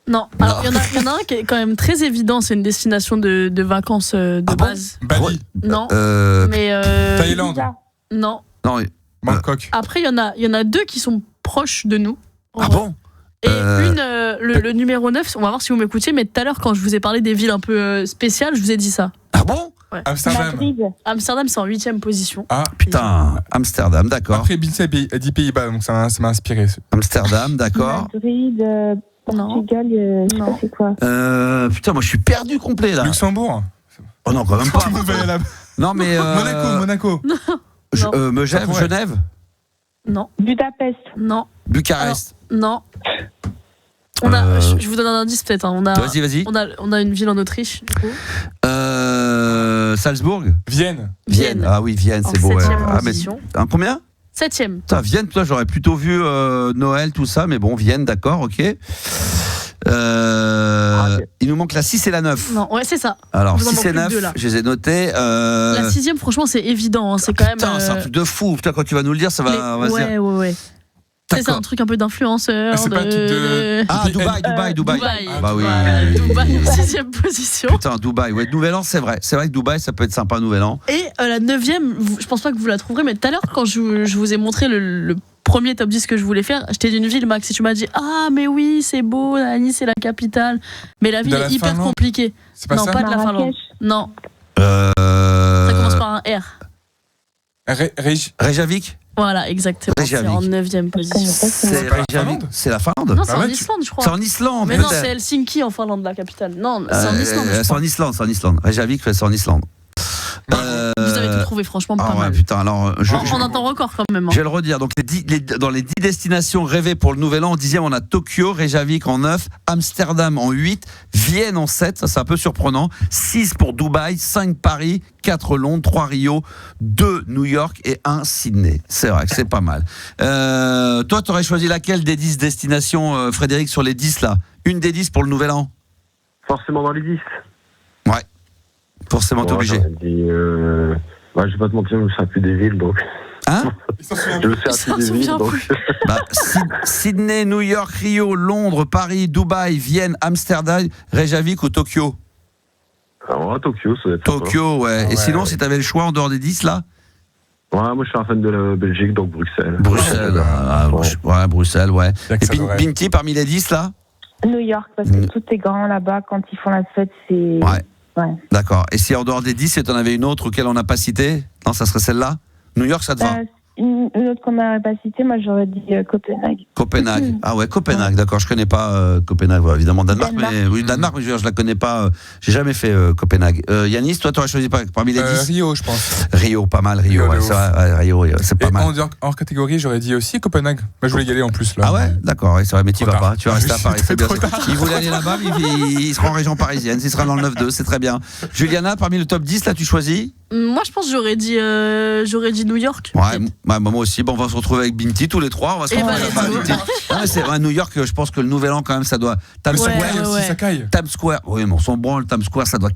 Non. Alors, il y en a un qui est quand même très évident, c'est une destination de vacances de base. Bali? Non. Mais Thaïlande? Non. Non. Bangkok? Après, il y en a 2 qui sont proches de nous. Ah bon? Et le numéro 9, on va voir si vous m'écoutiez, mais tout à l'heure, quand je vous ai parlé des villes un peu spéciales, je vous ai dit ça. Ah bon? Ouais. Amsterdam? Amsterdam, c'est en 8e position. Ah, putain, Amsterdam, d'accord. Après, Binti a dit Pays-Bas, donc ça m'a inspiré. Amsterdam, d'accord. Madrid, Portugal, je sais pas c'est quoi. Putain, moi je suis perdu complet là. Luxembourg? Oh non, quand même pas. Non, mais. Monaco? Genève? Non. Budapest? Non. Bucarest? Non. Je vous donne un indice peut-être. Hein. Vas-y. On a une ville en Autriche, du coup. Salzbourg? Vienne. Ah oui, Vienne, c'est beau. Un combien? 7e. Putain, Vienne, toi, j'aurais plutôt vu Noël, tout ça, mais bon, Vienne, d'accord, ok. Il nous manque la 6 et la 9. Non, ouais, c'est ça. Alors, 6 et 9, je les ai notés. La 6e, franchement, c'est évident. Hein. C'est quand même. Putain, c'est un truc de fou. Putain, quand tu vas nous le dire, ça va. Ouais. C'est un truc un peu d'influenceur. C'est pas un truc de. Ah, Dubaï. Bah oui. Dubaï en 6e position. Putain, Dubaï. Ouais, Nouvel An, c'est vrai. C'est vrai que Dubaï, ça peut être sympa, Nouvel An. Et la 9e, je pense pas que vous la trouverez, mais tout à l'heure, quand je vous ai montré le premier top 10 que je voulais faire, j'étais d'une ville, Max, et tu m'as dit ah, mais oui, c'est beau, Nice, c'est la capitale. Mais la ville est hyper compliquée. C'est pas non, ça? Pas de la Finlande. Non. Ça commence par un R. Reykjavik? Voilà, exactement. C'est en 9e position. C'est Reykjavik? C'est la Finlande? Non, c'est en Islande, je crois. C'est en Islande, mais non, c'est Helsinki en Finlande, la capitale. Non, c'est en Islande. C'est en Islande. Reykjavik, c'est en Islande. Vous avez tout trouvé franchement pas mal. Putain, alors, en un temps record quand même. Je vais le redire. Donc, dans les 10 destinations rêvées pour le nouvel an, en 10e, on a Tokyo, Reykjavik en 9, Amsterdam en 8, Vienne en 7, ça c'est un peu surprenant, 6 pour Dubaï, 5 Paris, 4 Londres, 3 Rio, 2 New York et 1 Sydney. C'est vrai que c'est pas mal. Toi, tu aurais choisi laquelle des 10 destinations, Frédéric, sur les 10 là? Une des 10 pour le nouvel an? Forcément dans les 10. Ouais. Forcément, t'es obligé. Je vais pas te mentir, je me souviens plus des villes, donc. Hein? Je me souviens plus des villes, donc. Sydney, New York, Rio, Londres, Paris, Dubaï, Vienne, Amsterdam, Reykjavik ou Tokyo? Alors, Tokyo, ça va être Tokyo, ouais. Et sinon, si t'avais le choix en dehors des 10, là? Ouais, moi, je suis un fan de la Belgique, donc Bruxelles. Bruxelles, ouais. Et Binti, parmi les 10, là? New York, parce que tout est grand là-bas. Quand ils font la fête, c'est... Ouais. D'accord. Et si en dehors des 10, si tu en avais une autre auquel on n'a pas cité? Non, ça serait celle-là? New York, ça te va? Une autre qu'on n'aurait pas citée, moi j'aurais dit Copenhague. Copenhague. Ah ouais, Copenhague, d'accord. Je connais pas Copenhague, évidemment Danemark, mais je la connais pas. J'ai jamais fait Copenhague. Yanis, toi, tu aurais choisi parmi les 10? Rio, je pense. Rio, pas mal, Rio. Rio, c'est pas mal. Hors catégorie, j'aurais dit aussi Copenhague. Moi, je voulais y aller en plus là. Ah ouais, d'accord. C'est vrai, mais tu vas pas. Tu vas rester à Paris. C'est bien. Il voulait aller là-bas, mais il sera en région parisienne. Il sera dans le 9-2, c'est très bien. Juliana, parmi le top 10, là, tu choisis? Moi, je pense que j'aurais dit New York. Ouais, moi aussi. Bon, on va se retrouver avec Binti tous les trois. On va se retrouver c'est vrai, New York, je pense que le nouvel an, quand même, ça doit. Times Square. Oui, mais on s'en branle. Times Square, ça doit.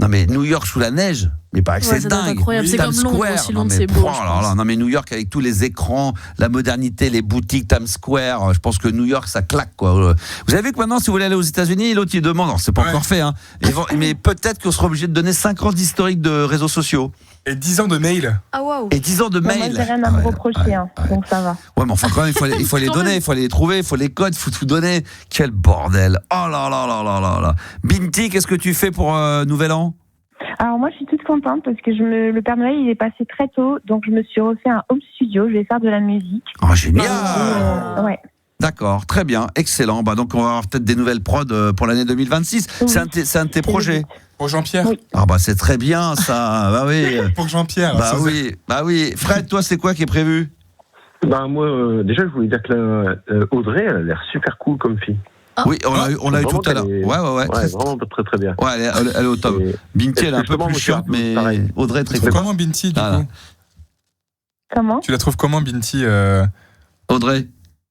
Non, mais New York sous la neige. Mais paraît que c'est dingue. C'est comme Londres aussi. Londres, c'est beau. Non, mais New York, avec tous les écrans, la modernité, les boutiques, Times Square, je pense que New York, ça claque, quoi. Vous avez vu que maintenant, si vous voulez aller aux États-Unis, l'autre, il demande. Alors, c'est pas encore fait, hein. Mais peut-être qu'on sera obligé de donner 5 ans d'historique de réseaux sociaux. Et 10 ans de mail. Ah, waouh. Et 10 ans de mail. Moi, j'ai rien à me reprocher, donc ça va. Ouais, mais enfin, quand même, il faut les donner, il faut les trouver, il faut les codes, il faut tout donner. Quel bordel. Oh là là là là là là. Binti, qu'est-ce que tu fais pour Nouvel An? Alors moi je suis toute contente parce que le Père Noël il est passé très tôt, donc je me suis refait un home studio, je vais faire de la musique. Oh génial. Ouais. D'accord, très bien, excellent. Donc on va avoir peut-être des nouvelles prods pour l'année 2026. Oui. C'est un de tes projets. Pour Jean-Pierre. Oui. Ah c'est très bien ça. Bah oui. Pour Jean-Pierre. Bah oui. Fred, toi c'est quoi qui est prévu? Moi déjà je voulais dire que Audrey elle a l'air super cool comme fille. Oui, on l'a eu tout à l'heure. Ouais. Vraiment très très bien. Ouais, elle est au top. Binti, elle est un peu plus chiante, mais Audrey très cool. Comment Binti, du coup? Comment? Tu la trouves comment, Binti? Audrey?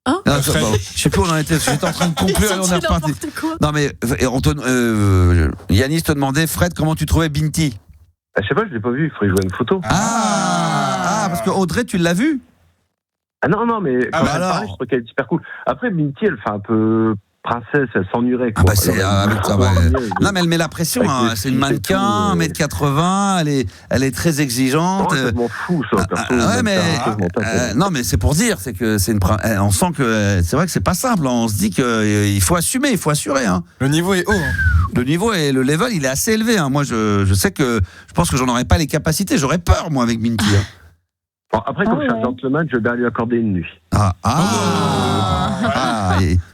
Je sais plus où on en était. J'étais en train de conclure et on est reparti. Non mais Yanis te demandait, Fred, comment tu trouvais Binti? Je sais pas, je l'ai pas vu. Il faudrait jouer une photo. Parce que Audrey, tu l'as vu? Ah non, mais quand elle parlait, je trouve qu'elle est super cool. Après, Binti, elle fait un peu princesse, elle s'ennuierait. Non, mais elle met la pression. Hein. C'est une mannequin, 1m80, elle est très exigeante. Je m'en fous, ça. Non, mais c'est pour dire, c'est que c'est on sent que c'est vrai que c'est pas simple. On se dit qu'il faut assumer, il faut assurer. Hein. Le niveau est haut. Hein. Le niveau et le level, il est assez élevé. Hein. Moi, je sais que je pense que j'en aurais pas les capacités. J'aurais peur, moi, avec Binti. Hein. Bon, après, comme je suis un gentleman, je vais bien lui accorder une nuit.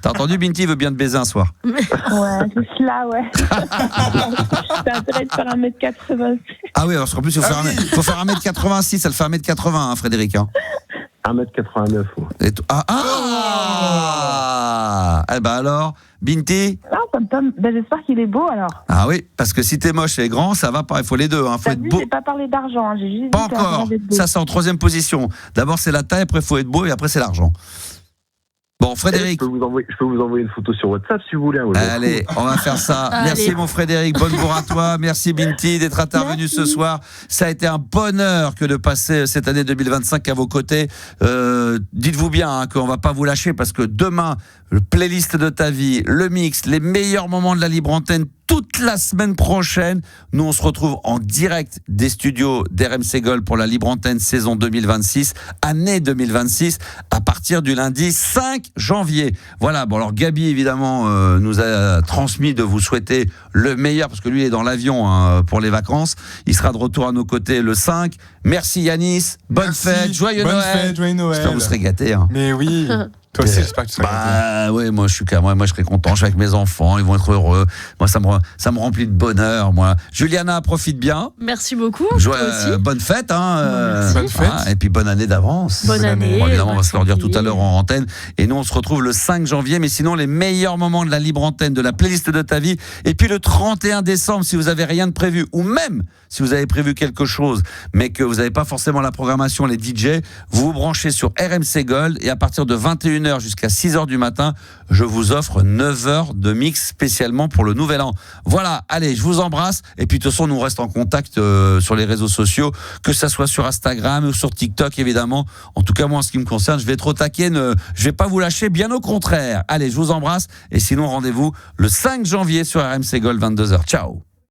T'as entendu, Binti veut bien te baiser un soir. Ouais, c'est cela, ouais. T'as intérêt de faire 1m80. Ah oui, parce qu'en plus, il faut faire 1m86, elle fait 1m80, hein, Frédéric. Hein. 1m89, ouais. Eh ben alors, Binti? J'espère qu'il est beau alors. Ah oui, parce que si t'es moche et grand, ça va pas, il faut les deux. Hein. Faut être beau. J'ai pas parlé d'argent, hein. J'ai juste pas encore. Ça, c'est en 3e position. D'abord, c'est la taille, après, il faut être beau et après, c'est l'argent. Bon, Frédéric. Je peux vous envoyer une photo sur WhatsApp si vous voulez. Allez, on va faire ça. Merci mon Frédéric, bonne bourre à toi. Merci Binti d'être intervenu ce soir. Ça a été un bonheur que de passer cette année 2025 à vos côtés. Dites-vous bien qu'on va pas vous lâcher parce que demain, le playlist de ta vie, le mix, les meilleurs moments de la libre antenne, toute la semaine prochaine. Nous, on se retrouve en direct des studios d'RMC Gold pour la libre antenne saison 2026, année 2026, à partir du lundi 5 janvier. Voilà, bon alors Gabi, évidemment, nous a transmis de vous souhaiter le meilleur, parce que lui est dans l'avion pour les vacances. Il sera de retour à nos côtés le 5. Merci Yanis, bonne fête, joyeux Noël. J'espère que vous serez gâtés. Hein. Mais oui. Toi aussi, j'espère que tu seras ouais, moi je serai content, je suis avec mes enfants, ils vont être heureux. Moi ça me ça me remplit de bonheur, moi. Juliana, profite bien. Merci beaucoup. Bonne fête. Merci. Bonne fête. Et puis bonne année d'avance. Bonne année. Bon, évidemment, on va se le dire tout à l'heure en antenne. Et nous, on se retrouve le 5 janvier. Mais sinon, les meilleurs moments de la libre antenne, de la playlist de ta vie. Et puis le 31 décembre, si vous avez rien de prévu, ou même si vous avez prévu quelque chose, mais que vous n'avez pas forcément la programmation, les DJ, vous vous branchez sur RMC Gold. Et à partir de 21h jusqu'à 6h du matin, je vous offre 9 heures de mix spécialement pour le nouvel an. Voilà, allez, je vous embrasse. Et puis de toute façon, nous reste en contact sur les réseaux sociaux, que ça soit sur Instagram ou sur TikTok, évidemment. En tout cas, moi, en ce qui me concerne, je vais être au taquet. Je vais pas vous lâcher, bien au contraire. Allez, je vous embrasse. Et sinon, rendez-vous le 5 janvier sur RMC Gold, 22h. Ciao.